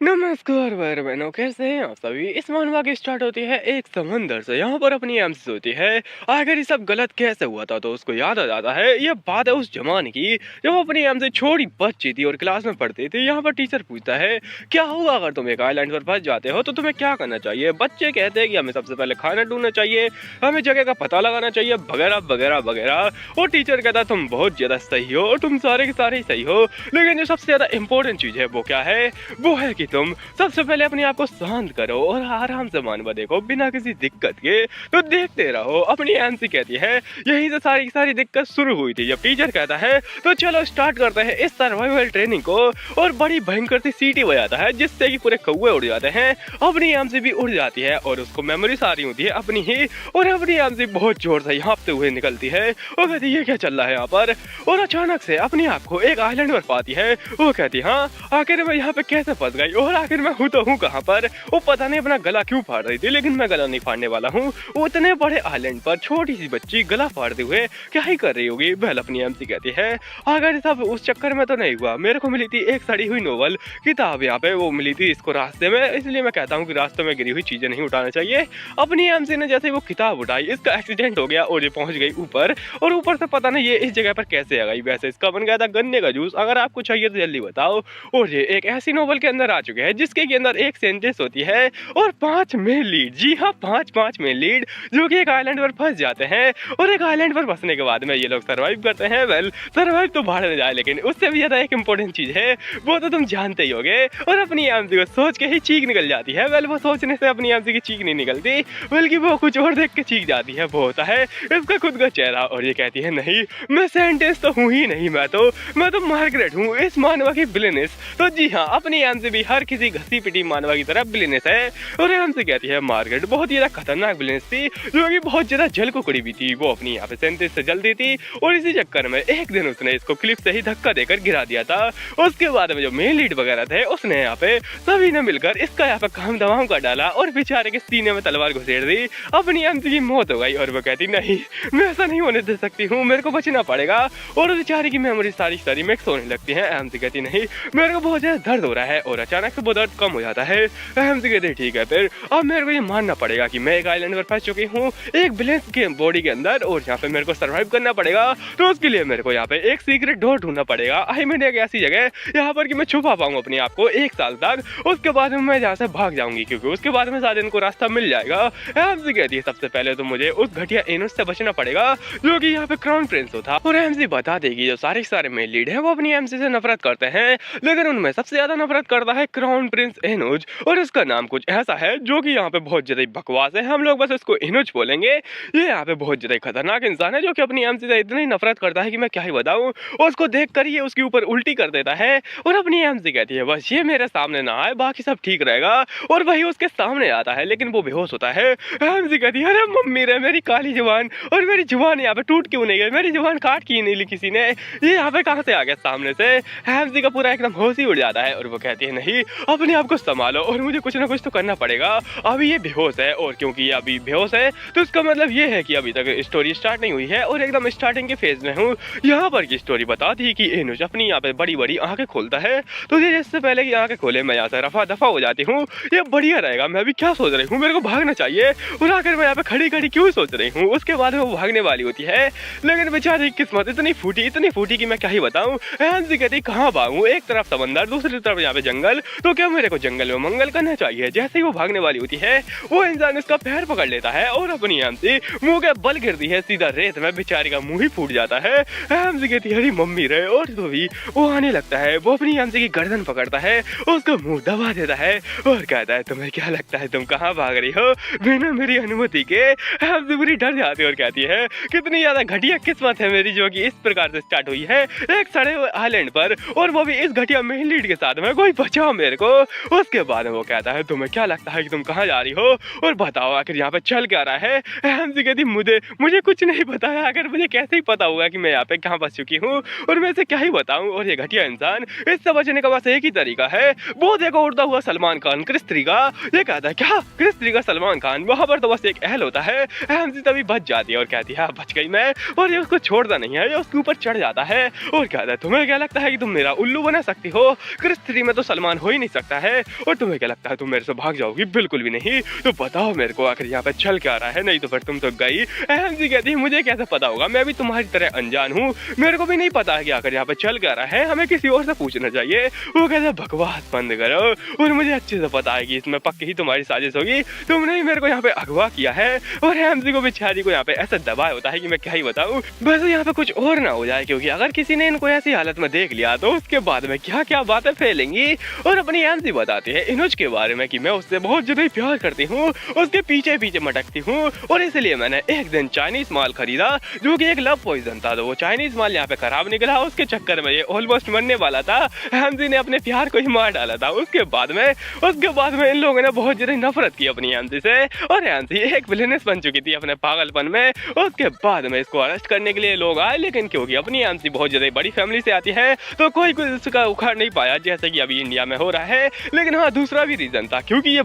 नमस्कार भाई बहनों, कैसे हैं आप सभी। इस मनवा की स्टार्ट होती है एक समंदर से, यहाँ पर अपनी एम्स होती है। आखिर ये सब गलत कैसे हुआ था तो उसको याद आ जाता है। ये बात है उस जमाने की जब वो अपनी एम से छोटी बच्ची थी और क्लास में पढ़ती थी। यहाँ पर टीचर पूछता है क्या होगा अगर तुम एक आइलैंड पर फंस जाते हो तो तुम्हें क्या करना चाहिए। बच्चे कहते हैं कि हमें सबसे पहले खाना ढूंढना चाहिए, हमें जगह का पता लगाना चाहिए, वगैरह वगैरह वगैरह। और टीचर कहता है तुम बहुत ज्यादा सही हो और तुम सारे के सारे ही सही हो, लेकिन जो सबसे ज्यादा इंपॉर्टेंट चीज है वो क्या है, वो है कि तुम सबसे पहले अपने आप को शांत करो और आराम से मानवा देखो बिना किसी दिक्कत के, तो देखते रहो। अपनी एमसी कहती है यहीं से सारी सारी दिक्कत शुरू हुई थी। जब टीचर कहता है तो चलो स्टार्ट करते हैं इस सर्वाइवल ट्रेनिंग को, और बड़ी भयंकर सी सीटी बजाता है जिससे कि पूरे कौवे उड़ जाते हैं। अपनी एमसी भी उड़ जाती है और उसको मेमोरी सारी होती है अपनी ही, और अपनी एमसी बहुत जोर से हाँफते हुए निकलती है और कहती है ये क्या चल रहा है यहाँ पर। और अचानक से अपने आप को एक आइलैंड पर पाती है। वो कहती हाँ आखिर मैं यहाँ पे कैसे फंस गई और आखिर मैं हूँ तो हूँ कहाँ पर। वो पता नहीं अपना गला क्यों फाड़ रही थी, लेकिन मैं गला नहीं फाड़ने वाला हूँ। उतने बड़े आइलैंड पर छोटी सी बच्ची गला फाड़ते हुए क्या ही कर रही होगी। बहल अपनी एमसी कहती है अगर सब उस चक्कर में तो नहीं हुआ, मेरे को मिली थी एक सड़ी हुई नोवेल किताब यहाँ पे, वो मिली थी इसको रास्ते में, इसलिए मैं कहता हूँ कि रास्ते में गिरी हुई चीजें नहीं उठाना चाहिए। अपनी एमसी ने जैसे वो किताब उठाई इसका एक्सीडेंट हो गया और ये पहुंच गई ऊपर, और ऊपर से पता नहीं ये इस जगह पर कैसे आ गई। वैसे इसका बन गया था गन्ने का जूस, अगर आपको चाहिए तो जल्दी बताओ। और ये एक ऐसी नोवेल के अंदर आ चुके हैं जिसके के अंदर एक सेंटेंस होती है और 5 मेन लीड। जी हाँ, 5 मेन लीड जो कि एक आइलैंड पर फंस जाते हैं, और एक आइलैंड पर फंसने के बाद में ये लोग सरवाइव करते हैं। वेल सरवाइव तो बाहर में जाए, लेकिन उससे भी ज्यादा एक इंपॉर्टेंट चीज है वो तो तुम जानते ही होगे। और अपनी एमसी को सोच के ही चीख निकल जाती है। वेल वो सोचने से अपनी एमसी की चीख नहीं निकलती, बल्कि वो कुछ और देख के चीख जाती है। वो होता है इसका खुद का चेहरा, और ये कहती है नहीं मैं सेंटेंस तो हूँ ही नहीं, मैं तो मार्गरेट हूँ इस मानवा की विलेनेस। तो जी हाँ, अपनी एमसी भी हर किसी घसी पिटी मानवा की तरह विलेनेस है। और एमसी कहती है मार्गरेट बहुत ज्यादा खतरनाक विलेनेस थी जो कि बहुत ज्यादा जल को कड़ी भी थी। वो अपनी यहाँ पे सेंटेंस से जलती थी और इसी चक्कर में एक दिन उसने इसको क्लिप से ही धक्का देकर गिरा दिया था। उसके बाद में जो मेन लीड वगैरह थे उसने यहाँ पे सभी ने मिलकर इसका यहाँ पे काम दवाओं का डाला और बेचारे के सीने में तलवार घुसेड़ दी। अपनी एमसी की मौत हो गई और वो कहती नहीं मैं ऐसा नहीं होने दे सकती हूँ, मेरे को बचना पड़ेगा। और बेचारे की मेमोरी सारी मिक्स होने लगती है। एमसी कहती नहीं मेरे को बहुत ज्यादा दर्द हो रहा है, और अचानक से वो दर्द कम हो जाता है। एमसी कहती ठीक है फिर अब मेरे को ये मानना पड़ेगा कि मैं एक आइलैंड पर फंस चुकी हूँ एक विलेन के बॉडी के अंदर, और यहाँ पे मेरे को सर्वाइव करना पड़ेगा। तो उसके लिए मेरे को यहाँ पे एक सीक्रेट डोर ढूंढना पड़ेगा। आई मीन एक ऐसी जगह यहाँ पर कि मैं छुपा पाऊंगा अपने आप को 1 साल तक, उसके बाद में मैं यहाँ से भाग जाऊंगी क्योंकि उसके बाद में शायद इनको रास्ता मिल जाएगा। एमसी कहती है सबसे पहले तो मुझे उस घटिया एनोस से बचना पड़ेगा जो कि यहाँ पे क्राउन प्रिंस था। और एमसी बता देगी जो सारे मेन लीड है वो अपनी एमसी से नफरत करते हैं, लेकिन उनमें सबसे ज्यादा नफरत करता है क्राउन प्रिंस एनोज, और इसका नाम कुछ ऐसा है जो कि यहाँ पे बहुत ज्यादा बकवास है, हम लोग बस इसको एनोज बोलेंगे। ये यहाँ पे बहुत ज्यादा खतरनाक इंसान है जो कि अपनी एमसी से इतनी नफरत करता है कि मैं क्या ही बताऊं। उसको देख कर ये उसके ऊपर उल्टी कर देता है, और अपनी एमसी कहती है बस ये मेरे सामने ना आए बाकी सब ठीक रहेगा। और वही उसके सामने आता है लेकिन वो बेहोश होता है। एमसी कहती है अरे मम्मी रे मेरी काली जुबान, और मेरी जुबान यहाँ पे टूट क्यों नहीं गई, मेरी जुबान काट क्यों नहीं ली किसी ने, ये यहाँ पे कहाँ से आ गया सामने से। एमसी का पूरा एकदम होश ही उड़ जाता है और वो कहती है नहीं अपने आप को संभालो और मुझे कुछ ना कुछ तो करना पड़ेगा। अभी ये बेहोश है, और क्योंकि ये अभी बेहोश है तो इसका मतलब ये है कि अभी तक स्टोरी स्टार्ट नहीं हुई है और एकदम स्टार्टिंग के फेज में हूँ। यहाँ पर की स्टोरी बताती है कि एनोज अपनी यहाँ पे बड़ी बड़ी आंखें खोलता है, तो ये जिससे पहले की आंखें खोले मैं यहाँ से रफा दफा हो जाती हूँ। ये बढ़िया रहेगा, मैं अभी क्या सोच रही हूँ, मेरे को भागना चाहिए, और आखिर मैं यहाँ पे खड़ी खड़ी क्यों सोच रही हूँ। उसके बाद वो भागने वाली होती है, लेकिन बेचारी किस्मत इतनी फूटी कि मैं क्या ही बताऊँ। एमसी कहती कहाँ भागूं, एक तरफ समंदर दूसरी तरफ यहाँ पे जंगल, तो क्या मेरे को जंगल में मंगल करना चाहिए। जैसे ही वो भागने वाली होती है वो इंसान इसका पैर पकड़ लेता है और अपनी एमसी मुंह के बल गिरती है सीधा रेत में, बेचारी का मुंह ही फूट जाता है। एमसी कहती है अरे मम्मी रे, और तो भी वो आने लगता है, वो अपनी एमसी की गर्दन पकड़ता है, उसका मुंह दबा देता है और कहता है तुम्हें क्या लगता है तुम कहाँ भाग रही हो बिना मेरी अनुमति के। एमसी पूरी डर जाती है और कहती है कितनी ज्यादा घटिया किस्मत है मेरी जो कि इस प्रकार से स्टार्ट हुई है एक सड़े हुए आइलैंड पर, और वो भी इस घटिया मेन लीड के साथ में। कोई बचाओ मेरे मेरे को। उसके बाद वो कहता है तुम्हें क्या लगता है कि तुम कहाँ जा रही हो, और बताओ आखिर यहाँ पे चल क्या रहा है। हमजी कहती मुझे कुछ नहीं पता है, अगर मुझे कैसे ही पता होगा कि मैं यहाँ पे कहाँ फंस चुकी हूँ, और मैं इसे क्या ही बताऊँ। और ये घटिया इंसान, इससे बचने का बस एक ही तरीका है, वो देखो उड़ता हुआ सलमान खान क्रिस 3 का। ये कहता है क्या क्रिस 3 का सलमान खान, वहाँ पर तो बस एक एहल होता है। हमजी तभी बच जाती है और कहती है बच गई मैं, और ये उसको छोड़ता नहीं है, ये उसके ऊपर चढ़ जाता है और कहता है तुम्हें क्या लगता है कि तुम मेरा उल्लू बना सकती हो, क्रिस 3 में तो सलमान हो ही नहीं सकता है, और तुम्हें क्या लगता है तुम मेरे से भाग जाओगी, बिल्कुल भी नहीं। तो बताओ मेरे को आखिर यहाँ पे चल क्या रहा है, नहीं तो फिर तुम तो गई। हमजी कहती है मुझे कैसे पता होगा, मैं भी तुम्हारी तरह अनजान हूँ, मेरे को भी नहीं पता है कि आखिर यहाँ पे चल क्या रहा है, हमें किसी और से पूछना चाहिए। वो कहता है बकवास बंद करो, और मुझे अच्छे से पता है कि इसमें पक्की ही तुम्हारी साजिश होगी, तुमने ही मेरे को यहाँ पे अगवा किया है। और हमजी को बेचारी को यहाँ पे ऐसा दबाया होता है कि मैं क्या ही बताऊँ, बस यहाँ पे कुछ और ना हो जाए, क्योंकि अगर किसी ने इनको ऐसी हालत में देख लिया तो उसके बाद में क्या क्या बातें फैलेंगी। और अपनी हमजी बताती है इनुज के बारे में कि मैं उससे बहुत ज्यादा प्यार करती हूँ, उसके पीछे पीछे मटकती हूँ, और इसलिए मैंने एक दिन चाइनीज माल खरीदा जो कि एक लव पॉइजन था, तो वो चाइनीज माल यहाँ पे खराब निकला, उसके चक्कर में ये ऑलमोस्ट मरने वाला था। हमजी ने अपने प्यार को ही मार डाला था। उसके बाद में इन लोगों ने बहुत ज्यादा नफरत की अपनी हमजी से, और हमजी एक विलेनेस बन चुकी थी अपने पागलपन में। उसके बाद में इसको अरेस्ट करने के लिए लोग आए, लेकिन क्योंकि अपनी हमजी बहुत ज्यादा बड़ी फैमिली से आती है तो कोई उसका उखाड़ नहीं पाया, जैसे कि अभी इंडिया में हो रहा है। लेकिन हाँ, दूसरा भी रीजन था, क्योंकि ये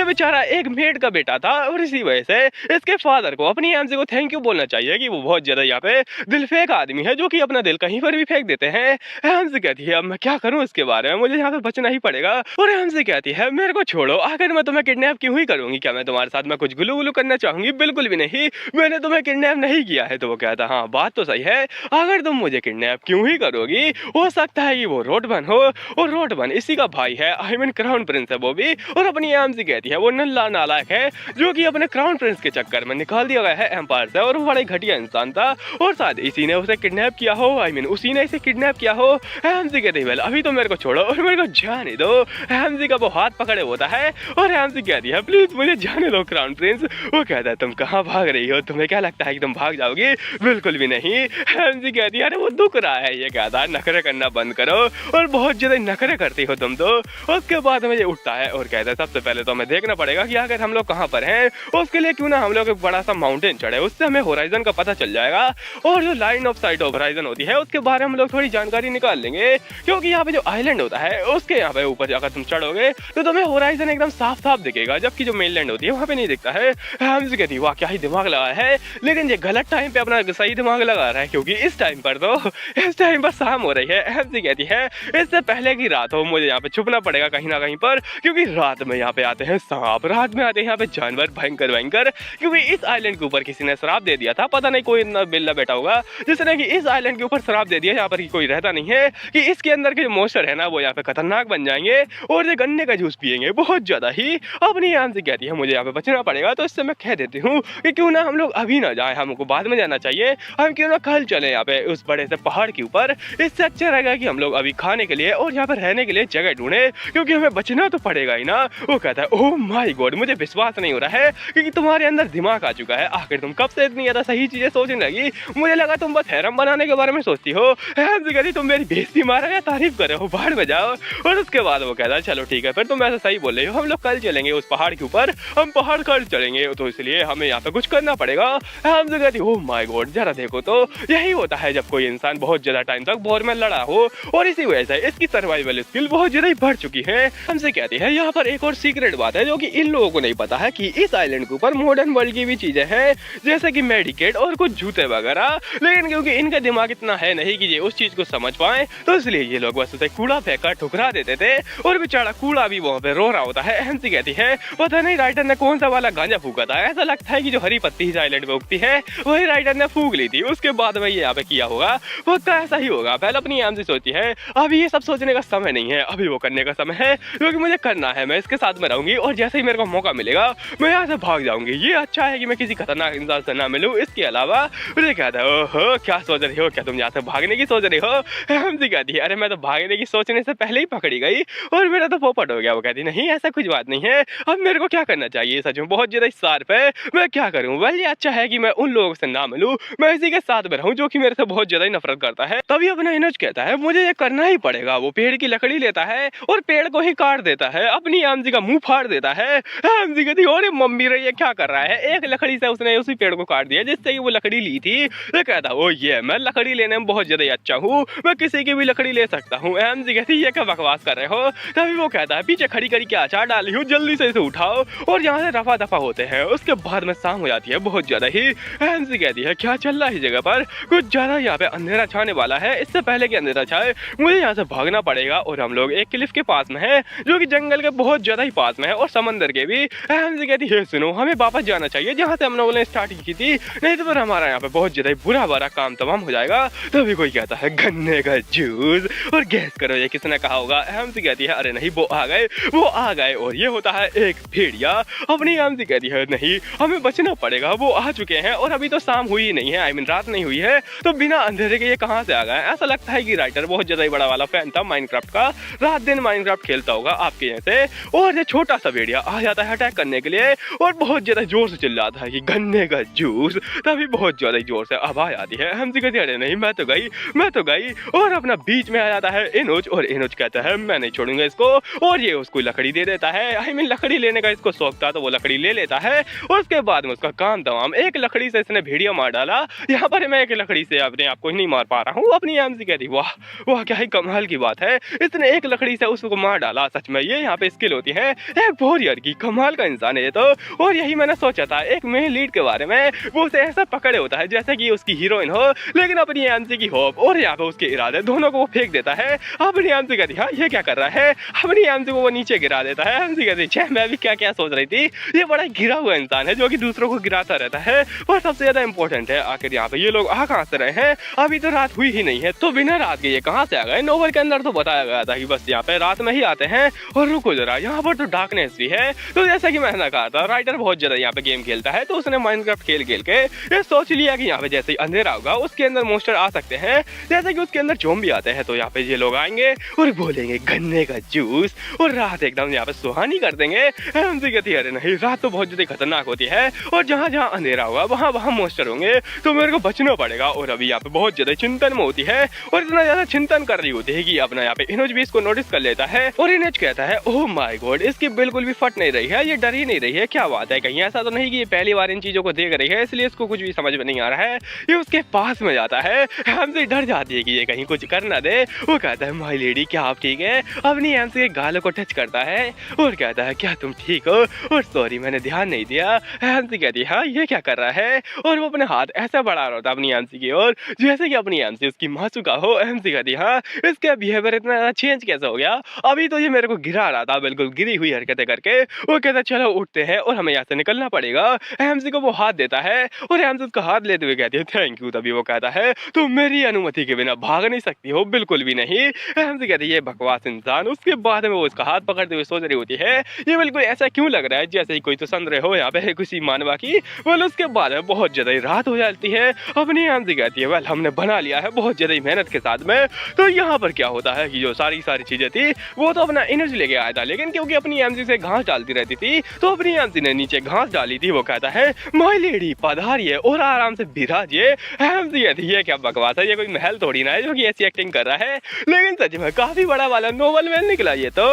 बेचारा एक मेड का बेटा था, और इसी वजह से इसके फादर को अपनी हमजी को थैंक यू बोलना चाहिए कि वो बहुत ज्यादा यहाँ पे दिल फेंक आदमी है, जो कि अपना दिल कहीं पर भी फेंक देते हैं। हमजी कहती है अब मैं क्या करूँ इसके बारे में, मुझे यहाँ पे बचना ही पड़ेगा। और हमजी कहती है मेरे को छोड़ो, आखिर मैं तुम्हें किडनैप क्यों ही करूंगी, क्या मैं तुम्हारे साथ में कुछ गुलू गुलू करना चाहूंगी, बिल्कुल भी नहीं, मैंने तुम्हें किडनैप नहीं किया है। तो वो कहता हाँ बात तो सही है, अगर तुम मुझे किडनैप क्यों ही करोगी, हो सकता है कि वो रोडबन हो, और रोडबन इसी का भाई है, आई मीन क्राउन प्रिंस है वो भी। और अपनी हमजी कहती है वो नल्ला नालायक है, जो कि अपने क्राउन प्रिंस के चक्कर में निकाल दिया गया है एम्पायर से, और वो बड़ा घटिया इंसान था, और शायद इसी ने उसे किडनैप किया हो, आई मीन उसी ने इसे किडनैप किया हो। हमजी कहती है अभी तो मेरे को छोड़ो और मेरे को जाने दो। हमजी का वो हाथ पकड़े होता है, और हमजी कहती है प्लीज मुझे जाने दो क्राउन प्रिंस। वो कहता है तुम कहाँ भाग रही हो, तुम्हें क्या लगता है कि तुम भाग जाओगी, बिल्कुल भी नहीं। हमजी कहती है अरे वो दुख रहा है, ये कहता है नखरे करना बंद करो, और बहुत ज्यादा नखरे करती हो तुम तो। उसके बाद में ये उठता है और कहता है सबसे पहले तो हमें देखना पड़ेगा कि अगर हम लोग कहाँ पर हैं, उसके लिए क्यों ना हम लोग एक बड़ा सा माउंटेन चढ़े, उससे हमें होराइजन का पता चल जाएगा, और जो line of site of horizon होती है उसके बारे में हम लोग थोड़ी जानकारी निकाल लेंगे, क्योंकि यहाँ पे जो आइलैंड होता है उसके यहाँ पे ऊपर अगर तुम चढ़ोगे तो तुम्हें होराइजन एकदम साफ साफ दिखेगा, जबकि जो मेनलैंड होती है वहाँ पे नहीं दिखता है। हमजी कहती है वाह क्या ही दिमाग लगा है, लेकिन ये गलत टाइम पे अपना सही दिमाग लगा रहा है, क्योंकि इस टाइम पर शाम हो रही है। हमजी कहती है इससे पहले की रात हो, मुझे यहाँ पे छुपना पड़ेगा कहीं ना कहीं पर, क्योंकि रात में यहाँ पे आते हैं सांप, रात में आते हैं यहाँ पे जानवर भयंकर भयंकर, क्योंकि इस आइलैंड के ऊपर किसी ने शराब दे दिया था, पता नहीं कोई इतना बिल्ला बैठा होगा जिसने कि इस आइलैंड के ऊपर शराब दे दिया, यहाँ पर कोई रहता नहीं है, कि इसके अंदर के जो मॉन्स्टर है ना वो यहाँ पे खतरनाक बन जाएंगे, और ये गन्ने का जूस पियेंगे बहुत ज्यादा ही। अपनी हमजी कहती है मुझे यहाँ पे बचना पड़ेगा, तो इससे मैं कह देती हूँ कि क्यों ना हम लोग अभी ना जाए, हमको बाद में जाना चाहिए, हम क्यों ना कल चले यहाँ पे उस बड़े से पहाड़ के ऊपर, इससे अच्छा रहेगा कि हम लोग अभी खाने के लिए और यहाँ पर रहने के लिए जगह ढूंढे, क्योंकि हमें बचना तो पड़ेगा ही ना। वो कहता है ओह माय गॉड, मुझे विश्वास नहीं हो रहा है क्योंकि तुम्हारे अंदर दिमाग आ चुका है, आखिर तुम कब से इतनी ज्यादा सही चीजें सोचने लगी, मुझे लगा तुम बस हैरम बनाने के बारे में सोचती हो। हमजी कहती तुम मेरी बेइज्जती मार रहे हो, तारीफ कर रहे हो, बाहर में जाओ। और उसके बाद वो कहता है चलो ठीक है फिर तुम ऐसा सही बोल रही हो, हम लोग कल चलेंगे उस पहाड़ के ऊपर, हम पहाड़ कल चलेंगे, तो इसलिए हमें यहाँ पे कुछ करना पड़ेगा। हमजी कहती ओह माय गॉड, जरा देखो तो यही होता है जब कोई इंसान बहुत ज्यादा टाइम तक बोर में लड़ा हो, और इसी वजह से इसकी सर्वाइवल स्किल बहुत ज्यादा बढ़ चुकी है। हमसे कहती है यहाँ पर एक और सीक्रेट बात है जो कि इन लोगों को नहीं पता है, कि इस आइलैंड के ऊपर मॉडर्न वर्ल्ड की भी चीजें हैं, जैसे कि मेडिकेट और कुछ जूते वगैरह, लेकिन क्योंकि इनका दिमाग इतना है नहीं कि ये उस चीज को समझ पाए, तो इसलिए ये लोग बस उसे कूड़ा फेंककर ठुकरा देते थे, और बेचारा कूड़ा भी वहाँ पे रो रहा होता है। हमसे कहती है पता नहीं राइटर ने कौन सा वाला गांजा फूका था, ऐसा लगता है कि जो हरी पत्ती इस आइलैंड पे उगती है वही राइटर ने फूक ली थी, उसके बाद में ये यहाँ पे किया होगा, पक्का ऐसा ही होगा। पहले अपनी हमसे सोचती है अभी ये सब सोचने का समय नहीं है, अभी वो करने का समय है, क्योंकि मुझे करना है, मैं इसके साथ में रहूंगी, और जैसे ही मेरे को मौका मिलेगा मैं यहाँ से भाग जाऊंगी, ये अच्छा है कि मैं किसी खतरनाक इंसान से ना मिलूं। इसके अलावा मुझे कहता है ओहो क्या सोच रही हो, क्या तुम यहाँ से भागने की सोच रही हो। हमसे कहती है अरे मैं तो भागने की सोचने से पहले ही पकड़ी गई और मेरा तो पोपट हो गया। वो कहती नहीं ऐसा कुछ बात नहीं है, अब मेरे को क्या करना चाहिए, सच में बहुत ज्यादा शार्प है, मैं क्या करूँ। वेल ये अच्छा है कि मैं उन लोगों से ना मिलूं, मैं इसी के साथ में रहूं जो कि मेरे से बहुत ज्यादा ही नफरत करता है। तभी अपना इनज कहता है मुझे ये करना ही पड़ेगा। वो पेड़ की लकड़ी लेता है है और पेड़ को ही काट देता है, अपनी आमजी का मुंह फाड़ देता है। आमजी कहती है अरे मम्मी रे ये क्या कर रहा है, एक लकड़ी से उसने उसी पेड़ को काट दिया जिससे वो लकड़ी ली थी। ये कहता ओ ये मैं लकड़ी लेने में बहुत ज्यादा अच्छा हूँ, मैं किसी की भी लकड़ी ले सकता हूँ। आमजी कहती ये क्या बकवास कर रहे हो। तभी वो कहता है पीछे खड़ी करी के अचार डाली हूँ, जल्दी से इसे उठाओ। और यहाँ से रफा दफा होते हैं। उसके बाद में शाम हो जाती है बहुत ज्यादा ही। आमजी कहती है क्या चल रहा है इस जगह पर, कुछ ज्यादा यहाँ पे अंधेरा छाने वाला है, इससे पहले कि अंधेरा छाए मुझे यहाँ से भागना पड़ेगा। और हम लोग एक क्लिफ के पास में है जो कि जंगल के बहुत ज्यादा ही पास में है और समंदर के भी। आमजी कहती है सुनो हमें वापस जाना चाहिए जहाँ से हम लोगों ने स्टार्ट की थी, नहीं तो फिर हमारा यहाँ पे बहुत ज्यादा बुरा भरा काम तमाम हो जाएगा। तभी कोई कहता है गन्ने का जूस, और गैस करो ये किसने कहा होगा। आमजी कहती है अरे नहीं वो आ गए और ये होता है एक भेड़िया। अपनी आमजी कहती है नहीं हमें बचना पड़ेगा, वो आ चुके हैं और अभी तो शाम हुई ही नहीं है, आई मीन रात नहीं हुई है, तो बिना अंधेरे के ये कहाँ से आ गए। ऐसा लगता है कि राइटर बहुत ज्यादा ही बड़ा वाला फैन था माइनक्राफ्ट का, रात दिन माइनक्राफ्ट खेलता होगा आपके जैसे। और ये छोटा सा भेड़िया आ जाता है अटैक करने के लिए और बहुत ज्यादा जोर से चिल्लाता है कि गन्ने का जूस। तभी बहुत ज्यादा जोर से आवाज आती है। आमजी कहती है अरे नहीं मैं तो गई और अपना बीच में आ जाता है इनोज। और इनोज कहता है मैं नहीं छोड़ूंगा इसको, और ये उसको लकड़ी दे देता है। आई मीन लकड़ी लेने का इसको शौक था तो वो लकड़ी ले लेता है। और उसके बाद में उसका काम तमाम, एक लकड़ी से इसने भेड़िया मार डाला। यहाँ पर मैं एक लकड़ी से अपने आप को ही नहीं मार पा रहा हूँ। अपनी आमजी कहती वाह वाह क्या ही कमाल की बात है, इसने एक लकड़ी से उसको मार डाला। सच में ये यहाँ पे स्किल होती है एक वॉरियर की, कमाल का इंसान है ये तो। और यही मैंने सोचा था एक मेन लीड के बारे में, वो उसे ऐसा पकड़े होता है जैसे कि उसकी हीरोइन हो, लेकिन अपनी आमजी की होप और यहाँ पे उसके इरादे दोनों को वो फेंक देता है। अपनी आमजी कहती हाँ ये क्या कर रहा है, अपनी आमजी को वो नीचे गिरा देता है। आमजी कहती छे मैं भी क्या क्या सोच रही थी, ये बड़ा गिरा हुआ इंसान है जो कि दूसरों को गिराता रहता है। और सबसे ज्यादा इंपॉर्टेंट है आखिर यहाँ पे ये लोग आ कहाँ से रहे हैं, अभी तो रात हुई ही नहीं है, तो बिना रात के ये कहाँ से आ गए। नोवेल के अंदर तो बताया गया था कि बस यहाँ पे रात में ही आते हैं। और रुको जरा यहाँ पर तो डार्कनेस भी है, तो जैसा कि मैंने कहा था राइटर बहुत ज्यादा यहाँ पे गेम खेलता है, तो उसने माइनक्राफ्ट खेल के ये सोच लिया कि यहाँ पे जैसे ही अंधेरा होगा उसके अंदर मोस्टर आ सकते हैं, जैसे कि उसके अंदर ज़ॉम्बी आते हैं, तो यहाँ पे ये लोग आएंगे और बोलेंगे गन्ने का जूस और रात एकदम यहाँ पे सुहानी कर देंगे। आमजी कहती है अरे नहीं रात तो बहुत ज्यादा खतरनाक होती है और जहाँ जहाँ अंधेरा होगा वहाँ वहाँ मोस्टर होंगे, तो मेरे को बचना पड़ेगा। और अभी यहाँ पे बहुत ज्यादा चिंतन में होती है और इतना ज्यादा चिंतन कर रही होती है कि अपना यहाँ पे इनोज भी इसको नोटिस कर लेता है। और इनोज कहता है ओह माय गॉड इसकी बिल्कुल भी फट नहीं रही है, ये डर ही नहीं रही है, क्या बात है, कहीं ऐसा तो नहीं कि ये पहली बार इन चीजों को देख रही है इसलिए इसको कुछ भी समझ में नहीं आ रहा है। ये उसके पास में जाता है, आमजी डर जाती है कि ये कहीं कुछ कर ना दे। वो कहता है माय लेडी क्या आप ठीक है, अपनी आमजी के गालों को टच करता है और कहता है क्या तुम ठीक हो, और सॉरी मैंने ध्यान नहीं दिया। आमजी कहती है हाँ ये क्या कर रहा है, और वो अपने हाथ ऐसा बढ़ा रहा था अपनी आमजी की ओर जैसे कि अपनी आमजी उसकी मासूका हो। आमजी कहती हाँ इसका बिहेवियर इतना ज्यादा चेंज कैसे हो गया, अभी तो ये मेरे को गिरा रहा था बिल्कुल गिरी हुई हरकतें करके। वो कहता चलो उठते हैं और हमें यहाँ से निकलना पड़ेगा। आमजी को वो हाथ देता है और आमजी उसका हाथ लेते हुए कहती है थैंक यू। तभी वो कहता है तुम मेरी अनुमति के बिना भाग नहीं सकती हो, बिल्कुल भी नहीं। आमजी कहती है ये बकवास इंसान। उसके बाद में वो उसका हाथ पकड़ते हुए सोच रही होती है ये बिल्कुल ऐसा क्यों लग रहा है जैसे ही कोई तो संग रहे हो यहाँ पे किसी मानवा की। वेल उसके बाद में बहुत ज्यादा रात हो जाती है। अपनी आमजी कहती है वेल हमने बना लिया है बहुत ज्यादा मेहनत के साथ में। तो यहाँ पर क्या होता है कि जो सारी चीजें थी वो तो अपना एनर्जी लेके आया था, लेकिन क्योंकि अपनी आमजी से घास डालती रहती थी तो अपनी आमजी ने नीचे घास डाली थी। वो कहता है माय लेडी पधारिए और आराम से बिराजिए। आमजी कहती है क्या बकवास है, ये कोई महल थोड़ी ना है जो कि ऐसी एक्टिंग कर रहा है, लेकिन सच में काफी बड़ा वाला नोवेल में निकला ये तो।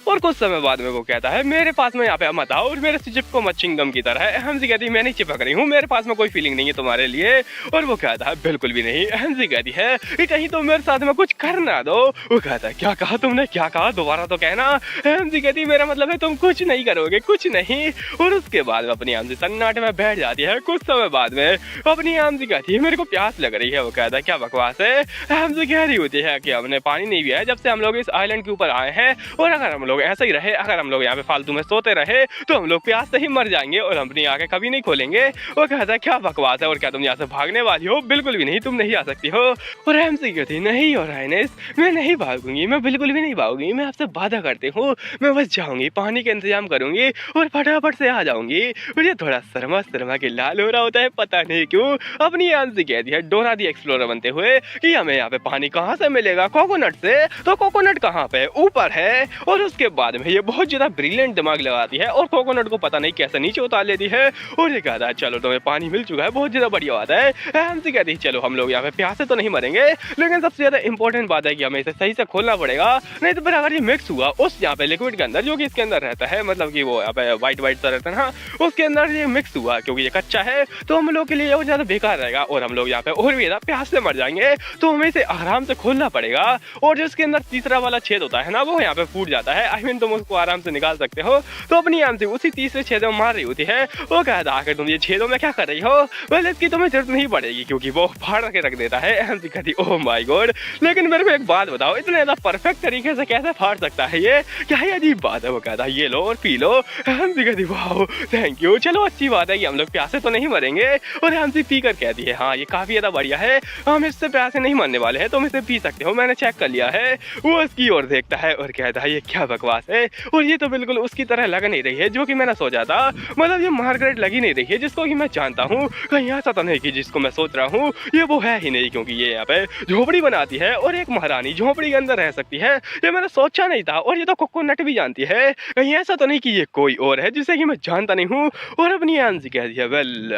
और कुछ समय बाद में वो कहता है मेरे पास में यहाँ पे मत आओ और मेरे से चिपको मत चिंगम की तरह। आमजी कहती है मैं नहीं चिपक रही हूँ, मेरे पास में कोई फीलिंग नहीं है तुम्हारे लिए। और वो कहता है बिल्कुल भी नहीं। आमजी कहती है कि कहीं तुम मेरे साथ में कुछ कर ना दो। वो कहता है क्या कहा तुमने, क्या कहा, दोबारा तो कहना। आमजी कहती है मेरा मतलब है तुम कुछ नहीं करोगे, कुछ नहीं। और उसके बाद में अपनी आमजी सन्नाटे में बैठ जाती है। कुछ समय बाद में अपनी आमजी कहती है मेरे को प्यास लग रही है। वो कहता है क्या बकवास है। आमजी कह रही होती है कि हमने पानी नहीं पिया है जब से हम लोग इस आइलैंड के ऊपर आए हैं, और अगर हम लोग ऐसा ही रहे, अगर हम लोग यहाँ पे फालतू में सोते रहे तो हम लोग प्यास से ही मर जाएंगे और अपनी आंखें कभी नहीं खोलेंगे। वो कहता है क्या बकवास है और क्या तुम यहाँ से भागने वाली हो, बिल्कुल भी नहीं, तुम नहीं आ सकती हो। और आमजी कहती नहीं और राइनेस मैं नहीं भागूंगी, मैं बिल्कुल भी नहीं भागूंगी, मैं आपसे वादा करती हूँ, मैं बस जाऊंगी पानी का इंतजाम करूंगी और फटाफट से आ जाऊंगी। मुझे थोड़ा शर्मा के लाल हो रहा होता है पता नहीं क्यों। अपनी आमजी कहती है डोरा दी एक्सप्लोरर बनते हुए कि हमें यहाँ पे पानी कहाँ से मिलेगा, कोकोनट से। तो कोकोनट कहाँ पे, ऊपर है। और उसके उसके बाद में ये बहुत ज़्यादा ब्रिलियंट दिमाग लगाती है और कोकोनट को पता नहीं कैसे नीचे उतार लेती है और ये कहता है चलो तुम्हें पानी मिल चुका है, बहुत ज़्यादा बढ़िया बात है। एमसी कहती है चलो हम लोग यहाँ पे प्यासे तो नहीं मरेंगे, लेकिन सबसे ज़्यादा इंपॉर्टेंट बात है कि हमें इसे सही से खोलना पड़ेगा, नहीं तो फिर अगर ये मिक्स हुआ उस यहाँ पे लिक्विड के अंदर जो कि इसके अंदर रहता है, मतलब कि वो यहाँ पे व्हाइट व्हाइट सा रहता है ना, उसके अंदर ये मिक्स हुआ क्योंकि ये कच्चा है तो हम लोग के लिए वो ज़्यादा बेकार रहेगा और हम लोग यहाँ पे और भी ज़्यादा प्यास से मर जाएंगे। तो हमें इसे आराम से खोलना पड़ेगा और जो इसके अंदर तीसरा वाला छेद होता है ना वो यहाँ पे फूट जाता है, आई मीन तुम उसको आराम से निकाल सकते हो। तो अपनी एमसी उसी तीसरे छेद में मार रही होती है। वो कहता है आखिर तुम ये छेदों में क्या कर रही हो, वेल इसकी तुम्हें जरूरत नहीं पड़ेगी क्योंकि वो फाड़ के रख देता है। एमसी कहती ओह माय गॉड, लेकिन मेरे को एक बात बताओ इतने ज्यादा परफेक्ट तरीके से कैसे फाड़ सकता है ये, क्या ही अजीब बात है। वो कहता है ये लो और पी लो। एमसी कहती वाह थैंक यू, चलो अच्छी बात है कि हम लोग प्यासे तो नहीं मरेंगे। और एमसी पी कर कहती है हाँ ये काफी ज्यादा बढ़िया है, हम इससे प्यासे नहीं मरने वाले हैं, तुम इसे पी सकते हो, मैंने चेक कर लिया है। वो उसकी ओर देखता है और कहता है ये क्या बकवास है, और ये तो बिल्कुल उसकी तरह लग नहीं रही है जो कि मैंने सोचा था, मतलब ये मार्गरेट लगी नहीं रही है जिसको कि मैं जानता हूँ, कहीं ऐसा तो नहीं कि जिसको मैं सोच रहा हूँ ये वो है ही नहीं, क्योंकि ये यहाँ पे झोपड़ी बनाती है और एक महारानी झोपड़ी के अंदर रह सकती है, ये मैंने सोचा नहीं था। और ये तो कोकोनट भी जानती है, कहीं ऐसा तो नहीं कि ये कोई और है जिसे कि मैं जानता नहीं हूँ। और अपनी आंसी कह दिया वेल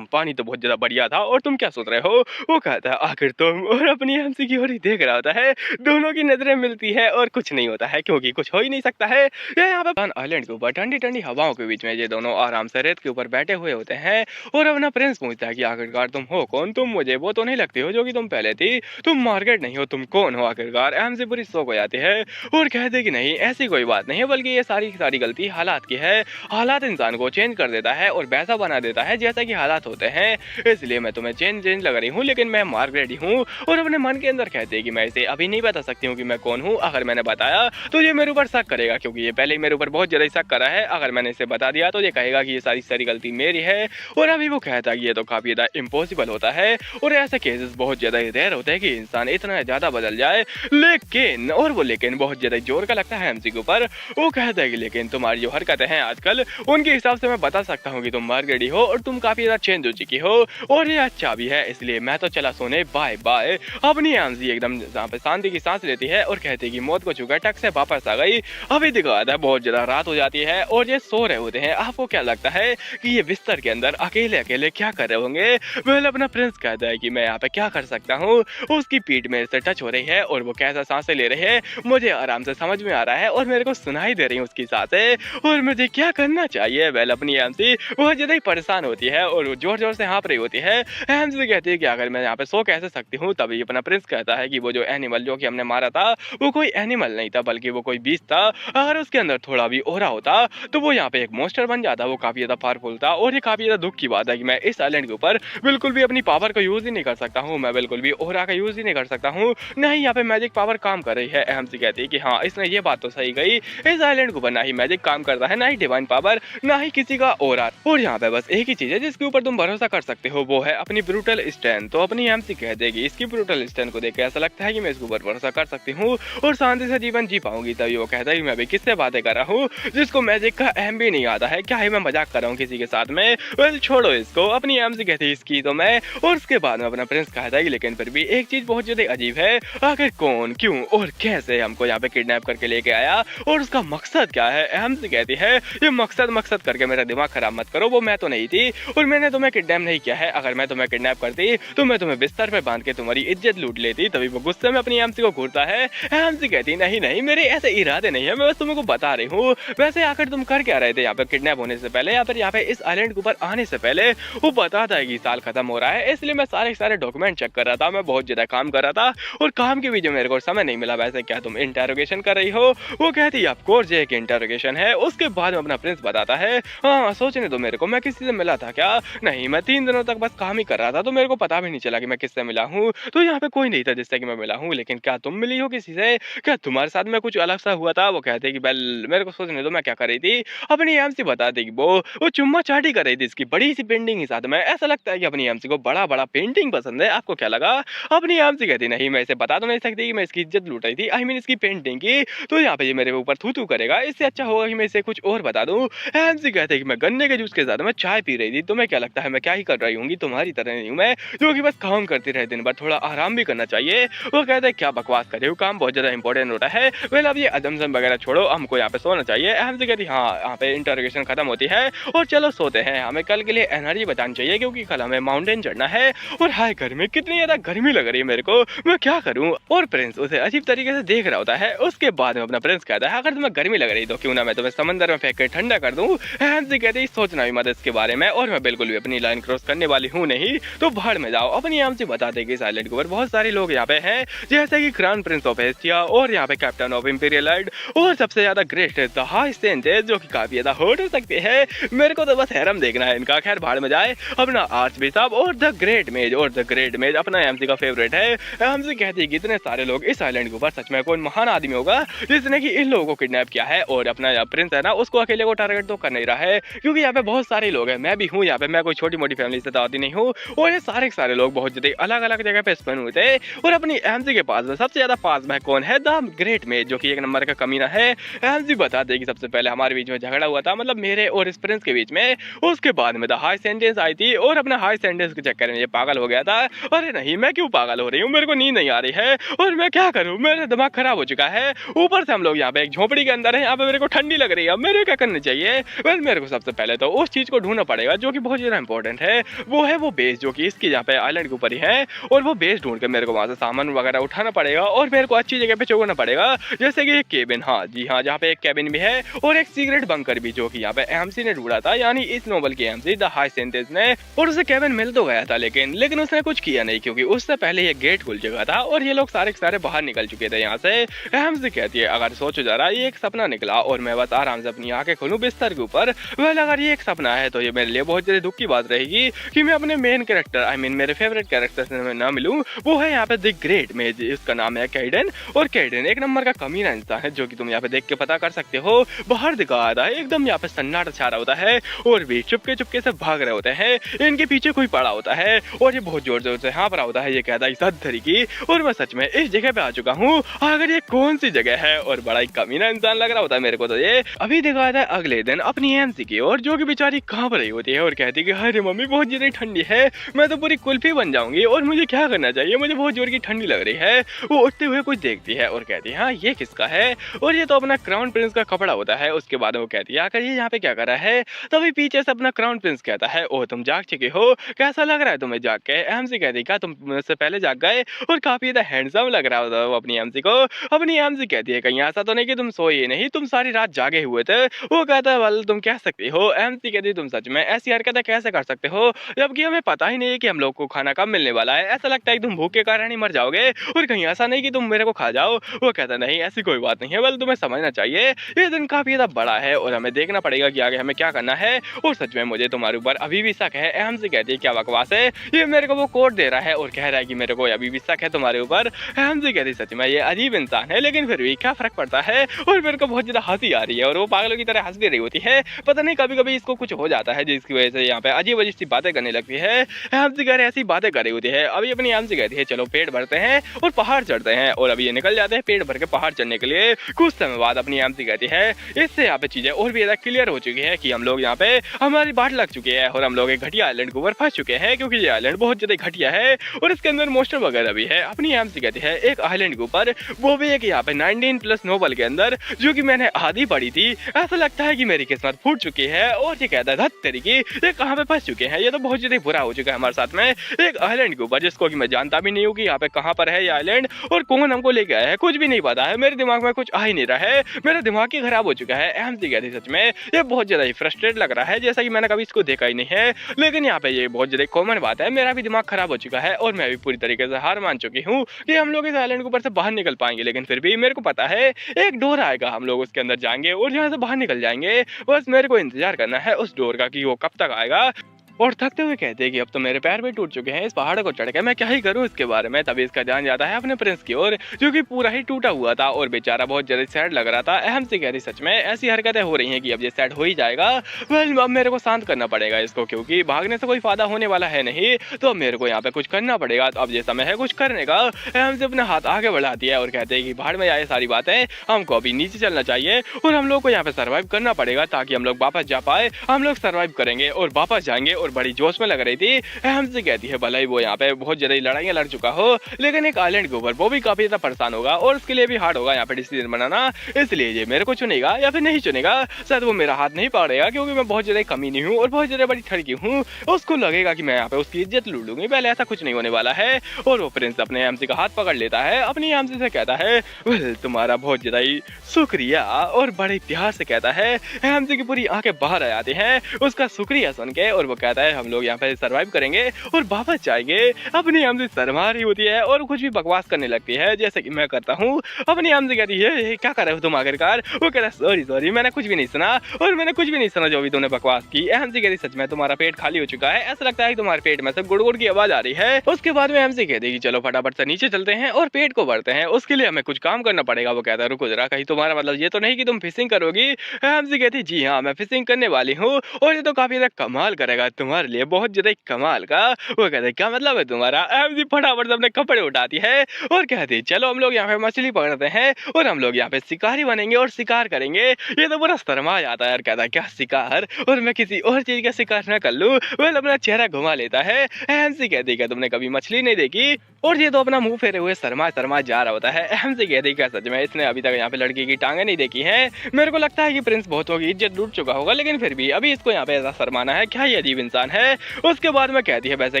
पानी तो बहुत ज्यादा बढ़िया था और तुम क्या सोच रहे हो। वो कहता है आखिर तुम, और अपनी आंसी की ओर ही देख रहा होता है, दोनों की नजरें मिलती है और कुछ नहीं होता है क्योंकि कुछ हो ही नहीं सकता है। ये यहाँ पे आइलैंड के ऊपर ठंडी ठंडी हवाओं के बीच में ये दोनों आराम से रेत के ऊपर बैठे हुए होते हैं और अपना प्रिंस पूछता है कि आखिरकार तुम हो कौन, तुम मुझे वो तो नहीं लगती हो जो कि तुम पहले थी, तुम मार्गरेट नहीं हो, तुम कौन हो आखिरकार। एमसी पूरी शौक हो जाती है और कहते कि नहीं ऐसी कोई बात नहीं है, बल्कि ये सारी सारी गलती हालात की है, हालात इंसान को चेंज कर देता है और वैसा बना देता है जैसा कि हालात होते हैं, इसलिए मैं तुम्हें चेंज चेंज लग रही हूँ, लेकिन मैं मार्गरेट ही हूँ। और अपने मन के अंदर कहते हैं कि मैं इसे अभी नहीं बता सकती हूँ कि मैं कौन हूँ, अगर मैंने बताया तो ये मेरे ऊपर शक करेगा क्योंकि ये पहले ही मेरे ऊपर बहुत ज्यादा शक करा है, अगर मैंने इसे बता दिया तो ये कहेगा कि ये सारी सारी गलती मेरी है। और अभी वो कहता है कि ये तो काफी ज्यादा इम्पॉसिबल होता है और ऐसे केसेस बहुत ज्यादा रेयर होते हैं कि इंसान इतना ज्यादा बदल जाए, लेकिन और वो लेकिन बहुत ज्यादा जोर का लगता है एमसी के ऊपर। वो कहता है कि लेकिन तुम्हारी जो हरकतें हैं आजकल उनके हिसाब से मैं बता सकता हूँ कि तुम मार्गरेट हो और तुम काफी ज्यादा चेंज हो चुकी हो और ये अच्छा भी है, इसलिए मैं तो चला सोने, बाय बाय। अपनी एमसी एकदम जहाँ पे शांति की सांस लेती है और कहती है कि मौत को छूकर टक से वापस आ गई। अभी दिखाता है बहुत ज्यादा रात हो जाती है और ये सो रहे होते हैं। आपको क्या लगता है कि ये बिस्तर के अंदर अकेले अकेले क्या कर रहे होंगे। वेल अपना प्रिंस कहता है कि मैं यहाँ पे क्या कर सकता हूँ, उसकी पीठ मेरे से टच हो रही है और वो कैसा सांसें ले रहे हैं मुझे आराम से समझ में आ रहा है और मेरे को सुनाई दे रही है उसकी सांसें और मुझे क्या करना चाहिए। वेल अपनी एमसी बहुत ज्यादा ही परेशान होती है और जोर जोर से हाँप रही होती है। एमसी कहती है कि अगर मैं यहाँ पे सो कैसे सकती हूँ, तभी अपना प्रिंस कहता है कि वो जो एनिमल जो कि हमने मारा था वो कोई एनिमल नहीं था बल्कि वो कोई बीस्ट था, अगर उसके अंदर थोड़ा भी ओरा होता तो वो यहाँ पे एक मॉन्स्टर बन जाता, वो काफी ज्यादा पावरफुल था। और ये काफी ज्यादा दुख की बात है कि मैं इस आइलैंड के ऊपर बिल्कुल भी अपनी पावर का यूज ही नहीं कर सकता हूँ, मैं बिल्कुल भी ओरा का यूज ही नहीं कर सकता हूँ, ना ही यहाँ पे मैजिक पावर काम कर रही है। एमसी कहती है कि हाँ इसने ये बात तो सही गई, इस आइलैंड के ऊपर ना ही मैजिक काम करता है, ना ही डिवाइन पावर, ना ही किसी का ओरा, और यहाँ पे बस एक ही चीज है जिसके ऊपर तुम भरोसा कर सकते हो, वो है अपनी ब्रूटल स्टैंड। तो अपनी एमसी कह देगी इसकी ब्रूटल स्टैंड को देख के ऐसा लगता है कि मैं इसके ऊपर भरोसा कर सकती हूँ और शांति से जीवन जी पाऊंगी। तभी वो कहता है कि मैं भी किससे बातें कर रहा हूँ जिसको मैजिक का एम भी नहीं आता है, क्या ही मैं मजाक कर रहा हूँ किसी के साथ में। वेल छोड़ो इसको। अपनी एमसी कहती है इसकी तो मैं, और उसके बाद में अपना प्रिंस कहता है कि लेकिन फिर भी एक चीज बहुत ज्यादा अजीब है, आखिर कौन क्यों और कैसे हमको यहाँ पे किडनैप करके लेके आया और उसका मकसद क्या है। एमसी कहती है ये मकसद मकसद करके मेरा दिमाग खराब मत करो, वो मैं तो नहीं थी और मैंने तुम्हें किडनैप नहीं किया है, अगर मैं तुम्हें किडनैप करती तो मैं तुम्हें बिस्तर पे बांध के तुम्हारी इज्जत लूट लेती। तभी वो गुस्से में अपनी एमसी को घूरता है। एमसी कहती नहीं नहीं मेरे ऐसे इरादे नहीं है, मैं बस तुमको बता रही हूँ। वैसे आखिर तुम कर क्या रहे थे यहाँ पे किडनैप होने से पहले या फिर यहाँ पे इस आइलैंड के ऊपर आने से पहले। वो बताता है कि साल खत्म हो रहा है इसलिए मैं सारे डॉक्यूमेंट चेक कर रहा था, मैं बहुत ज्यादा काम कर रहा था और काम के बीच में मेरे को समय नहीं मिला। वैसे क्या तुम इंटरोगेशन कर रही हो। वो कहती है ऑफ कोर्स ये एक इंटरोगेशन है। उसके बाद में अपना प्रिंस बताता है हाँ सोचने दो मेरे को, मैं किसी से मिला था क्या, नहीं मैं 3 दिनों तक बस काम ही कर रहा था तो मेरे को पता भी नहीं चला कि मैं किससे मिला हूँ, तो यहाँ पे कोई नहीं था जिससे कि मैं मिला हूँ। लेकिन क्या तुम मिली हो किसी से, क्या तुम्हारे साथ में कुछ अलग सा हुआ था। वो कहते कि बेल मेरे को सोचने दो मैं क्या कर रही थी। अपनी एमसी बताती कि वो चुम्मा चाटी कर रही थी इसकी बड़ी सी पेंटिंग के साथ में। ऐसा लगता है कि अपनी एमसी को बड़ा बड़ा पेंटिंग पसंद है, आपको क्या लगा। अपनी एमसी कहती नहीं मैं इसे बता तो नहीं सकती कि मैं इसकी इज्जत लूट रही थी, आई मीन इसकी पेंटिंग की, तो यहाँ पे ये मेरे ऊपर थू थू करेगा, इससे अच्छा होगा कि मैं इसे कुछ और बता दूं। एमसी कहते हैं कि मैं गन्ने के जूस के साथ में चाय पी रही थी, तुम्हें क्या लगता है मैं क्या ही कर रही हूँ, तुम्हारी तरह नहीं हूँ मैं जो कि बस काम करती रहे दिन भर, थोड़ा आराम भी करना चाहिए। वो कहते हैं क्या बकवास कर रहे हो, काम बहुत ज्यादा इंपॉर्टेंट होता है। वेल अब ये अदम टेंशन वगैरह छोड़ो, हमको यहाँ पे सोना चाहिए। एमसी कहती हाँ यहाँ पे इंटरोगेशन खत्म होती है और चलो सोते हैं, हमें कल के लिए एनर्जी बचानी चाहिए क्योंकि कल हमें माउंटेन चढ़ना है। और हाय घर में कितनी ज्यादा गर्मी लग रही है मेरे को, मैं क्या करूँ। और प्रिंस उसे अजीब तरीके से देख रहा होता है। उसके बाद में अपना प्रिंस कहता है अगर तुम्हें गर्मी लग रही तो क्यों ना मैं तुम्हें समंदर में फेंक के ठंडा कर दूं। एमसी कहती सोचना भी मत इसके बारे में, और मैं बिल्कुल भी अपनी लाइन क्रॉस करने वाली हूँ नहीं, तो भाड़ में जाओ। अपनी एमसी बताते कि इस आइलैंड के ऊपर बहुत सारे लोग यहाँ पे हैं, जैसे कि क्राउन प्रिंस ऑफ एस्टिया और यहाँ पे कैप्टन ऑफ इंपीरियल लाइट और सबसे ज्यादा ग्रेट द हाई सेंटेज जो कि काफी ज्यादा हर्ट हो सकते हैं। मेरे को तो बस हैरम देखना है इनका। खैर भाड़ में जाए। अपना आर्च बिशप और द ग्रेट मेज, और द ग्रेट मेज अपना एमसी का फेवरेट है। एमसी कहती है कि इतने सारे लोग इस आइलैंड के ऊपर, सच में कौन महान आदमी होगा जिसने कि इन लोगों को किडनैप किया है। और अपना प्रिंस है ना उसको अकेले को टारगेट तो कर नहीं रहा है क्योंकि यहाँ पे बहुत सारे लोग हैं, मैं भी हूँ यहाँ पे, मैं कोई छोटी मोटी फैमिली से तो आती नहीं हूँ। और ये सारे लोग बहुत ज्यादा अलग अलग जगह पे स्पेन हुए थे। और अपनी एमसी के पास में सबसे ज्यादा पास में कौन है, द ग्रेट मेज जो कि एक नंबर का कमीना है। एमसी बता दे कि सबसे पहले हमारे बीच में झगड़ा हुआ था, मतलब मेरे और इस प्रिंस के बीच में। उसके बाद में द हाई सेंटेंस आई थी और अपना हाई सेंटेंस के चक्कर में ये पागल हो गया था। अरे नहीं मैं क्यों पागल हो रही हूँ, मेरे को नींद नहीं आ रही है और मैं क्या करूँ, मेरा दिमाग खराब हो चुका है। ऊपर से हम लोग यहाँ पे एक झोपड़ी के अंदर है, यहाँ पे मेरे को ठंडी लग रही है, अब मेरे क्या करना चाहिए। वेल मेरे को सबसे पहले तो उस चीज को ढूंढना पड़ेगा जो कि बहुत ज्यादा इंपॉर्टेंट है, वो है वो बेस जो कि इसकी यहाँ पे आइलैंड के ऊपर ही है। और वो बेस ढूंढ के मेरे को वहां से सामान वगैरह उठाना पड़ेगा और मेरे को अच्छी जगह पे छोड़ना पड़ेगा, जैसे कि एक केबिन, हाँ जी हाँ, जहाँ पे एक केबिन भी है और एक सीक्रेट बंकर भी जो कि यहाँ पे एमसी ने ढूंढा था, यानी इस नोबल की एमसी द हाई सेंटेंस ने। और उसे केबिन मिल तो गया था लेकिन उसने कुछ किया नहीं क्योंकि उससे पहले ये गेट खुल चुका था और ये लोग सारे के सारे बाहर निकल चुके थे यहाँ से। एमसी कहती है अगर सोचो जरा ये एक सपना निकला और मैं बस आराम से अपनी आंखें खोलूं बिस्तर के ऊपर, वेल अगर ये एक सपना है तो ये मेरे लिए बहुत ज्यादा दुख की बात रहेगी कि मैं अपने मेन कैरेक्टर आई मीन मेरे फेवरेट कैरेक्टर से ना मिलूं। वो है यहाँ पे द ग्रेट मेज, इसका नाम है कैडेन। और कैडेन एक नंबर का कमीना इंसान है जो कि तुम यहाँ पे देख के पता कर सकते हो। बाहर दिखा रहा है एकदम यहाँ पे सन्नाटा छा रहा होता है और भी चुपके से भाग रहे होते हैं, इनके पीछे कोई पड़ा होता है और ये बहुत जोर जोर से हाँ पर होता है। ये कहता है सद तरीकी और मैं सच में इस जगह पे आ चुका हूँ, अगर ये कौन सी जगह है। और बड़ा ही कमीना इंसान लग रहा होता है मेरे को तो ये। अभी दिखाता है अगले दिन अपनी एमसी की और जो कि बेचारी कांप रही होती है और कहती है कि अरे मम्मी बहुत ज्यादा ठंडी है, मैं तो पूरी कुल्फी बन जाऊंगी और मुझे क्या करना चाहिए, मुझे बहुत जोर की ठंडी लग रही है। वो उठते हुए कुछ देखती है और कहती है हाँ ये किसका है, और ये तो अपना क्राउन प्रिंस का कपड़ा होता है। उसके बाद वो कहती है आकर ये यहाँ पे क्या कर रहा है। तभी पीछे से अपना क्राउन प्रिंस कहता है ओ तुम जाग चुके हो, कैसा लग रहा है तुम्हें जाग के। एमसी कहती क्या तुम मुझसे पहले जाग गए, और काफी ज्यादा हैंडसम लग रहा होता है वो अपनी एमसी को। अपनी एमसी कहती है कहीं ऐसा तो नहीं कि तुम सोए नहीं, तुम सारी रात जागे हुए थे। वो कहता है वाल तुम कह सकती हो। एमसी कहती तुम सच में ऐसी हरकतें कैसे कर सकते हो जबकि हमें पता ही नहीं है कि हम लोग को खाना कब मिलने वाला है, ऐसा लगता है कि तुम भूख के कारण ही मर जाओगे और कहीं ऐसा नहीं कि तुम मेरे को खा जाओ। वो कहता नहीं ऐसी कोई बात नहीं है, वेल तुम्हें समझना चाहिए ये दिन काफी ज्यादा बड़ा है और हमें देखना पड़ेगा कि आगे हमें क्या करना है। और सच में मुझे तुम्हारे ऊपर अभी भी शक है। एमसी कहती है क्या बकवास है, ये मेरे को वो कोड दे रहा है और कह रहा है कि मेरे को अभी भी शक है तुम्हारे ऊपर। एमसी कहती सच में ये अजीब इंसान है लेकिन फिर भी क्या फर्क पड़ता है। और मेरे को बहुत ज्यादा हंसी आ रही है और वो पागलों की तरह हंस भी रही होती है। पता नहीं कभी कभी इसको कुछ हो जाता है जिसकी वजह से यहाँ पे अजीब अजीब सी बातें करने लगती है। एमसी कह रहे ऐसी बातें कर रही होती है। अभी अपनी एमसी कहती है चलो पेट भरते हैं और पहाड़ चढ़ते हैं, और अभी ये निकल जाते हैं पेट भर के पहाड़ चढ़ने के लिए। कुछ समय बाद अपनी एमसी कहती है इससे यहाँ पे चीजें और भी ज्यादा क्लियर हो चुकी है कि हम लोग यहाँ पे हमारी बाट लग चुकी है और हम लोग एक घटिया आइलैंड के ऊपर फंस चुके हैं क्योंकि ये आइलैंड बहुत ज्यादा घटिया है और इसके अंदर मोस्टर वगैरह भी है। अपनी एमसी कहती है एक आइलैंड के ऊपर, वो भी एक यहाँ पे 19+ नोबल के अंदर, जो कि मैंने आधी पढ़ी थी। ऐसा लगता है कि मेरी किस्मत फूट चुकी है। और ये कहता है धत तरीके ये कहाँ पे फंस चुके हैं, ये तो बहुत ज्यादा बुरा हो चुका है हमारे साथ में एक आइलैंड के ऊपर जिसको कि मैं जानता भी नहीं हूँ कि यहाँ पे कहाँ पर है ये आइलैंड और कौन हमको लेके आया है, कुछ भी नहीं पता है। मेरे दिमाग में कुछ आ ही नहीं रहा है, मेरा दिमाग ही खराब हो चुका है। एमसी कहती सच में ये बहुत ज्यादा ही फ्रस्ट्रेट लग रहा है, जैसा कि मैंने कभी इसको देखा ही नहीं है। लेकिन यहाँ पे ये बहुत ज्यादा कॉमन बात है, मेरा भी दिमाग खराब हो चुका है और मैं भी पूरी तरीके से हार मान चुकी हूँ कि हम लोग इस आइलैंड के ऊपर से बाहर निकल पाएंगे। लेकिन फिर भी मेरे को पता है एक डोर आएगा, हम लोग उसके अंदर जाएंगे और यहाँ से बाहर निकल जाएंगे। बस मेरे को इंतजार करना है उस डोर का कि वो कब तक आएगा। और थकते हुए कहते हैं कि अब तो मेरे पैर भी टूट चुके हैं इस पहाड़ को चढ़ के, मैं क्या ही करूं इसके बारे में। तभी इसका ध्यान जाता है अपने प्रिंस की ओर जो कि पूरा ही टूटा हुआ था और बेचारा बहुत ज्यादा सैड लग रहा था। एमसी कह रही सच में ऐसी हरकतें हो रही हैं कि अब ये सैड हो ही जाएगा। वेल अब मेरे को शांत करना पड़ेगा इसको क्योंकि भागने से कोई फायदा होने वाला है नहीं, तो अब मेरे को यहाँ पे कुछ करना पड़ेगा। तो अब ये समय है कुछ करने का। एमसी अपना हाथ आगे बढ़ाती है और कहते हैं कि भाड़ में आए सारी बातें, हमको अभी नीचे चलना चाहिए और हम लोग को यहाँ पे सर्वाइव करना पड़ेगा ताकि हम लोग वापस जा पाए। हम लोग सर्वाइव करेंगे और वापस जाएंगे और और बड़ी जोश में लग रही थी। हमसे कहती है भले ही वो यहाँ पे बहुत ज्यादा लड़ाइयाँ लड़ चुका हो, लेकिन एक आइलैंड के ऊपर वो भी काफी ज्यादा परेशान होगा और उसके लिए भी हार्ड होगा यहाँ पे डिसीजन बनाना, इसलिए ये मेरे को चुनेगा या फिर नहीं चुनेगा। शायद वो मेरा हाथ नहीं पकड़ेगा क्योंकि मैं बहुत ज्यादा कमीनी हूँ और बहुत ज्यादा बड़ी ठड़की हूँ। उसको लगेगा कि मैं यहाँ पे उसकी इज्जत लूट लूंगी, पहले ऐसा कुछ नहीं होने वाला है। और वो प्रिंस अपने एमसी का हाथ पकड़ लेता है, अपनी एमसी से कहता है वेल तुम्हारा बहुत ज्यादा ही शुक्रिया, और बड़े प्यार से कहता है। एमसी की पूरी आंखें बाहर आ जाती हैं उसका शुक्रिया सुन के, और वो कहता है हम लोग यहाँ पे सर्वाइव करेंगे और वापस जाएंगे। अपनी एमसी शर्मा रही होती है और कुछ भी बकवास करने लगती है जैसे कि मैं करता हूँ। अपनी एमसी कहती है क्या कर रहे हो तुम आखिरकार? वो कहता है सॉरी सॉरी मैंने कुछ भी नहीं सुना, और मैंने कुछ भी नहीं सुना जो भी तुमने बकवास की। एमसी कहती सच में तुम्हारा पेट खाली हो चुका है, ऐसा लगता है कि तुम्हारे पेट में से गुड़ गुड़ की आवाज आ रही है। उसके बाद में एमसी कहती है चलो फटाफट से नीचे चलते हैं और पेट को भरते हैं, उसके लिए हमें कुछ काम करना पड़ेगा। वो कहता है रुको जरा, कहीं तुम्हारा मतलब ये तो नहीं कि तुम फिशिंग करोगी? एमसी कहती जी हाँ मैं फिशिंग करने वाली हूँ, और ये तो काफी ज्यादा कमाल करेगा तुम्हारे लिए, बहुत ज्यादा कमाल का। वो कहते क्या मतलब है तुम्हारा? एमसी फटाफट से अपने कपड़े उठाती है और कहती है चलो हम लोग यहाँ पे मछली पकड़ते हैं और हम लोग यहाँ पे शिकारी बनेंगे और शिकार करेंगे। ये तो पूरा शर्मा जाता है यार, कहता है क्या शिकार, और मैं किसी और चीज का शिकार न कर लूं। वह अपना चेहरा घुमा लेता है। एमसी कहती क्या तुमने कभी मछली नहीं देखी? और ये तो अपना मुंह फेरे हुए शर्मा शर्मा जा रहा होता है। एमसी कहती क्या सच में इसने अभी तक यहाँ पे लड़की की टांगे नहीं देखी है? मेरे को लगता है कि प्रिंस बहुतों की इज्जत लूट चुका होगा, लेकिन फिर भी अभी इसको यहाँ पे ऐसा शर्माना है, क्या ये अजीब इंसान है। उसके बाद में कहती है वैसे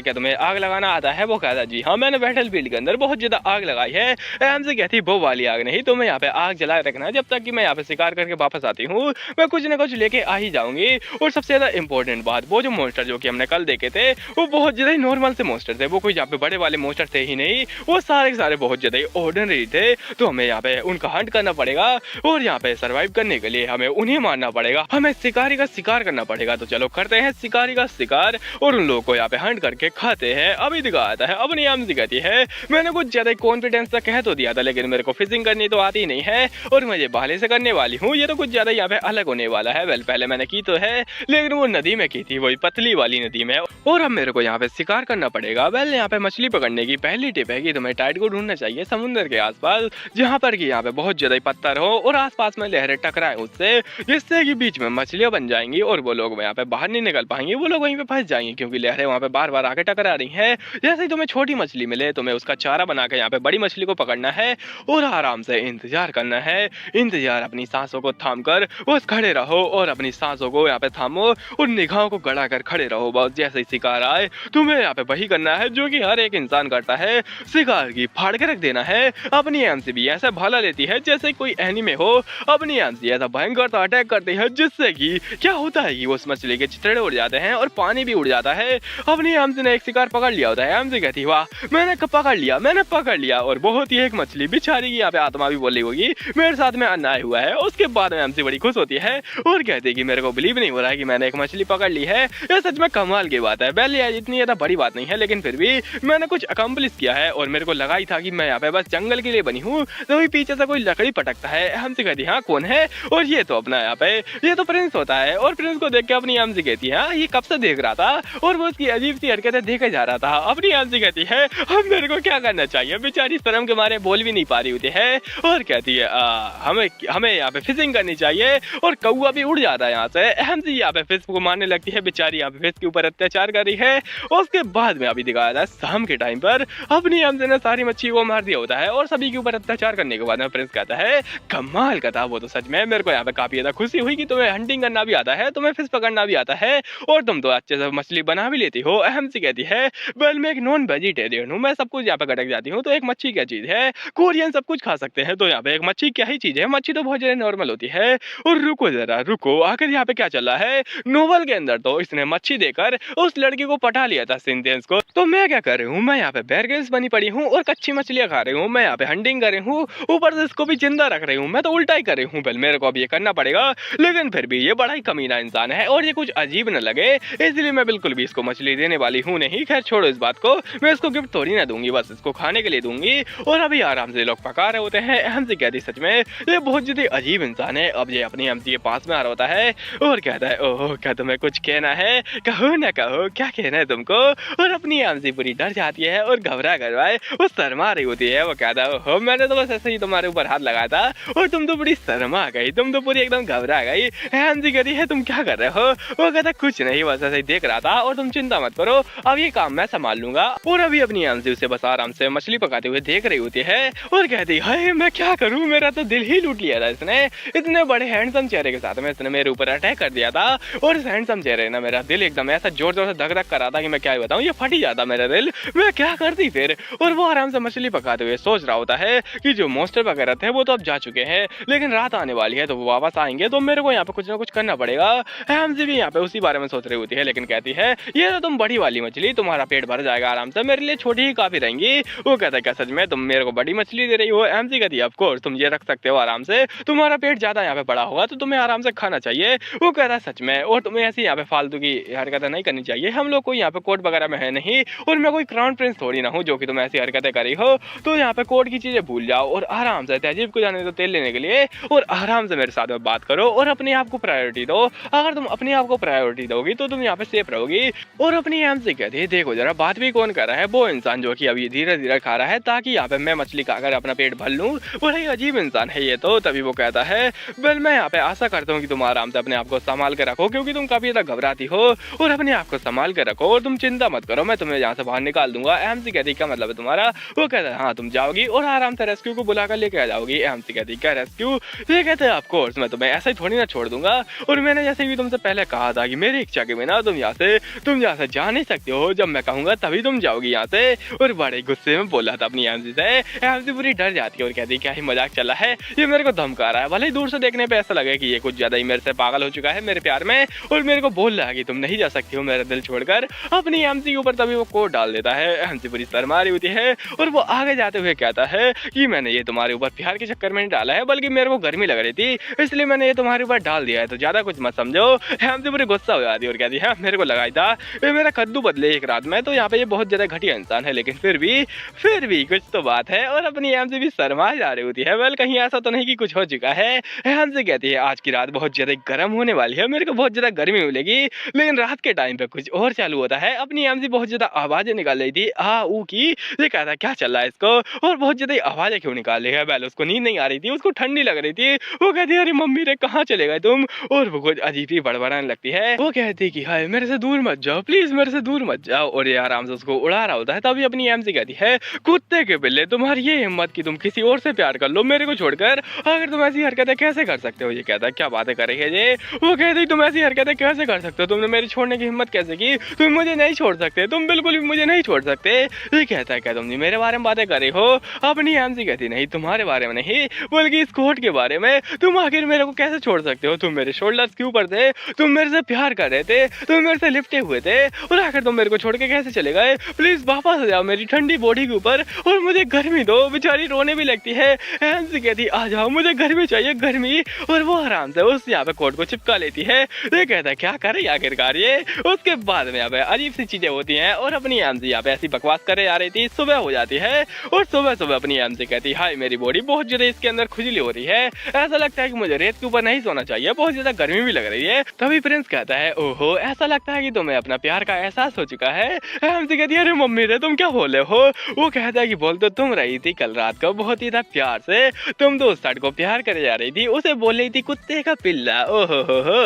क्या तुम्हें आग लगाना आता है? वो कहता है जी हाँ मैंने बैटल फील्ड के अंदर बहुत ज्यादा आग लगाई है। एमसी कहती वो वाली आग नहीं, तुम्हें यहाँ पे आग जला रखना, जब तक कि मैं यहाँ पे शिकार करके वापस आती हूँ मैं कुछ ना कुछ लेके आ ही जाऊंगी। और सबसे ज्यादा इंपॉर्टेंट बात, वो जो मॉन्स्टर जो कि हमने कल देखे थे वो बहुत ज्यादा नॉर्मल से मॉन्स्टर थे, वो कोई यहाँ पे बड़े वाले मॉन्स्टर थे ही नहीं, वो सारे के सारे बहुत ज्यादा ऑर्डिनरी थे। तो हमें यहाँ पे उनका हंट करना पड़ेगा और यहाँ पे सर्वाइव करने के लिए हमें उन्हें मारना पड़ेगा, हमें शिकारी का शिकार करना पड़ेगा। तो चलो करते हैं शिकारी का शिकार और उन लोगों को यहाँ पे हंट करके खाते हैं। अभी दिखाता है अपनी एमसी कहती है मैंने कुछ ज्यादा कॉन्फिडेंस से कह तो दिया था, लेकिन मेरे को फिशिंग करनी तो आती नहीं है और मैं ये भाले से करने वाली हूँ, ये तो कुछ ज्यादा यहाँ पे अलग होने वाला है। वेल पहले मैंने की तो है, लेकिन वो नदी में की थी, वही पतली वाली नदी में, और अब मेरे को यहाँ पे शिकार करना पड़ेगा। वेल यहाँ पे मछली पकड़ने की पहली टिप है कि तुम्हें टाइड को ढूंढना चाहिए समुद्र के आसपास, जहाँ पर कि यहाँ पे बहुत ज्यादा पत्थर हो और आसपास में लहरें टकराए उससे, जिससे कि बीच में मछलियां बन जाएंगी और वो लोग यहाँ पे बाहर नहीं निकल पाएंगे, वो लोग वहीं पे फंस जाएंगे क्योंकि लहरें वहाँ पे बार बार आके टकरा रही हैं। जैसे ही तुम्हें छोटी मछली मिले तुम्हें उसका चारा बना के यहाँ पे बड़ी मछली को पकड़ना है और आराम से इंतजार करना है। इंतजार, अपनी सांसों को थाम कर बस खड़े रहो और अपनी सांसों को यहाँ पे थामो और निगाहों को गड़ा कर खड़े रहो। बस जैसे ही शिकार आए तुम्हें यहाँ पे वही करना है जो कि हर एक इंसान करता है, शिकार की फाड़ के रख देना है। अपनी एमसी भी ऐसा भाला लेती है जैसे कोई एनिमे हो, अपनी एमसी ऐसा भयंकर सा अटैक करती है जिससे कि क्या होता है कि उस मछली के चितड़े उड़ जाते हैं और पानी भी उड़ जाता है। अपनी एमसी ने एक शिकार पकड़ लिया होता है। एमसी कहती वाह मैंने पकड़ लिया, और बहुत ही एक मछली बेचारी की यहाँ पे आत्मा भी बोली होगी मेरे साथ में अन्याय हुआ है। उसके बाद में एमसी बड़ी खुश होती है और कहती है कि मेरे को बिलीव नहीं हो रहा है कि मैंने एक मछली पकड़ ली है, ये सच में कमाल की बात है। पहले इतनी ज्यादा बड़ी बात नहीं है, लेकिन फिर भी मैंने कुछ अकम्प्लिश किया है और मेरे को लगा ही था कि मैं यहाँ पे बस जंगल के लिए बनी हूँ। तो पीछे से कोई लकड़ी पटकता है। एमसी कहती हाँ कौन है? और ये तो अपना यहाँ पे ये तो प्रिंस होता है, और प्रिंस को देख के अपनी एमसी कहती है हाँ ये कब से देख रहा था और वो उसकी अजीब सी हरकतें देखे जा रहा था। अपनी एमसी कहती है अब मेरे को क्या करना चाहिए? बेचारी शर्म के मारे बोल भी नहीं पा रही होती है और कहती है हमें यहाँ पे फिशिंग करनी चाहिए, और कौवा भी उड़ जाता है यहाँ से। एमसी यहाँ पे फिश को मारने लगती है, बेचारी यहाँ पे फिश के ऊपर अत्याचार कर रही है। उसके बाद में अभी दिखाया था शाम के टाइम पर अपनी एमसी ने सारी मच्छी को मार दिया होता है और सभी के ऊपर अत्याचार करने के बाद में प्रिंस कहता है कमाल का था वो तो सच में, मेरे को यहाँ पे काफी ज्यादा खुशी हुई कि तुम्हें हंटिंग करना भी आता है, तुम्हें फिश पकड़ना भी आता है और तुम तो अच्छे से मछली बना भी लेती हो। एमसी कहती है वेल मैं एक नॉन वेजिटेरियन हूँ, मैं सब कुछ यहाँ पे कटक जाती हूँ, तो एक मच्छी क्या चीज है? कोरियन सब कुछ खा सकते हैं, तो यहाँ पे एक मच्छी क्या ही चीज है? मच्छी तो बहुत ज्यादा नॉर्मल होती है। और रुको जरा रुको, आखिर यहाँ पे क्या चल रहा है? नोवेल के अंदर तो इसने मच्छी देकर उस लड़की को पटा लिया था सिंथियंस को, तो मैं क्या कर रही हूँ? मैं यहाँ पे बेयर ग्रिल्स बनी पड़ी हूँ और कच्ची मछलियां खा रही हूँ, मैं यहाँ पे हंटिंग कर रही हूँ, ऊपर से इसको भी जिंदा रख रही हूँ, मैं तो उल्टा ही कर रही हूँ। वेल मेरे को अब ये करना पड़ेगा, लेकिन फिर भी ये बड़ा ही कमीना इंसान है और ये कुछ अजीब न लगे, इसलिए मैं बिल्कुल भी इसको मछली देने वाली हूँ नहीं। खैर छोड़ो इस बात को, मैं इसको गिफ्ट थोड़ी ना दूंगी, बस इसको खाने के लिए दूंगी। और अभी आराम से लोग पका रहे होते हैं। एमसी कहती सच में ये बहुत ज्यादा अजीब इंसान है। अब ये अपनी एमसी के पास में आ रहा होता है और कहता है ओह क्या तुम्हें कुछ कहना है? कहो ना कहो, क्या कहना है तुमको? और अपनी एमसी पूरी डर जाती है और घबरा करवाए वो शर्मा रही होती है। वो कहता है ओह मैंने तो बस ऐसे ही तुम्हारे ऊपर हाथ लगाया था और तुम तो बड़ी शर्मा गई, तुम तो पूरी एकदम घबरा गई। एमसी कहती है तुम क्या कर रहे हो? वो कहता कुछ नहीं, बस ऐसे ही देख रहा था और तुम चिंता मत करो, अब ये काम मैं संभाल लूंगा। और अभी अपनी एमसी उसे बस आराम से मछली पकाते हुए देख रही होती है और कहती है मैं क्या करूँ, मेरा तो दिल ही लूट लिया था इसने। इतने बड़े हैंडसम चेहरे के साथ में इसने मेरे ऊपर अटैक कर दिया था और इस हैंडसम चेहरे ने मेरा दिल एकदम ऐसा जोर जोर से धक धक कर रहा था कि मैं क्या ही बताऊं, ये फट ही जाता मेरा दिल। मैं क्या करती फिर। और वो आराम से मछली पकाते हुए सोच रहा होता है कि जो मॉन्स्टर वगैरह थे वो तो अब जा चुके हैं, लेकिन रात आने वाली है तो वो वापस आएंगे, तो मेरे को यहाँ पे कुछ ना कुछ करना पड़ेगा। एमसी भी यहाँ पे उसी बारे में सोच रही होती है, लेकिन कहती है ये तो तुम बड़ी वाली मछली, तुम्हारा पेट भर जाएगा आराम से, मेरे लिए छोटी ही काफी रहेंगी। वो कहता है क्या सच में तुम मेरे को बड़ी मछली दे रही हो? एमसी कहती है ऑफ कोर्स तुम ये रख सकते हो आराम से, तुम्हारा पेट ज्यादा यहाँ पे बड़ा होगा तो तुम्हें आराम से खाना चाहिए। वो कहता है सच में, और तुम्हें ऐसी यहाँ पे फालतू की हरकतें नहीं करनी चाहिए, हम लोग कोई यहाँ पे कोर्ट वगैरह में है नहीं और मैं कोई क्राउन प्रिंस थोड़ी ना हूँ जो कि तुम ऐसी हरकतें करी हो। तो यहाँ पे कोर्ट की चीजें भूल जाओ और आराम से तहजीब को जाने दो तेल लेने के लिए और आराम से मेरे साथ में बात करो और अपने आप को प्रायोरिटी दो। अगर तुम अपने आप को प्रायोरिटी दोगी तो तुम यहाँ पे सेफ रहोगी। और अपनी एमसी कहती है देखो जरा बात भी कौन कर रहा है, वो इंसान जो कि अभी धीरे धीरे खा रहा है ताकि यहाँ पे मैं मछली खाकर अपना पेट भर लूं। बड़ा ही अजीब इंसान है ये तो। तभी वो कहता है वेल मैं यहाँ पे आशा करता हूँ कि तुम आराम से अपने आप को संभाल के रखो, क्योंकि तुम काफी ज्यादा घबराती हो, और अपने आप को संभाल के रखो और तुम चिंता मत करो, मैं तुम्हें यहाँ से बाहर निकाल दूंगा। एमसी कहती क्या मतलब है तुम्हारा? वो कहता है हाँ तुम जाओगी और आराम से रेस्क्यू को बुलाकर लेके आ जाओगी। एमसी कहती क्या रेस्क्यू? ये कहते हैं ऑफ कोर्स मैं तुम्हें ऐसा ही थोड़ी ना छोड़ दूंगा, और मैंने जैसे भी तुमसे पहले कहा था कि मेरी इच्छा के बिना तुम यहाँ से जा नहीं सकते हो, जब मैं कहूंगा तभी तुम जाओगी यहाँ से। और बड़े गुस्से में बोला था अपनी एमसी से। एमसी पूरी डर जाती है और कहती क्या ही मजाक चला है, ये मेरे को धमका रहा है, भले ही दूर से देखने पे ऐसा लगे कि ये कुछ ज्यादा ही मेरे से पागल हो चुका है मेरे प्यार में, और मेरे को बोल रहा है कि तुम नहीं जा सकती हो मेरा दिल छोड़कर अपनी एमसी के ऊपर। तभी वो कोट डाल देता है। एमसी पूरी शर्मा रही होती है और वो आगे जाते हुए कहता है कि मैंने ये तुम्हारे ऊपर प्यार के चक्कर में नहीं डाला है, बल्कि मेरे को गर्मी लग रही थी इसलिए मैंने ये तुम्हारे ऊपर डाल दिया है, तो ज्यादा कुछ मत समझो। एमसी पूरी गुस्सा हो जाती है और कहती है मेरे को लगाई था ये मेरा कद्दू बदले एक रात में, तो यहाँ पे ये बहुत ज्यादा घटिया इंसान है, लेकिन फिर भी कुछ तो बात है। और अपनी एमसी भी शर्मा जा रही होती है। वेल कहीं ऐसा तो नहीं कि कुछ हो चुका है। एमसी कहती है आज की रात बहुत ज्यादा गर्म होने वाली है, मेरे को बहुत ज्यादा गर्मी मिलेगी, लेकिन रात के टाइम पे कुछ और चालू होता है। अपनी एमसी बहुत ज्यादा आवाजें निकाल रही थी आ ऊ की, ये कहता क्या चल रहा है इसको, और बहुत ज्यादा आवाजें क्यों निकाल रही है? वेल उसको नींद नहीं आ रही थी, उसको ठंडी लग रही थी। वो कहती है अरे मम्मी रे कहाँ चले गए तुम, और वो कुछ अजीब ही बड़बड़ाने लगती है। वो कहती कि हाय मेरे से दूर मत जाओ प्लीज, मेरे से दूर मत जाओ, और ये आराम से उसको उड़ा रहा होता है। तभी अपनी एमसी कहती है कुत्ते के बिल्ले तुम्हारी ये हिम्मत कि तुम किसी और से प्यार कर लो मेरे को छोड़कर, अगर तुम ऐसी हरकतें कैसे कर सकते हो? ये कहता है क्या बातें कर रही है ये? वो कहती तुम ऐसी हरकतें कैसे कर सकते हो, तुमने मेरी छोड़ने की हिम्मत कैसे की, तुम मुझे नहीं छोड़ सकते, तुम बिल्कुल भी मुझे नहीं छोड़ सकते। ये कहता है क्या तुम मेरे बारे में बातें कर रही हो? अपनी एमसी कहती नहीं तुम्हारे बारे में नहीं, बल्कि इस कोर्ट के बारे में, तुम आखिर मेरे को कैसे छोड़ सकते हो? तुम मेरे शोल्डर्स के ऊपर थे, तुम मेरे से प्यार कर रहे थे, तुम मेरे से लिपटे हुए थे, और आखिर तुम मेरे को छोड़ के कैसे चले गए? प्लीज वापस आ जाओ मेरी ठंडी बॉडी के ऊपर और मुझे गर्मी दो। बेचारी रोने भी लगती है। एमसी कहती आ जाओ मुझे गर्मी चाहिए गर्मी, और वो आराम से उस यहाँ पे कोट को चिपका लेती है। ये कहता है क्या करे आखिरकार ये। उसके बाद में यहाँ पे अजीब सी चीजें होती हैं और अपनी एमसी यहाँ पे ऐसी बकवास करे जा रही थी। सुबह हो जाती है और सुबह सुबह अपनी एमसी कहती हाय मेरी बॉडी बहुत ज्यादा इसके अंदर खुजली हो रही है, ऐसा लगता है कि मुझे रेत के ऊपर नहीं सोना चाहिए, बहुत ज्यादा गर्मी भी लग रही है। तभी प्रिंस कहता है ओहो ऐसा लगता है कि तुम्हें अपना प्यार का एहसास हो चुका है। एमसी कहती है अरे मम्मी रे तुम क्या बोले हो? वो कहता है कि बोल तो तुम रही थी कल रात को बहुत ही था प्यार से, तुम दोस्त को प्यार करे जा रही थी, उसे बोल रही थी कुत्ते का पिल्ला। ओहो हो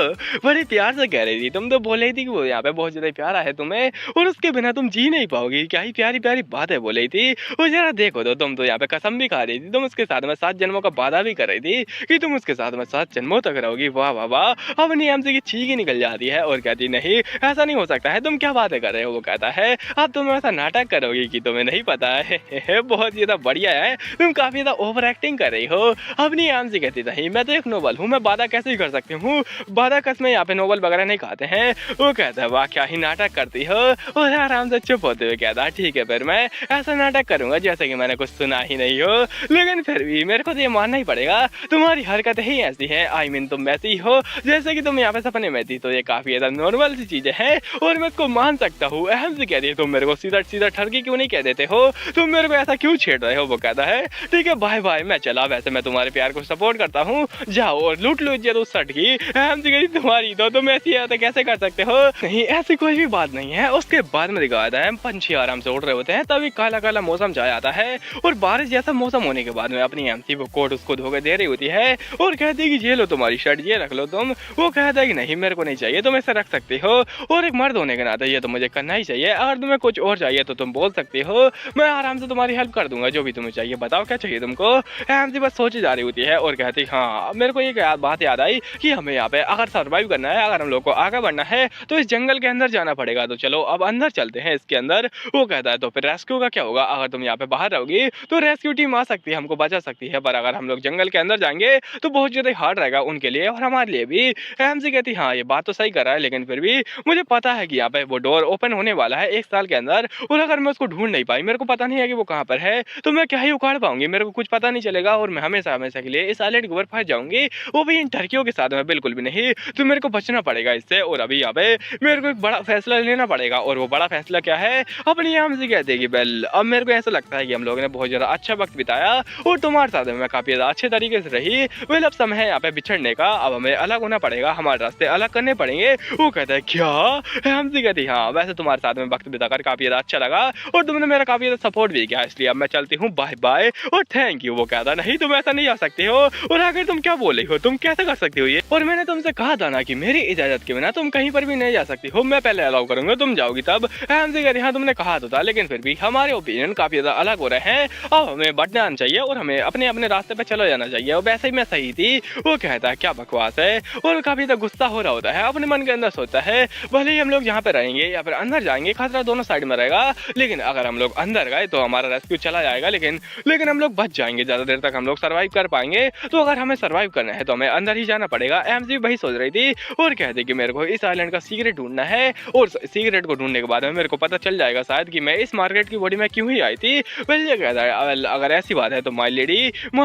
बड़ी प्यार से कह रही थी, तुम तो बोल रही थी कि वो यहाँ पे बहुत ज्यादा प्यारा है तुम्हें और उसके बिना तुम जी नहीं पाओगी, क्या ही प्यारी प्यारी बातें बोल रही थी। और जरा देखो तो तुम तो यहाँ पे कसम भी खा रही थी, तुम उसके साथ में 7 जन्मों का वादा भी कर रही थी कि तुम उसके साथ में 7 जन्मों तक रहोगी। वाह वाह वाह। अपनी एमसी की चीख ही निकल जाती है और कहती नहीं ऐसा नहीं हो सकता है, तुम क्या बातें कर रहे हो? वो कहता है अब तुम ऐसा नाटक करोगी कि तुम्हें नहीं पता है। बहुत ज्यादा बढ़िया है, तुम काफी ज्यादा ओवर एक्टिंग कर रही हो। अपनी एमसी कहती नहीं मैं तो एक नोबल हूँ, मैं वादा कैसे ही कर सकती हूँ, वादा कसमें यहाँ पे नोबल वगैरह नहीं खाते हैं। वो कहता है वाह क्या ही नाटक करती हो, और आराम से चुप होते हुए कहता है ठीक है फिर मैं ऐसा नाटक करूंगा जैसे कि मैंने कुछ सुना ही नहीं हो, लेकिन फिर भी मेरे को तो ये मानना ही पड़ेगा तुम्हारी हरकत ही ऐसी है। आई मीन तुम वैसी ही हो जैसे कि तुम यहाँ पे सपने में थी, तो ये काफी ज्यादा नॉर्मल सी चीजें हैं और मैं इसको मान सकता हूँ। एमसी कहती है तुम मेरे को सीधा सीधा ठरकी क्यों नहीं कह देते हो, तुम मेरे को ऐसा क्यों छेड़ रहे हो? वो कहता है ठीक है बाय बाय मैं चला, वैसे मैं तुम्हारे प्यार को सपोर्ट करता हूँ, जाओ और लूट लो इज्जत उस सट की। एमसी कहती तुम्हारी तो तुम ऐसी बातें कैसे कर सकते हो? नहीं ऐसी कोई भी बात नहीं है। उसके बाद में दिखाता है पंछी आराम से उड़ रहे होते हैं, तभी काला काला मौसम छा जाता है और बारिश जैसा मौसम होने के बाद में अपनी एमसी वो कोट उसको धोके दे रही होती है और कहती है कि ये लो तुम्हारी शर्ट, ये रख लो तुम। वो कहता है कि नहीं मेरे को नहीं चाहिए, तुम ऐसे रख सकते सकती हो, और एक मर्द होने के नाते ये तो मुझे करना ही चाहिए। अगर तुम्हें कुछ और चाहिए तो तुम बोल सकती हो, मैं आराम से तुम्हारी हेल्प कर दूंगा, जो भी तुम्हें चाहिए बताओ क्या चाहिए तुमको। एमजी बस सोची जा रही होती है और कहती हाँ मेरे को एक बात याद आई कि हमें यहाँ पे अगर सर्वाइव करना है, अगर हम लोग को आगे बढ़ना है तो इस जंगल के अंदर जाना पड़ेगा। तो चलो अब अंदर चलते हैं इसके अंदर। वो कहता है तो फिर रेस्क्यू का क्या होगा, अगर तुम यहाँ पे बाहर रहोगी तो रेस्क्यू टीम आ सकती है, हमको बचा सकती है, पर अगर हम लोग जंगल के अंदर जाएंगे तो बहुत ज्यादा हार्ड रहेगा उनके लिए और हमारे लिए भी। एमजी कहती हाँ ये बात तो सही कर रहा है, लेकिन फिर भी मुझे पता है कि यहाँ पे वो डोर ओपन होने वाला है 1 साल के अंदर, और अगर मैं उसको ढूंढ नहीं पाई, मेरे को पता नहीं है कि वो कहाँ पर है, तो मैं क्या ही उखाड़ पाऊंगी, मेरे को कुछ पता नहीं चलेगा और मैं हमेशा हमेशा के लिए इस आइलैंड के ऊपर फंस जाऊंगी, वो भी इन टर्कियों के साथ में बिल्कुल भी नहीं। तो मेरे को बचना पड़ेगा इससे, और अभी यहाँ पे मेरे को एक बड़ा फैसला लेना पड़ेगा, और वो बड़ा फैसला क्या है, अपनी यहाँ से कहते हैं कि बेल अब मेरे को ऐसा लगता है कि हम लोगों ने बहुत ज्यादा अच्छा वक्त बिताया और तुम्हारे साथ में मैं काफी ज्यादा अच्छे तरीके से रही। वेल अब समय है यहाँ पे बिछड़ने का, अब हमें अलग होना पड़ेगा, हमारे रास्ते अलग करने पड़ेंगे। वो कहता है क्या, हमसे कहती हाँ वैसे तुम्हारे साथ में वक्त बिताकर काफी ज्यादा अच्छा लगा और तुमने मेरा काफी ज्यादा सपोर्ट भी किया, इसलिए अब मैं चलती हूँ, बाय बाय और थैंक यू। वो कहता नहीं तुम ऐसा नहीं आ सकते हो, और आखिर तुम क्या बोल रही हो, तुम कैसे कर सकती हो ये, और मैंने तुमसे कहा था ना कि मेरी इजाजत के बिना तुम कहीं पर भी नहीं जा सकती हो, मैं पहले अलाउ करूंगा तुम जाओगी तब। हमसे कहती हाँ तुमने कहा तो था, लेकिन फिर भी हमारे ओपिनियन काफी ज्यादा अलग हो रहे हैं, अब हमें बढ़ना चाहिए और हमें अपने अपने रास्ते पे चला जाना चाहिए, और वैसे ही मैं सही थी। वो कहता है क्या बकवास है, और काफी ज्यादा गुस्सा हो रहा होता है, अपने मन के अंदर सोचता है भले ही हम लोग यहाँ पे रहेंगे या फिर अंदर जाएंगे, खतरा दोनों साइड में रहेगा, लेकिन अगर हम लोग अंदर गए तो हमारा रेस्क्यू चला जाएगा, लेकिन हम लोग बच जाएंगे, ज्यादा देर तक हम लोग सर्वाइव कर पाएंगे। तो अगर हमें सर्वाइव करना है तो हमें अंदर ही जाना पड़ेगा। एमजी वही सोच रही थी और कहती कि मेरे को इस आइलैंड का सीक्रेट ढूंढना है, और सीक्रेट को ढूंढने के बाद में मेरे को पता चल जाएगा शायद कि मैं इस मार्केट की बॉडी में क्यों ही आई थी। वेल ये कहता है अगर ऐसी बात है तो माय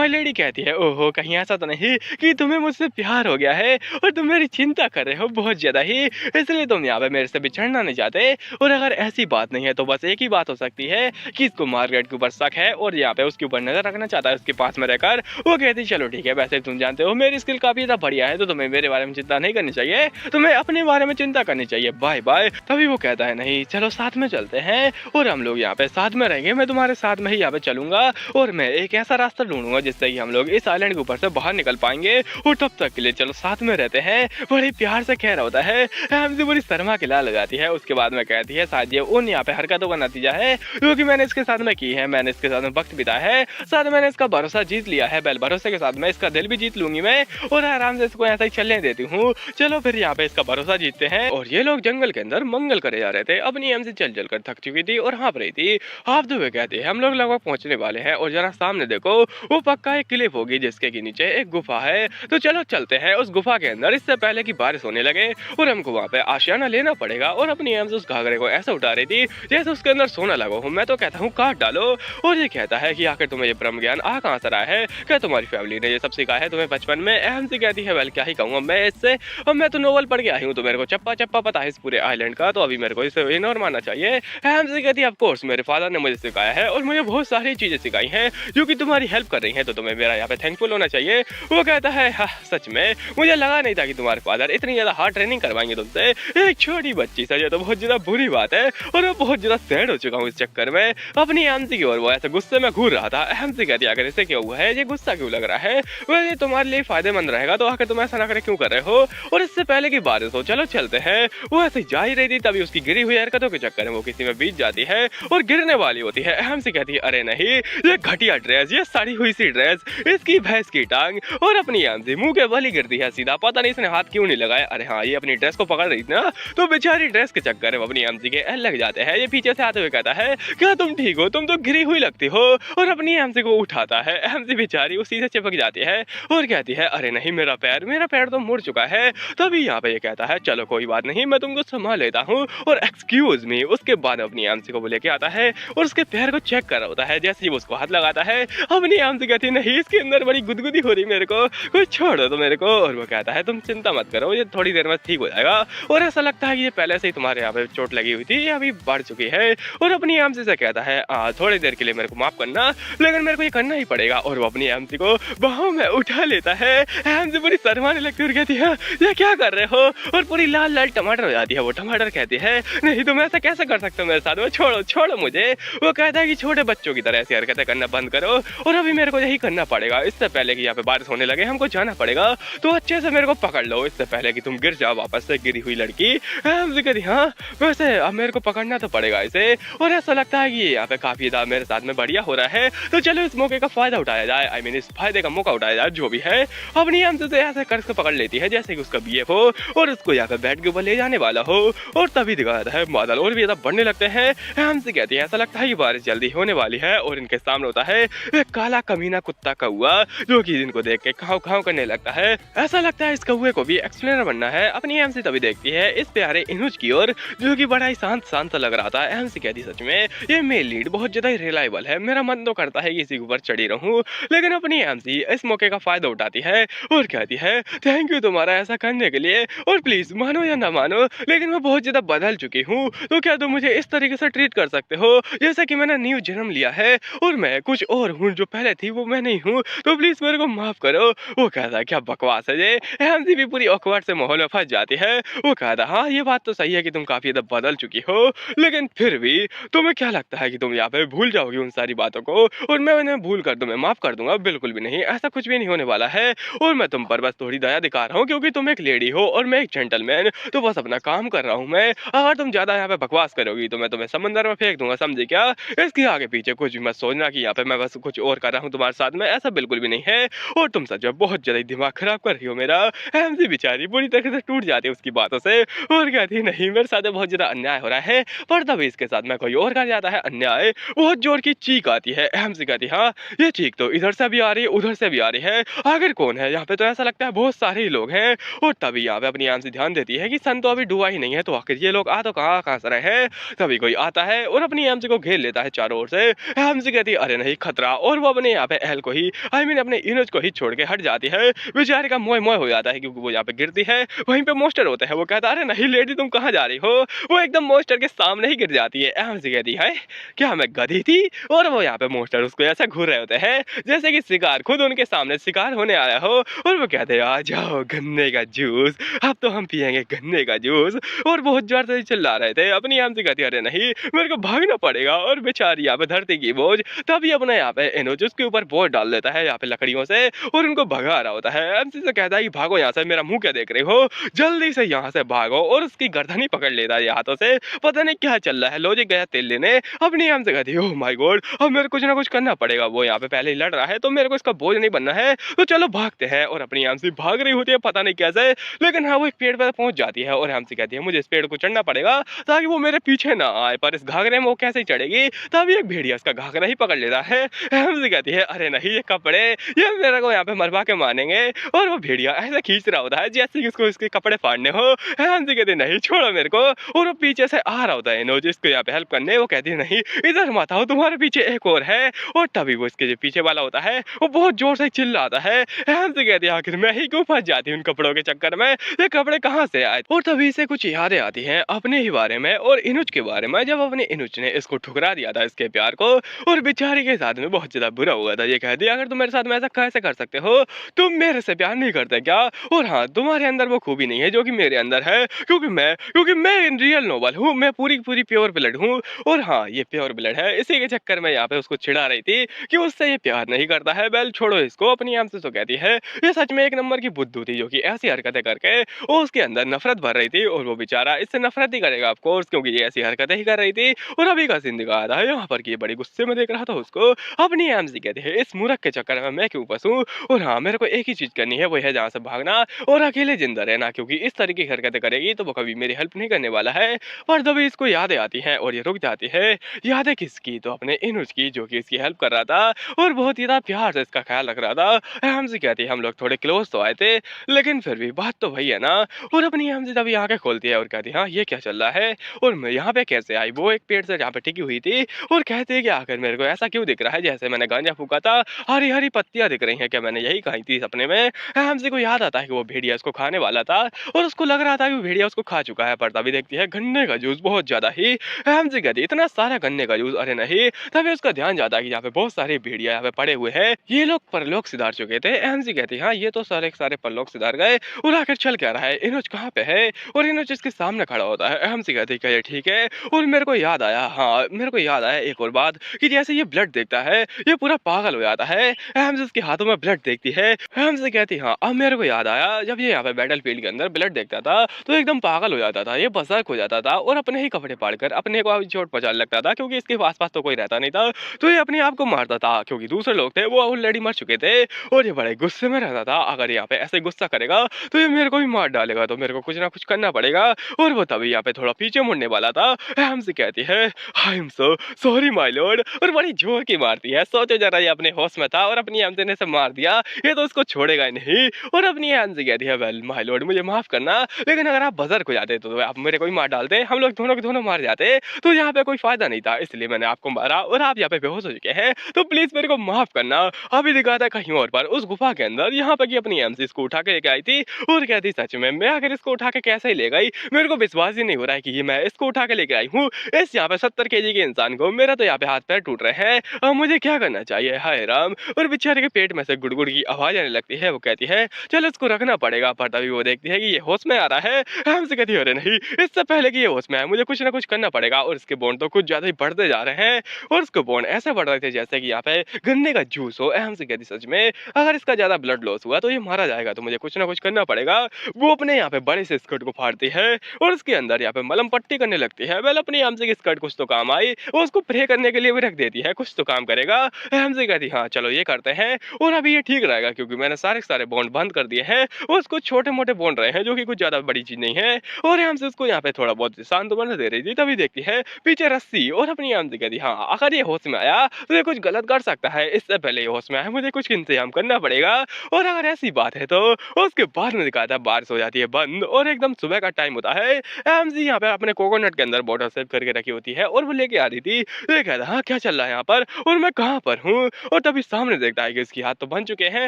लेडी कहती है ओहो कहीं ऐसा तो नहीं कि तुम्हें मुझसे प्यार हो गया है और तुम मेरी चिंता कर रहे हो बहुत ज्यादा ही, इसलिए तुम यहाँ पे मेरे से बिछड़ना नहीं चाहते। और अगर ऐसी बात नहीं है तो बस एक ही बात हो सकती है कि इसको मार्केट के ऊपर शक है और यहाँ पे उसके ऊपर नजर रखना चाहता है उसके पास में रहकर। वो कहती चलो ठीक है, वैसे तुम जानते हो मेरी स्किल काफी ज्यादा बढ़िया है, तो तुम्हें मेरे बारे में चिंता नहीं करनी चाहिए, तुम्हें अपने बारे में चिंता करनी चाहिए, बाय बाय। तभी वो कहता है नहीं चलो साथ में चलते हैं और हम लोग यहाँ पे साथ में रहेंगे, मैं तुम्हारे साथ में ही यहाँ पे चलूंगा और मैं एक ऐसा रास्ता ढूंढूंगा जिससे कि हम लोग इस आइलैंड के ऊपर से बाहर निकल पाएंगे, और तब तक के लिए चलो साथ में रहते हैं। बड़े प्यार से कह रहा होता है, हमसे बड़ी शर्मा के ला लगाती है। उसके बाद में कहती है शायद ये उन यहाँ पे हरकतों का नतीजा है जो कि मैंने इसके साथ में की है, मैंने इसके साथ में वक्त बिताया है, साथ मैंने इसका भरोसा जीत लिया है, बेल भरोसे के साथ में इसका दिल भी जीत लूंगी मैं और आराम से इसको ऐसा ही चलने देती हूँ। चलो फिर यहाँ पे इसका भरोसा जीतते हैं। और ये लोग जंगल के अंदर मंगल करे जा रहे थे, अपनी एम से चल कर थक चुकी थी और हाँप रही थी। हाँपते हुए कहती है हम लोग लगभग पहुंचने वाले हैं और जरा सामने देखो वो पक्का एक क्लिफ होगी जिसके के नीचे एक गुफा है, तो चलो चलते हैं उस गुफा के अंदर इससे पहले कि बारिश होने लगे और हमको वहाँ पे आशियाना लेना पड़ेगा। और अपनी एम से उस घाघरे को ऐसा उठा रही थी जैसे उसके अंदर सोना लगा हूँ। मैं तो कहता हूँ काट डालो। और ये कहता है कि आखिर तुम्हें ये ब्रह्म ज्ञान आ कहाँ से रहा है, क्या तुम्हारी फैमिली ने ये सब सिखाया है तुम्हें बचपन में। एम से कहती है वेल क्या ही कहूँगा मैं इससे, और मैं तो नोवेल पढ़ के आई हूँ तो मेरे को चप्पा चप्पा पता है इस पूरे आइलैंड का, तो अभी मेरे को इसे इग्नोर मानना चाहिए। एम से कहती है ऑफ कोर्स मेरे फादर ने मुझे सिखाया है और मुझे बहुत सारी चीजें सिखाई हैं जो कि तुम्हारी हेल्प कर रही हैं, तो तुम्हें मेरा यहाँ पे थैंकफुल होना चाहिए। वो कहता है हाँ सच में मुझे लगा नहीं था कि तुम्हारे फादर इतनी ज्यादा हार्ड ट्रेनिंग करवाएंगे तुमसे, एक छोटी बच्ची से, ये तो बहुत ज्यादा बुरी बात है और मैं बहुत ज्यादा सैड हो चुका हूँ इस चक्कर में। अपनी एमसी की ओर वो ऐसे गुस्से में घूर रहा था। एमसी कहती है अगर इसे क्या हुआ है, ये गुस्सा क्यों लग रहा है, वह ये तुम्हारे लिए फायदेमंद रहेगा, तो आखिर तुम ऐसा ना करे क्यों कर रहे हो। और इससे पहले की बारिश हो चलो चलते हैं। वो ऐसे जा ही रही थी तभी उसकी गिरी हुई हरकतों के चक्कर में वो किसी में बीत जाती है और गिरने वाली होती है। एमसी कहती है अरे नहीं ये घटिया ड्रेस, ये सड़ी हुई सी ड्रेस, इसकी भैंस की टांग, और अपनी एमसी मुंह के बल ही गिरती है सीधा, पता नहीं इसने हाथ क्यों नहीं लगाया। अरे हाँ ये अपनी ड्रेस को पकड़ रही थी ना, तो बेचारी ड्रेस के चक्कर में अपनी एमसी के लग जाते हैं। ये पीछे से आते हुए कहता है क्या तुम ठीक हो, तुम तो गिरी हुई लगती हो, और अपनी एमसी को उठाता है। एमसी बेचारी उसी से चिपक जाती है और कहती है अरे नहीं मेरा पैर तो मुड़ चुका है। तभी यहाँ पे ये कहता है चलो कोई बात नहीं मैं तुमको संभाल लेता हूँ और एक्सक्यूज मी। उसके बाद अपनी एमसी को लेके आता है और उसके पैर को चेक कर रहा होता है। जैसे ही उसको हाथ लगाता है अपनी एमसी कहती है नहीं इसके अंदर बड़ी गुदगुदी हो रही मेरे को, कोई छोड़ दो तो मेरे को। और वो कहता है तुम चिंता मत करो ये थोड़ी देर में ठीक हो जाएगा, और ऐसा लगता है कि ये पहले से ही तुम्हारे यहाँ पे चोट लगी हुई थी, ये अभी बढ़ चुकी है। और अपनी एमसी से कहता है थोड़ी देर के लिए मेरे को माफ करना, लेकिन मेरे को ये करना ही पड़ेगा। और वो अपनी एमसी को बाहों में उठा लेता है। एमसी बड़ी शर्माने लगती है और कहती है ये क्या कर रहे हो, और पूरी लाल लाल टमाटर हो जाती है। वो टमाटर कहती है नहीं तुम ऐसा कैसे कर सकते हो मेरे साथ में, छोड़ो छोड़ो मुझे। वो कहता है कि छोटे बच्चों की तरह ऐसी हरकतें करना बंद करो, और अभी मेरे को यही करना पड़ेगा, इससे पहले कि यहाँ पे बारिश होने लगे हमको जाना पड़ेगा, तो अच्छे से मेरे को पकड़ लो इससे पहले कि तुम गिर जाओ वापस से गिरी गिरी हुई लड़की हमसे कहती हाँ वैसे अब मेरे को पकड़ना तो पड़ेगा इसे, और ऐसा लगता है कि यहाँ पे काफी ज्यादा मेरे साथ में बढ़िया हो रहा है, तो चलो इस मौके का फायदा उठाया जाए, आई मीन इस फायदे का मौका उठाया जाए। जो भी है अपनी हमसे तो ऐसे कर पकड़ लेती है जैसे कि उसका बीएफ हो और उसको यहाँ पे बेड के ऊपर ले जाने वाला हो, और तभी दिखाता है बादल और भी ज्यादा बढ़ने लगते हैं। हमसे कहती है ऐसा लगता है कि बारिश जल्दी होने वाली है, और इनके सामने होता है एक काला कमीना कुत्ता कौआ जो कि इनको देख के खाव खाव करने लगता है। ऐसा लगता है इस कौए को भी एक्सप्लेनर बनना है। अपनी एमसी तभी देखती है इस प्यारे इनुज की ओर जो कि बड़ा ही शांत शांत लग रहा था। एमसी कहती सच में ये मेल लीड बहुत ज्यादा रिलायबल है, मेरा मन तो करता है कि इसी के ऊपर चढ़ी रहूं, लेकिन अपनी एमसी इस मौके का फायदा उठाती है और कहती है थैंक यू तुम्हारा ऐसा करने के लिए, और प्लीज मानो या ना मानो लेकिन मैं बहुत ज्यादा बदल चुकी हूँ, तो क्या तुम मुझे इस तरीके से ट्रीट कर सकते हो जैसे कि मैंने न्यू जन्म लिया है और मैं कुछ और हूँ, जो पहले थी वो मैं नहीं हूँ, तो प्लीज मेरे को माफ करो। वो कहता है क्या बकवास है ये। एमसी भी पूरी ऑकवर्ड से माहौल में फंस जाती है। वो कहता हाँ ये बात तो सही है कि तुम काफी ज्यादा बदल चुकी हो, लेकिन फिर भी तुम्हें क्या लगता है कि तुम यहाँ पे भूल जाओगी उन सारी बातों को, और मैं उन्हें भूल कर दूं, मैं माफ कर दूंगा? बिल्कुल भी नहीं, ऐसा कुछ भी नहीं होने वाला है, और मैं तुम पर बस थोड़ी दया दिखा रहा हूँ क्योंकि तुम एक लेडी हो और मैं एक जेंटलमैन, तो बस अपना काम कर रहा हूँ मैं। अगर तुम ज्यादा यहाँ पे बकवास करोगी तो मैं तुम्हें समंदर में फेंक दूंगा, समझे क्या? इसके आगे पीछे कुछ भी मत सोचना कि यहाँ पे मैं बस कुछ और कर रहा हूँ तुम्हारे साथ में, ऐसा बिल्कुल भी नहीं है, और तुम सच में बहुत ज्यादा दिमाग खराब कर रही हो मेरा। एमसी बेचारी पूरी तरह से टूट जाती है उसकी बातों से और कहती नहीं मेरे साथ बहुत ज्यादा अन्याय हो रहा है, पर तभी इसके साथ में कोई और कर जाता है अन्याय। बहुत जोर की चीख आती है। एमसी कहती हाँ ये चीख तो इधर से भी आ रही है उधर से भी आ रही है, आखिर कौन है यहाँ पे? तो ऐसा लगता है बहुत सारे ही लोग हैं, और तभी यहाँ पे अपनी एमसी ध्यान देती है कि सन तो अभी डूबा ही नहीं है, तो आखिर ये लोग आ तो कहाँ से रहे हैं। तभी कोई आता है और अपनी एमसी को घेर लेता है चारों ओर से। एमसी कहती है अरे नहीं खतरा, और वो अपने यहाँ पे एल को ही आई मीन अपने इनुज को ही छोड़ के हट जाती है। बेचारे का मोय मोय हो जाता है क्योंकि वो यहाँ पे गिरती है, वहीं पे मोस्टर होता है। वो कहता है अरे नहीं लेडी तुम कहाँ जा रही हो? वो एकदम मोस्टर के सामने ही गिर जाती है। एमसी कहती है क्या मैं गधी थी? और वो यहाँ पे मोस्टर उसको ऐसे घूर रहे होते हैं जैसे कि शिकार खुद उनके सामने शिकार होने आया हो, और वो कहते हैं आ जाओ गन्ने का जूस, अब तो हम पियेंगे गन्ने का जूस, और बहुत जोर से चिल्ला रहे थे। अपनी एमसी कहती है अरे नहीं मेरे को भागना पड़ेगा, और बेचारी यहाँ पे धरती की बोझ तभी अपने यहाँ पे इनुज उसके ऊपर बोझ डाल देता है यहाँ पे लकड़ियों से, और उनको भगा रहा होता है। एमसी से कहता है कि भागो यहाँ से, मेरा मुंह क्या देख रहे हो, जल्दी से यहाँ से भागो, और उसकी गर्दन ही पकड़ लेता है हाथों से। पता नहीं क्या चल रहा है, लॉजिक गया तेल लेने। अपनी एमसी कहती है ओह माय गॉड अब मेरे कुछ ना कुछ करना पड़ेगा, वो यहाँ पे पहले ही लड़ रहा है तो मेरे को इसका बोझ नहीं बनना है, तो चलो भागते हैं। और अपनी एमसी भाग रही होती है पता नहीं कैसे, लेकिन हाँ वो एक पेड़ पर पहुंच जाती है, और एमसी कहती है मुझे इस पेड़ को चढ़ना पड़ेगा ताकि वो मेरे पीछे ना आए, पर इस घाघरे में वो कैसे चढ़ेगी? तभी एक भेड़िया इसका घाघरा ही पकड़ लेता है। एमसी कहती है अरे नहीं ये कपड़े ये मेरे को यहाँ पे मरवा के मानेंगे, और वो भेड़िया ऐसे खींच रहा होता है जैसे कि उसको इसके कपड़े फाड़ने हो। एमसी कहती नहीं छोड़ो मेरे को, और वो पीछे से आ रहा होता है इनुज इसको यहाँ पे हेल्प करने। वो कहती है नहीं इधर मत आओ तुम्हारे पीछे एक और है, और तभी वो इसके जो पीछे वाला होता है वो बहुत जोर से चिल्लाता है। एमसी कहती है आखिर मैं ही क्यों फंस जाती हूँ उन कपड़ों के चक्कर में, ये कपड़े कहाँ से आए? और तभी से कुछ यादें आती हैं अपने ही बारे में और इनुज के बारे में, जब अपने इनुज ने इसको ठुकरा दिया था इसके प्यार को, और बेचारी के साथ में बहुत ज्यादा बुरा हुआ था। ये कहती है अगर तुम मेरे साथ में ऐसा कैसे कर सकते हो, तुम मेरे से प्यार नहीं करते क्या? और हाँ तुम्हारे अंदर वो खूबी नहीं है जो कि मेरे अंदर है, क्योंकि मैं इन रियल नोबल हूँ, मैं पूरी पूरी प्योर ब्लड हूँ। और हाँ ये प्योर ब्लड है, इसी के चक्कर में यहाँ पे उसको चिढ़ा रही थी कि उससे ये प्यार नहीं करता है। बेल छोड़ो इसको। अपनी आम से तो कहती है ये सच में एक नंबर की बुद्धू थी जो कि ऐसी हरकतें करके वो उसके अंदर नफरत भर रही थी, और वो बेचारा इससे नफरत ही करेगा ऑफ कोर्स क्योंकि ये ऐसी हरकतें ही कर रही थी। और अभी का सीन दिखाया था यहाँ पर कि ये बड़ी गुस्से में देख रहा था उसको। अपनी आम से कहती है इस मूर्ख के चक्कर में मैं क्यों फंसूं, और हाँ मेरे को एक ही चीज करनी है, वो है जहाँ से भागना और अकेले जिंदा रहना, क्योंकि इस तरीके की हरकतें करेगी तो वो कभी मेरी हेल्प नहीं करने वाला है। पर तभी इसको यादें आती हैं और ये रुक जाती है। यादें किसकी? तो अपने इनुज की जो कि इसकी हेल्प कर रहा था और बहुत ही ज्यादा प्यार से इसका ख्याल रख रहा था। हमसे कहती है हम लोग थोड़े क्लोज तो आए थे लेकिन फिर भी बात तो वही है ना। और अपनी हमसे तभी आंखें खोलती है और कहती है हाँ ये क्या चल रहा है और मैं यहाँ पे कैसे आई? वो एक पेड़ से यहाँ पे टिकी हुई थी और कहती है कि आखिर मेरे को ऐसा क्यों दिख रहा है जैसे मैंने गांजा फूका था, हरी हरी पत्तियां दिख रही हैं, क्या मैंने यही कही थी सपने में? हमसे को याद आता है कि वो भेड़िया उसको खाने वाला था और उसको लग रहा था कि वो भेड़िया उसको खा चुका है, पर तभी देखती है गन्ने का जूस बहुत ज्यादा ही। हमसे कहती है इतना सारा गन्ने का जूस, अरे नहीं। तभी उसका ध्यान जाता है कि यहाँ पे बहुत सारे भेड़िया यहाँ पे पड़े हुए हैं, ये लोग परलोक सिधार चुके थे। हमसे कहती है हाँ ये तो सारे सारे परलोक सिधार गए और आखिर चल क्या रहा है, इनुज कहाँ पे है? और इनुज इसके सामने खड़ा होता है। हमसे कहती है ठीक है। और मेरे को याद आया, हाँ मेरे को याद आया एक और बात कि जैसे ये ब्लड देखता है ये पूरा पागल हो जाता है। हमसे इसके हाथों में ब्लड देखती है। हमसे कहती हाँ अब मेरे को याद आया जब ये यहाँ पे बैटल फील्ड के अंदर ब्लड देखता था तो एकदम पागल हो जाता था, ये बर्सर्क हो जाता था और अपने ही कपड़े फाड़कर अपने को चोट पहुंचाने लगता था, क्योंकि इसके आस-पास तो कोई रहता नहीं था। तो ये अपने आप को मारता था, क्योंकि दूसरे लोग थे वो ऑलरेडी मर चुके थे और ये बड़े गुस्से में रहता था। अगर यहाँ पे ऐसे गुस्सा करेगा तो ये मेरे को भी मार डालेगा, तो मेरे को कुछ ना कुछ करना पड़ेगा। और वो तभी यहाँ पे थोड़ा पीछे मुड़ने वाला था, हमसे कहती है आई am so sorry my Lord, और बड़ी जोर की मारती है। सोचो जरा, ये अपने होश में था और अपनी हमसे ने से मार दिया, ये तो उसको छोड़ेगा ही नहीं। और अपनी हमसे कहती है वेल माय लॉर्ड, मुझे माफ करना, लेकिन अगर आप बजर्क हो जाते तो आप मेरे को ही मार डालते, हम लोग दोनों के दोनों मार जाते, तो यहाँ पे कोई फायदा नहीं था, इसलिए मैंने आपको मारा और आप यहाँ पे बेहोश हो चुके हैं, तो प्लीज मेरे को माफ करना। अभी दिखा था कहीं और पर उस गुफा के अंदर, यहाँ पे की अपनी एमसी इसको उठा के लेके आई थी और कहती सच में मैं अगर इसको उठा के कैसे ही ले गई, मेरे को विश्वास ही नहीं हो रहा है कि ये मैं इसको उठा के लेके आई हूँ। इस यहाँ पे 70 केजी के इंसान को, मेरा तो यहाँ पे हाथ पैर टूट रहे हैं, अब मुझे क्या करना चाहिए, हाय राम। और बेचारे के पेट में से गुड़गुड़ की आवाज आने लगती है। वो कहती है चलो इसको रखना पड़ेगा, पर तभी वो देखती है कि ये होश में आ रहा है। हमसे कहती है अरे नहीं, इससे पहले कि ये होश में आए मुझे कुछ ना कुछ करना पड़ेगा। और इसके बोन तो कुछ ज्यादा ही बढ़ते जा रहे हैं और उसके बोन ऐसे बढ़ रहे थे जैसे कि यहाँ पे गन्ने का जूस हो। हमसे कहती सच में अगर इसका ज्यादा ब्लड लॉस हुआ तो ये मारा जाएगा, तो मुझे कुछ ना कुछ करना पड़ेगा। वो अपने यहाँ पे बड़े से स्कर्ट को फाड़ती है और उसके अंदर यहाँ पे मलम पट्टी करने लगती है। वेल अपनी हमसे की स्कर्ट कुछ तो काम आई, वो उसको प्रे करने के लिए भी रख देती है, कुछ तो काम करेगा। हमसे कहती हाँ चलो ये करते हैं और अभी ये ठीक रहेगा, क्योंकि मैंने सारे सारे बॉन्ड बंद कर दिए हैं, उसको छोटे मोटे बॉन्ड रहे हैं जो कि कुछ ज्यादा बड़ी चीज नहीं है। और हमसे उसको यहाँ पे थोड़ा बहुत शांत बना दे रही थी, तभी देखती है पीछे रस्सी और अपनी हमसे कहती हाँ अगर ये होश में आया तो ये कुछ गलत कर सकता है, इससे पहले ये होश में आया मुझे कुछ इंतजाम करना पड़ेगा। और अगर ऐसी बात है तो उसके बाद में दिखाता है बारिश हो जाती है बंद और एकदम सुबह का टाइम होता है। एमजी यहाँ पे अपने कोकोनट के अंदर बॉटल सेव करके रखी होती है और वो लेके आ रही थी। ये कहता हाँ क्या चल रहा है यहाँ पर और मैं कहाँ पर हूँ। और तभी सामने देखता है कि उसकी हाथ तो बन चुके हैं।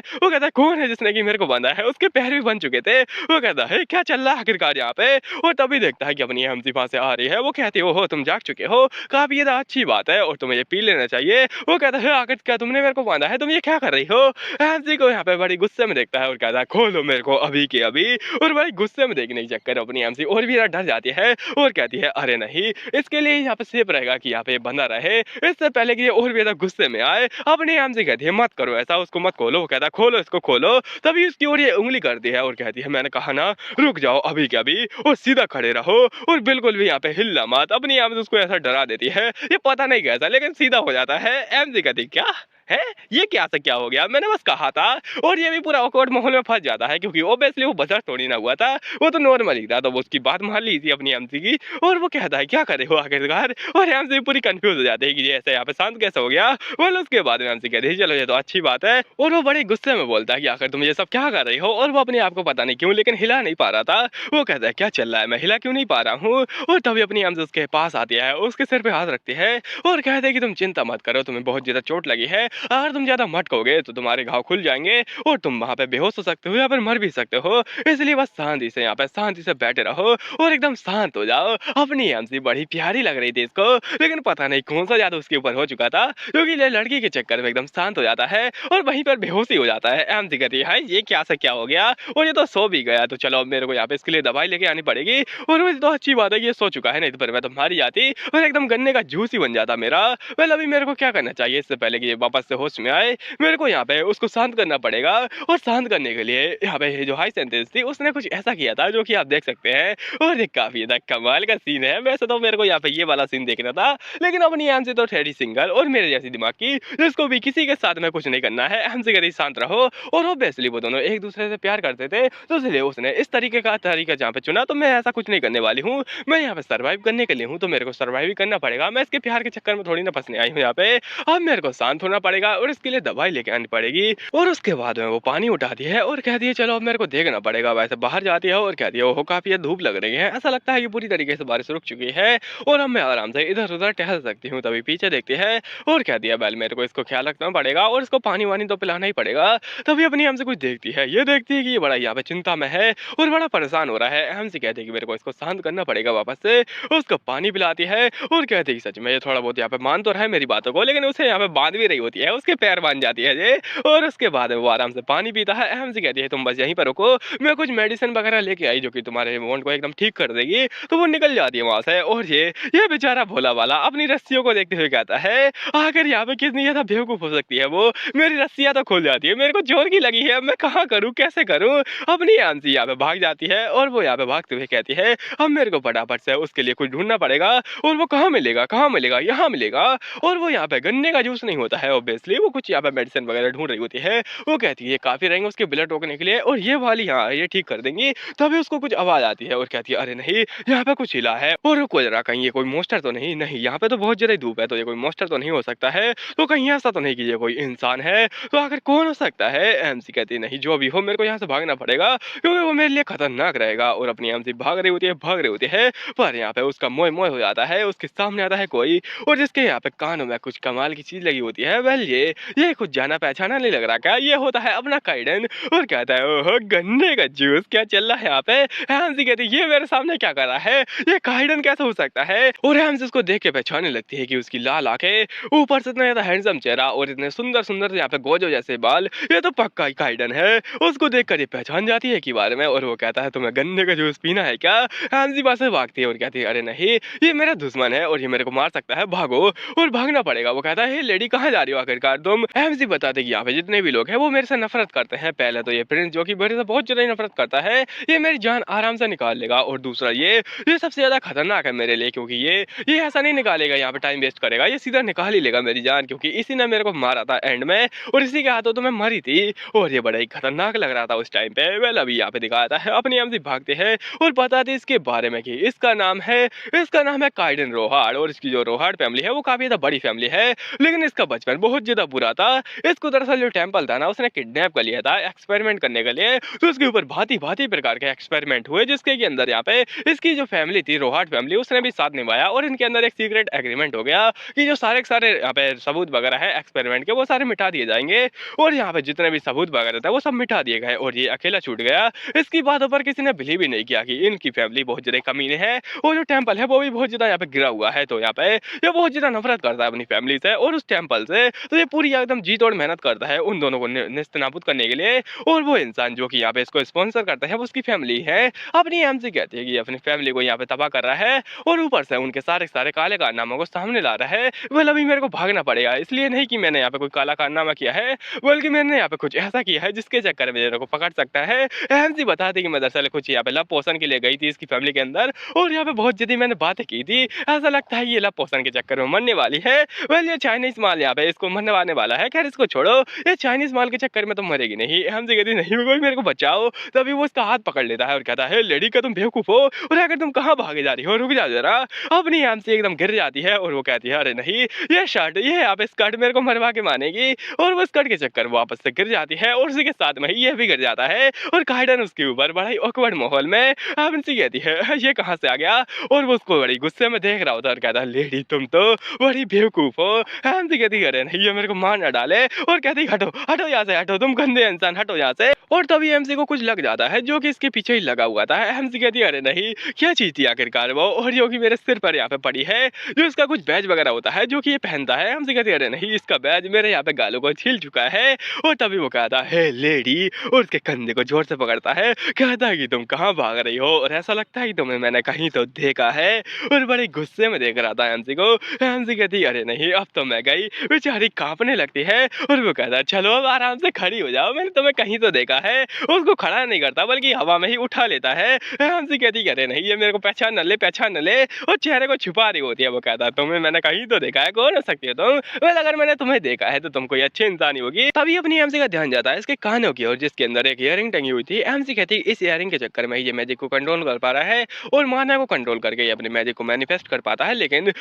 वो कहता है कौन है जिसने कि मेरे को बांधा है, उसके पैर भी बन चुके थे। वो कहता है क्या चल रहा है आखिरकार यहाँ पे। और तभी देखता है कि अपनी हमजी वहां से आ रही है। वो कहती है हो तुम जाग चुके हो, काफी ये अच्छी बात है और तुम्हें ये पी लेना चाहिए। वो कहता है आखिर क्या तुमने मेरे को बांधा है, तुम ये क्या कर रही हो। हमजी को यहाँ पे बड़ी गुस्से में देखता है और कहता है खोलो मेरे को अभी के अभी। और बड़ी गुस्से में देखने के चक्कर अपनी हमजी और भी डर जाती है और कहती है अरे नहीं, इसके लिए यहाँ पे सेफ रहेगा कि यहाँ पे बंधा रहे, इससे पहले कि ये और भी ज्यादा गुस्से में आए। अपनी हमजी कहती है मत करो ऐसा, उसको मत खोलो। वो कहता है खोलो इसको खोलो। तभी उसकी ओर ये उंगली करती है और कहती है मैंने कहा ना रुक जाओ अभी के अभी और सीधा खड़े रहो और बिल्कुल भी यहाँ पे हिलना मत। अपनी हमजी उसको ऐसा डरा देती है, ये पता नहीं कैसा लेकिन सीधा हो जाता है। एमजी कहती क्या है ये, क्या से क्या हो गया, मैंने बस कहा था। और ये भी पूरा ऑकवर्ड माहौल में फंस जाता है, क्योंकि ऑब्वियसली वो बजर थोड़ी ना हुआ था, वो तो नॉर्मल ही था। तो वो उसकी बात मान ली थी अपनी एमसी की और वो कहता है क्या करे हो आखिरकार। और एमसी पूरी कंफ्यूज हो जाती है कि ये ऐसे यहाँ पे शांत कैसे हो गया। बोल उसके बाद में एमसी कहती है चलो ये तो अच्छी बात है। और वो बड़े गुस्से में बोलता है कि आखिर तुम ये सब क्या कर रही हो। और वो अपने आप को पता नहीं क्यों लेकिन हिला नहीं पा रहा था। वो कहता है क्या चल रहा है, मैं हिला क्यों नहीं पा रहा हूँ। और तभी अपनी एमसी उसके पास आती है, उसके सिर पे हाथ रखती है और कहते हैं कि तुम चिंता मत करो, तुम्हें बहुत ज्यादा चोट लगी है, अगर तुम ज्यादा भटकोगे तो तुम्हारे घाव खुल जाएंगे और तुम वहां पे बेहोश हो सकते हो या फिर मर भी सकते हो। इसलिए बस शांति से यहाँ पे शांति से बैठे रहो और एकदम शांत हो जाओ। अपनी एमसी बड़ी प्यारी लग रही थी इसको, लेकिन पता नहीं कौन सा जादू उसके ऊपर हो चुका था, क्योंकि ये लड़की के चक्कर में एकदम शांत हो जाता है और वहीं पर बेहोशी हो जाता है। एमसी कहती है ये क्या से क्या हो गया और ये तो सो भी गया, तो चलो अब मेरे को यहाँ पे इसके लिए दवाई लेके आनी पड़ेगी। और वैसे तो अच्छी बात है कि ये सो चुका है, नहीं तो फिर मैं तो मारी जाती और एकदम गन्ने का जूस ही बन जाता मेरा। वेल अभी मेरे को क्या करना चाहिए, इससे पहले कि ये वापस से होश में आए मेरे को यहाँ पे उसको शांत करना पड़ेगा। और शांत करने के लिए यहाँ पे जो हाई सेंटेंस थी उसने कुछ ऐसा किया था जो कि आप देख सकते हैं और ये काफी ज्यादा कमाल का सीन है। वैसे तो मेरे को यहाँ पे ये वाला सीन देखना था, लेकिन अपनी एमसी तो ठहरी सिंगल और मेरे जैसी दिमाग की, जिसको भी किसी के साथ में कुछ नहीं करना है। एमसी कहती शांत रहो। और ऑब्वियसली वो दोनों एक दूसरे से प्यार करते थे, तो इसलिए उसने इस तरीके का तरीका जहाँ पे चुना। तो मैं ऐसा कुछ नहीं करने वाली हूँ, मैं यहाँ पे सर्वाइव करने के लिए हूँ, तो मेरे को सर्वाइव ही करना पड़ेगा। मैं इसके प्यार के चक्कर में थोड़ी ना फंसने आई हूँ यहाँ पे। अब मेरे को शांत होना पड़ेगा और इसके लिए दवाई लेके आनी पड़ेगी। और उसके बाद में वो पानी उठाती है और कहती है चलो अब मेरे को देखना पड़ेगा। वैसे बाहर जाती है और कहती है ओहो काफी धूप लग रही है, ऐसा लगता है कि पूरी तरीके से बारिश रुक चुकी है और अब मैं आराम से इधर उधर टहल सकती हूँ। तभी पीछे देखती है और कहती है बैल मेरे को इसको ख्याल रखना पड़ेगा और इसको पानी वानी तो पिलाना ही पड़ेगा। तभी अपनी हमसे कुछ देखती है, ये देखती है कि ये बड़ा यहाँ पे चिंता में है और बड़ा परेशान हो रहा है। हमसे कहती है कि मेरे को इसको शांत करना पड़ेगा वापस से। उसको पानी पिलाती है और कहती है सच में ये थोड़ा बहुत यहाँ पे मान तो रहा है मेरी बातों को, लेकिन उसे यहाँ पे बांध भी रही होती जाती है, उसके पैर बाँध जाती है ये और उसके बाद वो आराम से पानी पीता है। एमसी कहती है तुम बस यहीं पर रुको, मैं कुछ मेडिसिन वगैरह लेके आई जो कि तुम्हारे वुंड को एकदम ठीक कर देगी। तो वो निकल जाती है वहाँ से और ये बेचारा भोला भाला अपनी रस्सियों को देखते हुए कहता है आखिर यहाँ पे कितनी ज़्यादा बेवकूफ़ हो सकती है वो, मेरी रस्सियाँ तो खुल जाती है, मेरे को जोर की लगी है, अब मैं कहाँ करूँ, कैसे करूँ? अपनी एमसी यहाँ पे भाग जाती है और वो यहाँ पे भागते हुए कहती है अब मेरे को फटाफट से उसके लिए कुछ ढूँढना पड़ेगा और वो कहाँ मिलेगा, कहाँ मिलेगा? यहाँ मिलेगा। और वो यहाँ पे गन्ने का जूस नहीं होता है ऑब्वियसली, वो कुछ यहाँ पे मेडिसिन वगैरह ढूँढ रही होती है। वो कहती है ये काफ़ी रहेंगे उसके ब्लड रोकने के लिए और ये वाली हाँ, ये ठीक कर देंगी। तभी उसको कुछ आवाज़ आती है और कहती है अरे नहीं, यहाँ पे कुछ हिला है और रुको ज़रा कहीं ये कोई मॉन्स्टर तो नहीं? नहीं, यहाँ पे तो बहुत ज़्यादा धूप है तो ये कोई मॉन्स्टर तो नहीं हो सकता है। तो कहीं ऐसा तो नहीं कि ये कोई इंसान है? तो आखिर कौन हो सकता है? एमसी कहती है नहीं जो भी हो मेरे को यहाँ से भागना पड़ेगा क्योंकि वो मेरे लिए खतरनाक रहेगा। और अपनी एमसी भाग रही होती है, भाग रही होती है, पर यहाँ पे उसका मोह-मोह हो जाता है, उसके सामने आता है कोई और जिसके यहाँ पे कानों में कुछ कमाल की चीज़ लगी होती है। वेल ये कुछ जाना-पहचाना नहीं लग रहा क्या? ये होता है अपना काइडन और कहता है ओहो! गन्ने का जूस क्या चल रहा है यहाँ पे? हैंसी कहती है ये मेरे सामने क्या कर रहा है? ये काइडन कैसे हो सकता है? और हैंस उसको देख के पहचानने लगती है कि उसकी लाल आँखें, ऊपर से इतना ज़्यादा हैंडसम चेहरा और इतने सुंदर-सुंदर यहाँ पे गोजो जैसे बाल, ये तो पक्का ही काइडन है। उसको देखकर ये पहचान जाती है कि बारे में और वो कहता है तुम्हें गन्ने का जूस पीना है क्या? हैंसी वहाँ से भागती है और कहती है अरे नहीं, ये मेरा दुश्मन है और ये मेरे को मार सकता है, भागो। और भागना पड़ेगा। वो कहता है हे लेडी कहाँ जा रही हो आखिरकार तुम? हैंसी बताते कि यहाँ पे जितने भी लोग हैं वो मेरे से नफरत करते हैं। पहले तो ये प्रिंस जो कि मेरे से बहुत ज़्यादा नफरत करता है, ये मेरी जान आराम से निकाल लेगा और दूसरा ये सबसे ज़्यादा खतरनाक है मेरे लिए क्योंकि ये ऐसा नहीं निकालेगा यहाँ पे टाइम वेस्ट करेगा, ये सीधा निकाल ही लेगा मेरी जान क्योंकि इसी ने मेरे को मारा था एंड में और इसी के हाथों तो मैं मरी थी और ये बड़ा ही खतरनाक लग रहा था उस टाइम पे। वेल अभी यहाँ पे दिखाता है अपनी एमसी भागते हैं और बताते इसके बारे में कि इसका नाम है काइडन रोहाड़ और इसकी जो रोहाड़ फैमिली है वो काफी ज्यादा बड़ी फैमिली है, लेकिन इसका बचपन बहुत ज्यादा बुरा था। इसको दरअसल जो टेंपल था ना उसने किडनैप कर लिया था एक्सपेरिमेंट करने के लिए, तो उसके ऊपर भांति भांति प्रकार के एक्सपेरिमेंट हुए जिसके के अंदर यहाँ पे इसकी जो फैमिली थी रोहाड़ फैमिली उसने भी साथ निभाया और इनके अंदर एक सीक्रेट एग्रीमेंट हो गया कि जो सारे के सारे यहाँ पे सबूत वगैरह है एक्सपेरिमेंट के वो सारे मिटा दिए जाएंगे और यहाँ पे जितने भी सबूत वगैरह थे वो सब मिटा दिए गए और ये अकेला छूट गया। इसकी बातों पर किसी ने बिलीव ही नहीं किया कि इनकी फैमिली बहुत ज्यादा कमीने है और जो टेंपल है वो भी बहुत ज्यादा यहाँ पे गिरा हुआ है, तो यहाँ पे ये बहुत ज्यादा नफरत करता है अपनी फैमिली से और उस टेंपल से, तो ये पूरी एकदम जी तोड़ मेहनत करता है उन दोनों को नेस्तनाबूद करने के लिए। और वो इंसान जो कि यहाँ पे इसको स्पॉन्सर करता है वो उसकी फैमिली है। अपनी एमसी कहती है कि अपनी फैमिली को यहाँ पे तबाह कर रहा है और ऊपर से उनके सारे सारे काले कारनामों को सामने ला रहा है। वेल अभी मेरे को भागना पड़ेगा, इसलिए नहीं कि मैंने यहाँ पे कोई काला कारनामा किया है बल्कि मैंने यहाँ पे कुछ ऐसा किया है जिसके चक्कर में मेरे को पकड़ सकता है। एमसी बताती कि मैं दरअसल कुछ यहाँ पे लव पोषण के लिए गई थी इसकी फैमिली के अंदर और यहाँ पे बहुत जल्दी मैंने बातें की थी, ऐसा लगता है ये लव पोषण के चक्कर में मरने वाली है। वेल ये चाइनीज माल यहाँ पे इसको मरने वाने वाला है, खैर इसको छोड़ो, ये चाइनीज माल के चक्कर में तो मरेगी नहीं। एमसी कहती नहीं कोई मेरे को बचाओ, तभी वो इसका हाथ पकड़ लेता है और कहता है लेडी का तुम बेवकूफ हो और अगर तुम कहाँ भागे जा रही हो, रुक जा जरा। अपनी एमसी एकदम गिर जाती है और वो कहती है अरे नहीं ये शर्ट ये यहाँ पे स्कर्ट मेरे को मरवा के मानेगी और वो स्कर्ट के चक्कर में वापस से गिर जाती है और उसी के साथ में ये भी गिर जाता है और काइडन उसके ऊपर बड़ा ही ऑकवर्ड माहौल में एमसी कहती है ये कहाँ से आ गया और वो उसको बड़ी गुस्से में देख रहा होता है और कहता है लेडी तुम तो बड़ी बेवकूफ हो। एमसी कहती अरे नहीं ये मेरे को मार न डाले और कहती हटो हटो यहाँ से, हटो तुम गंदे इंसान, हटो यहाँ से। और तभी एमसी को कुछ लग जाता है जो कि इसके पीछे ही लगा हुआ था। एमसी कहती अरे नहीं क्या चीज थी आखिरकार वो और जो कि मेरे सिर पर यहाँ पे पड़ी है, जो इसका कुछ बैज वगैरह होता है जो कि ये पहनता है। एमसी कहती अरे नहीं इसका बैज मेरे यहाँ पे गालों को छील चुका है। और तभी वो कहता है लेडी और उसके कंधे को जोर से पकड़ता है, कहता है कि तुम कहाँ भाग रही हो और ऐसा लगता है कि तुम्हें मैंने कहीं तो देखा है और बड़े गुस्से में देख रहा था एमसी को। एमसी कहती अरे नहीं अब तो मैं गई, बेचारी कांपने लगती है और वो कहता है चलो अब आराम से खड़ी हो जाओ, मैंने तुम्हें कहीं तो देखा है। उसको खड़ा नहीं करता बल्कि हवा में ही उठा लेता है। एमसी कहती अरे नहीं ये मेरे को पहचान न ले और चेहरे को छुपा रही होती है। वो कहता है तुम्हें मैंने कहीं तो देखा है, कौन हो सकती है तुम? वेल अगर मैंने तुम्हें देखा है तो तुम कोई अच्छे इंसान ही होगी। तभी अपनी एमसी का ध्यान जाता है इसके कानों की ओर जिसके अंदर एक इयरिंग टंगी हुई थी। एमसी कहती इस इयरिंग के चक्कर में ये मैजिक को कंट्रोल कर पा रहा है और माना को कंट्रोल करके ये अपने मैजिक को मैनिफेस्ट कर पाता है। लेकिन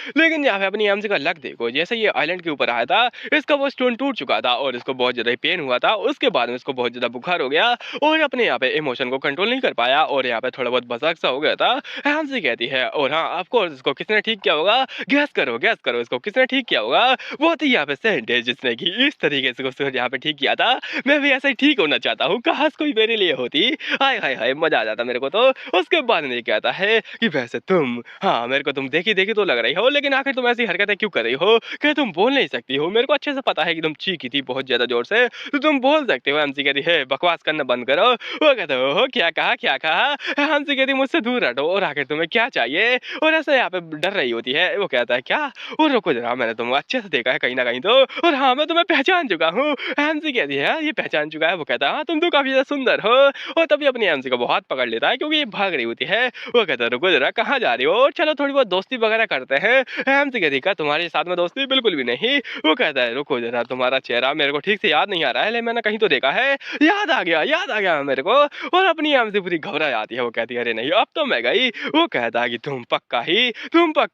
यहाँ पे अपनी एमसी का लक देखो, जैसे ये आइलैंड के ऊपर आया था इसका वो स्टोन टूट चुका था और इसको बहुत ज्यादा पेन हुआ था। उसके बाद में इसको बहुत ज्यादा बुखार हो गया और अपने यहाँ पे इमोशन को कंट्रोल नहीं कर पाया और यहाँ पे थोड़ा बहुत बजक सा हो गया था। एमसी कहती है और हाँ ऑफ कोर्स इसको किसने ठीक किया होगा, गैस करो इसको किसने ठीक किया होगा? वो थी यहाँ पे सेंट है जिसने कि इस तरीके से उसको यहाँ पे ठीक किया था। मैं भी ऐसे ही ठीक होना चाहता हूँ, काश कोई मेरे लिए होती, हाय हाय हाय मजा आ जाता मेरे को। तो उसके बाद में कहता है कि वैसे तुम हाँ मेरे को तुम देखी तो लग रही हो, लेकिन आखिर तुम ऐसी हरकतें क्यों कर रही हो? क्या तुम बोल नहीं सकती हो? मेरे को अच्छे से पता है कि तुम चीखी थी बहुत ज़्यादा ज़ोर से, तो तुम बोल सकते हो। एमसी कहती है बकवास करना बंद करो। वो कहता है ओहो क्या कहा क्या कहा? एमसी कहती है मुझसे दूर हटो और आखिर तुम्हें क्या चाहिए? और ऐसे यहाँ पे डर रही होती है। वो कहता है क्या? और रुको ज़रा मैंने तुम्हें अच्छे से देखा है कहीं न कहीं तो, और हाँ, मैं तुम्हें पहचान चुका हूँ। एमसी कहती है हाँ, ये पहचान चुका है? वो कहता है हाँ, तुम तो काफ़ी ज़्यादा सुंदर हो। और तभी अपनी एमसी का वो हाथ पकड़ लेता है क्योंकि ये भाग रही होती है। वो कहता है रुको ज़रा कहाँ जा रही हो? चलो थोड़ी बहुत दोस्ती वगैरह करते हैं। एमसी कहती है क्या तुम्हारे साथ में दोस्ती? बिल्कुल भी नहीं। वो कहता है रुको ज़रा तुम्हारा चेहरा मेरे को ठीक से याद नहीं आ रहा है, लेकिन मैंने कहीं तो देखा है। याद आ गया मेरे को। और अपनी एमसी पूरी घबरा जाती है। वो कहती है अरे नहीं अब तो मैं गई। वो कहता है कि तुम पक्का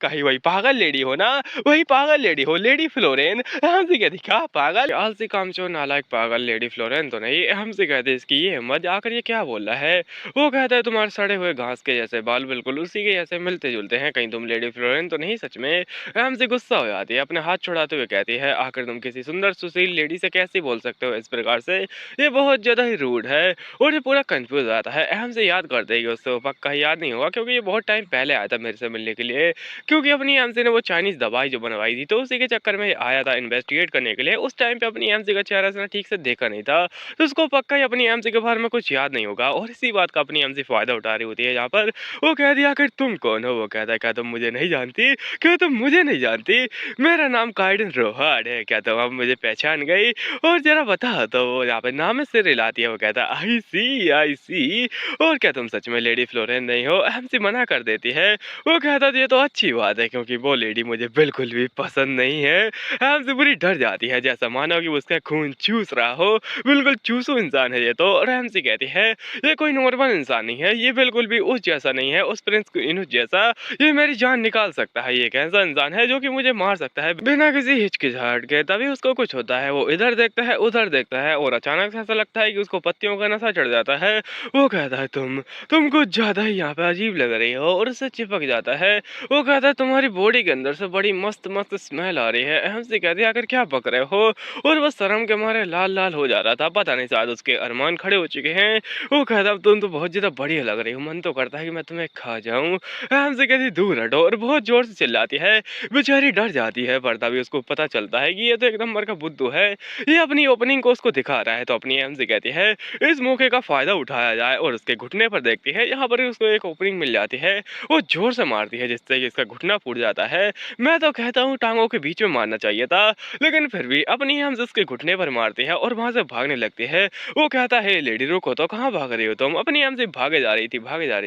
ही वही पागल लेडी हो ना? वही पागल लेडी हो, लेडी फ्लोरेन। एमसी कहती क्या पागल? आलसी कामचोर नालायक पागल लेडी फ्लोरेन तो नहीं। एमसी कहती इसकी ये हिम्मत, आखिर ये क्या बोल रहा है? वो कहता है तुम्हारे सड़े हुए घास के जैसे बाल बिल्कुल उसी के जैसे मिलते जुलते हैं, कहीं तुम लेडी फ्लोरेन तो नहीं सच में? एमसी गुस्सा हो जाती है, अपने हाथ छुड़ाते हुए कहती है आखिर तुम किसी सुंदर सुशील लेडी से कैसे बोल सकते हो इस प्रकार से? ये बहुत ज्यादा ही रूड है। और ये पूरा कंफ्यूज हो जाता है। एमसी याद कर देगी उसको, पक्का ही याद नहीं होगा क्योंकि ये बहुत टाइम पहले आया था मेरे से मिलने के लिए, क्योंकि अपनी एमसी ने वो चाइनीज दवाई जो बनवाई थी तो उसी के चक्कर में आया था इन्वेस्टिगेट करने के लिए। उस टाइम पे अपनी एमसी का चेहरा उसने ठीक से देखा नहीं था, तो उसको पक्का ही अपनी एमसी के बारे में कुछ याद नहीं होगा। और इसी बात का अपनी एमसी फायदा उठा रही होती है यहाँ पर। वो कह दिया आखिर तुम कौन हो? वो कहता है क्या तुम मुझे नहीं जानती? क्या तुम मुझे नहीं जानती? मेरा नाम काइडन रोहार्ड है, क्या तुम अब मुझे पहचान गई? और जरा बता। तो वो यहाँ पे नाम से रिलाती है। वो कहता है आई सी। और क्या तुम सच में लेडी फ्लोरेन नहीं हो? एमसी मना कर देती है। वो कहता है ये तो अच्छी बात है क्योंकि वो लेडी मुझे बिल्कुल भी पसंद नहीं है। एमसी पूरी डर जाती है, जैसा मानो कि उसका खून चूस रहा हो। बिल्कुल चूसू इंसान है ये तो। और एमसी कहती है ये कोई नॉर्मल इंसान नहीं है, ये बिल्कुल भी उस जैसा नहीं है, उस प्रिंस इनुस जैसा। ये मेरी जान निकाल सकता है, ये एक ऐसा इंसान है जो कि मुझे मार सकता है बिना किसी हिचकिचाहट के। तभी उसको कुछ होता है, वो इधर देखता है उधर देखता है और अचानक से ऐसा लगता है कि उसको पत्तियों का नशा चढ़ जाता है। वो कहता है तुम कुछ ज्यादा ही यहाँ पे अजीब लग रही हो, और उससे चिपक जाता है। वो कहता है तुम्हारी बॉडी के अंदर से बड़ी मस्त मस्त स्मेल आ रही है। एमसी कहती है आखिर क्या बक रहे हो? और वो शर्म के मारे लाल लाल हो जा रहा था, पता नहीं शायद उसके अरमान खड़े हो चुके हैं। वो कहता तुम तो बहुत ज्यादा बढ़िया लग रही हो, मन तो करता है कि मैं तुम्हें खा जाऊं। एमसी कहती दूर हटो, और बहुत जोर से चिल्लाती है। बेचारी डर जाती है, पर तभी उसको पता चलता है कि ये तो एक नंबर का बुद्धू है, ये अपनी ओपनिंग को उसको दिखा रहा है। तो अपनी एमसी कहती है इस मौके का फायदा उठाया जाए, और उसके घुटने पर देखती है, यहाँ पर उसको एक ओपनिंग मिल जाती है। वो जोर से मारती है जिससे कि इसका घुटना फूट जाता है। मैं तो कहता हूँ टांगों के बीच में मारना चाहिए था, लेकिन फिर भी अपनी एमसी उसके घुटने पर मारती है और वहां से भागने लगती है। वो कहता है लेडी रुको तो, कहाँ भाग रही हो तुम? अपनी एमसी भागे जा रही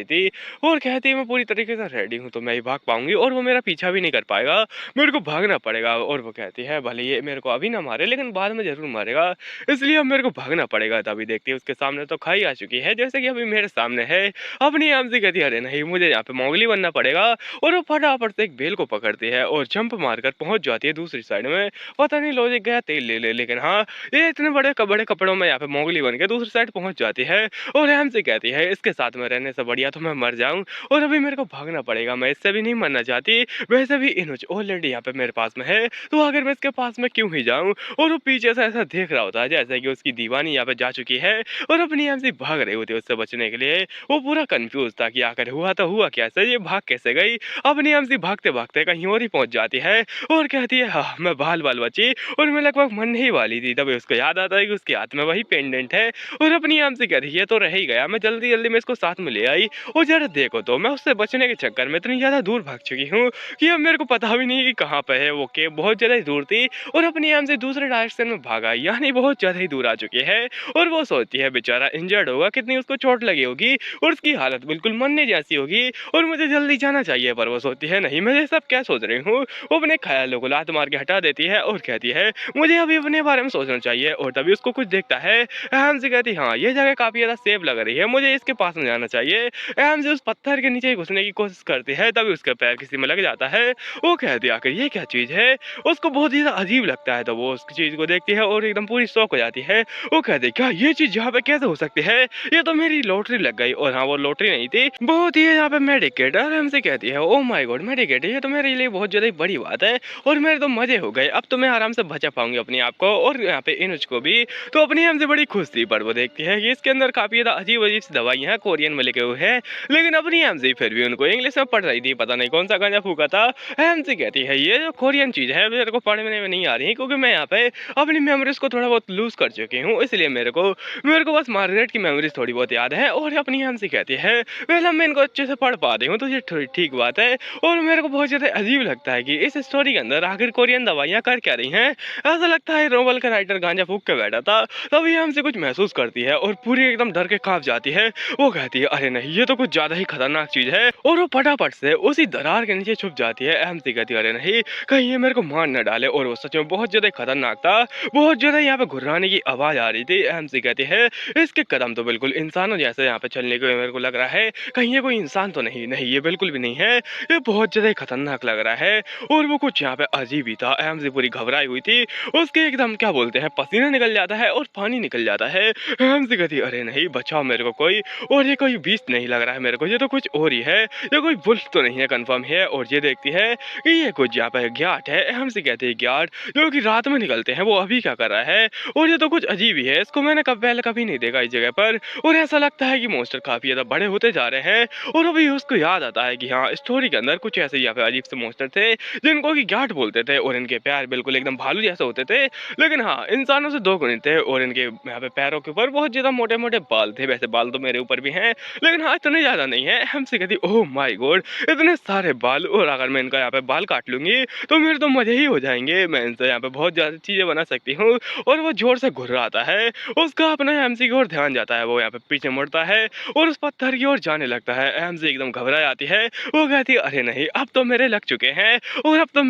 थी और कहती है मैं पूरी तरीके से रेडी हूँ तो मैं ही भाग पाऊंगी, और वो मेरा पीछा भी नहीं कर पाएगा, मेरे को भागना पड़ेगा। और वो कहती है भले ये मेरे को अभी ना मारे लेकिन बाद में जरूर मारेगा, इसलिए अब मेरे को भागना पड़ेगा। तभी देखती है उसके सामने तो खाई आ चुकी है, जैसे कि अभी मेरे सामने है। अपनी एमसी कहती है अरे नहीं मुझे यहाँ पे मोगली बनना पड़ेगा, और वो फटाफट से एक बेल को पकड़ती है और जंप मारकर पहुंच जाती है दूसरी साइड में। पता नहीं लॉजिक गया तेल ले लेकिन हाँ, ये इतने बड़े बड़े कपड़ों में यहाँ पे मोगली बन के दूसरी साइड पहुंच जाती है। और एमसी कहती है इसके साथ में रहने से बढ़िया तो मैं मर जाऊं, और अभी मेरे को भागना पड़ेगा, मैं इससे भी नहीं मरना चाहती। वैसे भी इनुच ऑलरेडी यहाँ पे मेरे पास में है, तो अगर मैं इसके पास में क्यों ही जाऊं? और वो पीछे से ऐसा देख रहा होता है जैसे कि उसकी दीवानी यहाँ पे जा चुकी है, और अपनी एमसी भाग रही होती है उससे बचने के लिए। वो पूरा कंफ्यूज था कि आखिर हुआ तो हुआ कैसे, ये भाग कैसे गई? अपनी एमसी भागते भागते कहीं और ही पहुंच जाती है और कहती है हाँ मैं बाल बाल बची, और मैं लगभग मरने ही वाली थी। तभी उसको याद आता है कि उसके हाथ में वही पेंडेंट है, और अपनी एमसी कह रही है तो रह ही गया, मैं जल्दी जल्दी में इसको साथ में ले आई। और जरा देखो तो मैं उससे बचने के चक्कर में इतनी ज्यादा दूर भाग चुकी हूँ कि अब मेरे को पता भी नहीं कि कहाँ पे है वो केव, बहुत ज्यादा ही दूर थी। और अपनी एमसी दूसरे डायरेक्शन में भागा, यानी बहुत ज्यादा ही दूर आ चुकी है। और वो सोचती है बेचारा इंजर्ड होगा, कितनी उसको चोट लगी होगी, और उसकी हालत बिल्कुल मरने जैसी होगी, और मुझे जल्दी जाना चाहिए। पर वो सोचती है नहीं मैं ये सब क्या सोच रही हूँ। वो अपने ख्यालों को लात मार के हटा देती है और कहती है मुझे अभी अपने बारे में सोचना चाहिए। और तभी उसको कुछ देखता है। एमसी कहती हाँ ये जगह काफी ज्यादा सेफ लग रही है, मुझे इसके पास में जाना चाहिए। एमसी उस पत्थर के नीचे घुसने की कोशिश करती है, तभी उसका पैर किसी में लग जाता है। वो कहती है आखिर ये क्या चीज है, उसको बहुत ही अजीब लगता है। तो वो उस चीज को देखती है और एकदम पूरी शॉक हो जाती है। वो कहती है क्या ये चीज यहाँ पे कैसे हो सकती है, ये तो मेरी लॉटरी लग गई। और हाँ वो लॉटरी नहीं थी, बहुत ही यहाँ पे मेडिकेट। और एमसी कहती है ओ माय गॉड मेडिकेट, ये तो मेरे लिए बहुत ज्यादा बड़ी बात है, और मेरे तो मजे हो गए, अब तो मैं आराम से बचा पाऊंगी अपने आप को और यहाँ पे इनुच को भी। तो अपनी एमसी बड़ी खुश थी, पर वो देखती है कि इसके अंदर काफी ज्यादा अजीब अजीब सी दवाइयां हैं, कोरियन में लिखे हुए हैं, लेकिन अपनी एमसी फिर भी उनको इंग्लिश में पढ़ रही थी, पता नहीं कौन सा गांजा फूका था। एमसी कहती है ये जो कोरियन चीज है मेरे को पढ़ने में नहीं नहीं आ रही हैं क्योंकि मैं यहाँ पे अपनी मेमोरीज़ को थोड़ा बहुत लूज़ कर चुकी हूँ, इसलिए मेरे को बस मार्गारेट की मेमोरीज़ थोड़ी बहुत याद है और अपनी हंसी कहती है, वेल अब मैं इनको अच्छे से पढ़ पा रही हूँ तो ये थोड़ी ठीक बात है। और मेरे को बहुत ज़्यादा अजीब लगता है कि इस स्टोरी के अंदर आखिर कोरियन दवाइयाँ कर क्या रही हैं? ऐसा लगता है नोवेल का राइटर गांजा फूँक के बैठा था, तभी हमसे कुछ महसूस करती है और पूरी एकदम डर के काँप जाती है। वो कहती है, अरे नहीं ये तो कुछ ज़्यादा ही खतरनाक चीज़ है, और वो फटाफट से उसी दरार के नीचे छुप जाती है। एमसी कहती है, अरे नहीं कहीं ये मेरे को मार न डाले, और वो सच में बहुत ज़्यादा खतरनाक था। बहुत ज़्यादा यहाँ पे घुर्राने की आवाज़ आ रही थी। एमसी कहती है, इसके कदम तो बिल्कुल इंसानों जैसे यहाँ पे चलने को मेरे को लग रहा है, कहीं ये कोई इंसान तो नहीं? नहीं ये बिल्कुल भी नहीं है, ये बहुत ज़्यादा खतरनाक लग रहा है। और वो कुछ यहाँ पे अजीब ही था। एमसी पूरी घबराई हुई थी, उसके एकदम क्या बोलते हैं पसीना निकल जाता है और पानी निकल जाता है। एमसी कहती है, अरे नहीं बचाओ मेरे को कोई, और ये कोई बीस्ट नहीं लग रहा है मेरे को, ये तो कुछ और ही है, ये कोई वुल्फ तो नहीं है कंफर्म है। और ये देखती है कि ये कुछ यहाँ पे ग्याट है। एमसी कहती है, ग्याट जो कि रात में निकलते हैं, वो अभी क्या कर रहा है? और ये तो कुछ अजीब ही है, इसको मैंने पहले कभी नहीं देखा इस जगह पर। और ऐसा लगता है कि मॉन्स्टर काफी ज्यादा बड़े होते जा रहे हैं। और अभी उसको याद आता है कि हाँ स्टोरी के अंदर कुछ ऐसे यहाँ पे अजीब से मॉन्स्टर थे जिनको कि ग्याट बोलते थे, और इनके पैर बिल्कुल एकदम भालू जैसे होते थे, लेकिन हाँ इंसानों से दो गुने थे। और इनके यहाँ पे पैरों के ऊपर बहुत ज्यादा मोटे मोटे बाल थे, वैसे बाल तो मेरे ऊपर भी हैं, लेकिन हाँ इतने ज्यादा नहीं है। हमसे कहती, ओह माय गॉड इतने सारे बाल, और अगर मैं इनका यहाँ पे बाल काट लूंगी तो मेरे तो मजे ही हो जाएंगे, मैं इनसे यहाँ पे बहुत ज्यादा चीजें बना सकती हूँ। और वो जोर से घुर्राता है, उसका अपना एमसी की ओर ध्यान जाता है, वो यहाँ पे पीछे मुड़ता है और उस पत्थर की ओर जाने लगता है। एमसी एकदम घबरा जाती है, वो कहती है, अरे नहीं अब तो मेरे लग चुके हैं, और अब तो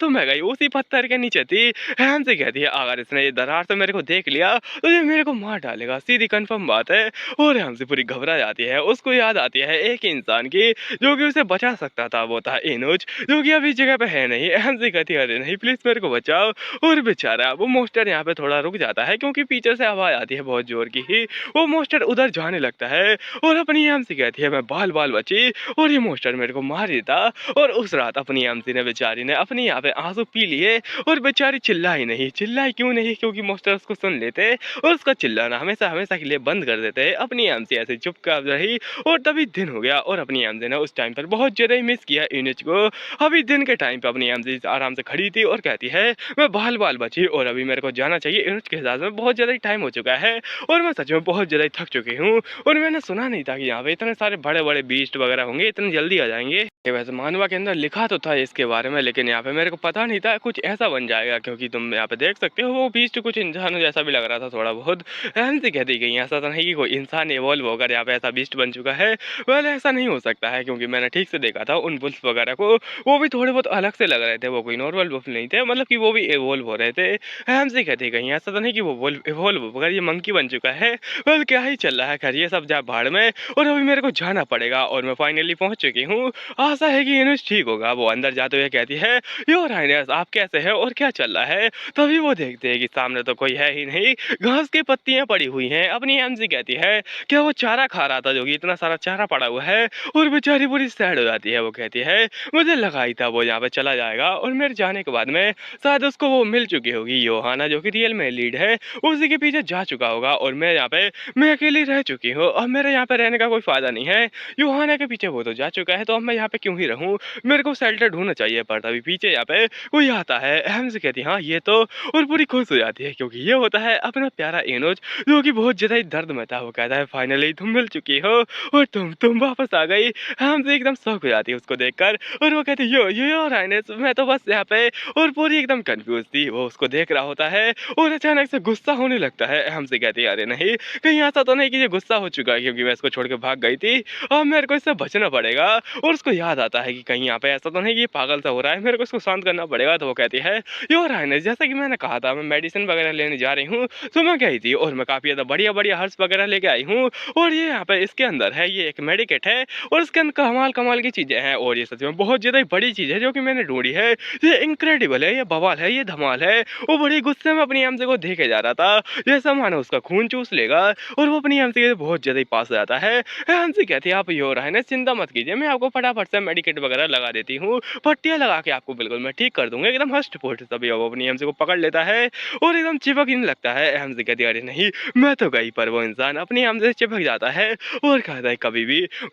मैं गई उसी पत्थर के नीचे थी। एमसी कहती है, अगर इसने ये दरार से मेरे को देख लिया तो ये मेरे को मार डालेगा, सीधी कंफर्म बात है। और एमसी पूरी घबरा जाती है, उसको याद आती है एक इंसान की जो कि उसे बचा सकता था, वो था इनोज, जो कि अभी जगह पे है नहीं। एमसी कहती है, अरे नहीं प्लीज मेरे को बचाओ। और बेचारा वो मोस्टर यहाँ पे थोड़ा रुक जाता है क्योंकि पीछे से आवाज आती है बहुत जोर की ही, वो मोस्टर उधर जाने लगता है। और अपनी एमसी कहती है, मैं बाल बाल बची और ये मोस्टर मेरे को मार देता। और उस रात अपनी एमसी ने बेचारी ने अपनी यहाँ पे आंसू पी लिए, और बेचारी चिल्लाई नहीं। चिल्लाई क्यों नहीं? क्योंकि मोस्टर उसको सुन लेते और उसका चिल्लाना हमेशा हमेशा के लिए बंद कर देते। अपनी एमसी ऐसे चुप कर रही, और तभी दिन हो गया। और अपनी एमसी ने उस टाइम पर बहुत ज्यादा ही मिस किया इनिच को। अभी दिन के टाइम पे अपनी एमसी आराम से खड़ी थी और कहती है, मैं बाल बाल बची और अभी मेरे को जाना चाहिए, इनिच के हिसाब से बहुत ज्यादा ही टाइम हो चुका है और मैं सच में बहुत ज्यादा ही थक चुकी हूँ। और मैंने सुना नहीं था कि यहाँ पे इतने सारे बड़े बड़े बीस्ट वगैरह होंगे, इतने जल्दी आ जाएंगे। ये वैसे मानवा के अंदर लिखा तो था इसके बारे में, लेकिन यहाँ पे मेरे को पता नहीं था कुछ ऐसा बन जाएगा, क्योंकि तुम यहाँ पे देख सकते हो वो बीस्ट कुछ इंसानों जैसा भी लग रहा था थोड़ा बहुत। एमसी कहती गई, ऐसा तो नहीं कि कोई इंसान इवॉल्व होकर यहाँ पे ऐसा बीस्ट बन चुका है। वेल ऐसा नहीं हो सकता है, क्योंकि मैंने ठीक से देखा था उन बुल्स वगैरह को, वो भी थोड़े बहुत अलग से लग रहे थे, वो कोई नॉर्मल बुल्स नहीं थे, मतलब कि वो भी इवॉल्व हो रहे थे। एमसी कहती गई, ऐसा तो नहीं कि वो इवॉल्व होकर ये मंकी बन चुका है। वेल क्या ही चल रहा है, खैर ये सब जा भाड़ में, और अभी मेरे को जाना पड़ेगा और मैं फाइनली पहुंच चुकी हूँ। आशा है कि इन्हें ठीक होगा। वो अंदर जाते हुए कहती है, योर हाइनेस आप कैसे हैं और क्या चल रहा है? तभी वो देखते हैं कि सामने तो कोई है ही नहीं, घास की पत्तियां पड़ी हुई हैं। अपनी एमसी कहती है, क्या वो चारा खा रहा था जो कि इतना सारा चारा पड़ा हुआ है? और बेचारी पूरी सैड हो जाती है। वो कहती है, मुझे लगा ही था वो यहाँ पे चला जाएगा, और मेरे जाने के बाद में शायद उसको वो मिल चुकी होगी, योहाना जो कि रियल में लीड है, उसी के पीछे जा चुका होगा, और मैं यहाँ पे मैं अकेली रह चुकी हूँ, अब मेरे यहाँ पे रहने का कोई फायदा नहीं है। योहाना के पीछे वो तो जा चुका है, तो अब मैं यहाँ पे क्यों ही रहूँ, मेरे को शेल्टर ढूंढना चाहिए। पर तभी पीछे यहाँ पे कोई आता है। एमसी कहती है, हाँ ये तो, और पूरी खुश हो जाती है क्योंकि ये होता है अपना प्यारा एनोज, जो कि बहुत ज्यादा ही दर्द में था। वो कहता है, फाइनली तुम मिल चुकी हो और तुम वापस आ गई। एमसी एकदम शौक हो जाती है उसको देखकर, और वो कहती है, यो राइनेस मैं तो बस यहाँ पे, और पूरी एकदम कंफ्यूज थी। वो उसको देख रहा होता है और अचानक से गुस्सा होने लगता है। एमसी कहती है, अरे नहीं कहीं ऐसा तो नहीं कि ये गुस्सा हो चुका है, क्योंकि मैं इसको छोड़ के भाग गई थी, अब मेरे को इससे बचना पड़ेगा। और उसको याद आता है कि कहीं यहाँ पे ऐसा तो नहीं कि ये पागल सा हो रहा है, मेरे को इसको शांत करना पड़ेगा। तो वो कहती है, योर हाइनेस जैसा कि मैंने कहा था, मैं मेडिसिन वगैरह लेने जा रही हूँ, तो मैं गई थी और मैं काफी ज्यादा बढ़िया बढ़िया हर्ब्स वगैरह लेके आई हूँ, और ये यहाँ पे इसके अंदर है, ये एक मेडिकेट है, और इसके अंदर कमाल कमाल की चीजें हैं, और ये सच में बहुत ज्यादा बड़ी चीज है जो कि मैंने ढूंढी है। ये इनक्रेडिबल है, ये बवाल है, ये धमाल है। वो बड़ी गुस्से में अपनी एमसी को देखे जा रहा था, जैसा मानो उसका खून चूस लेगा, और वो अपनी एमसी के बहुत ज्यादा पास आ जाता है। एमसी कहती है, आप योर हाइनेस चिंता मत कीजिए, मैं आपको फटाफट से मेडिकेट वगैरह लगा देती हूँ, पट्टियां लगा के आपको बिल्कुल मैं ठीक कर दूंगा, एकदम हस्ट पुष्ट। तभी वो अपनी एमसी को पकड़ लेता है और एकदम चिपकने लगता है। एमसी कहती है, अरे नहीं मैं तो गई, पर वो इंसान अपनी एमसी से चिपक जाता है और कहता है,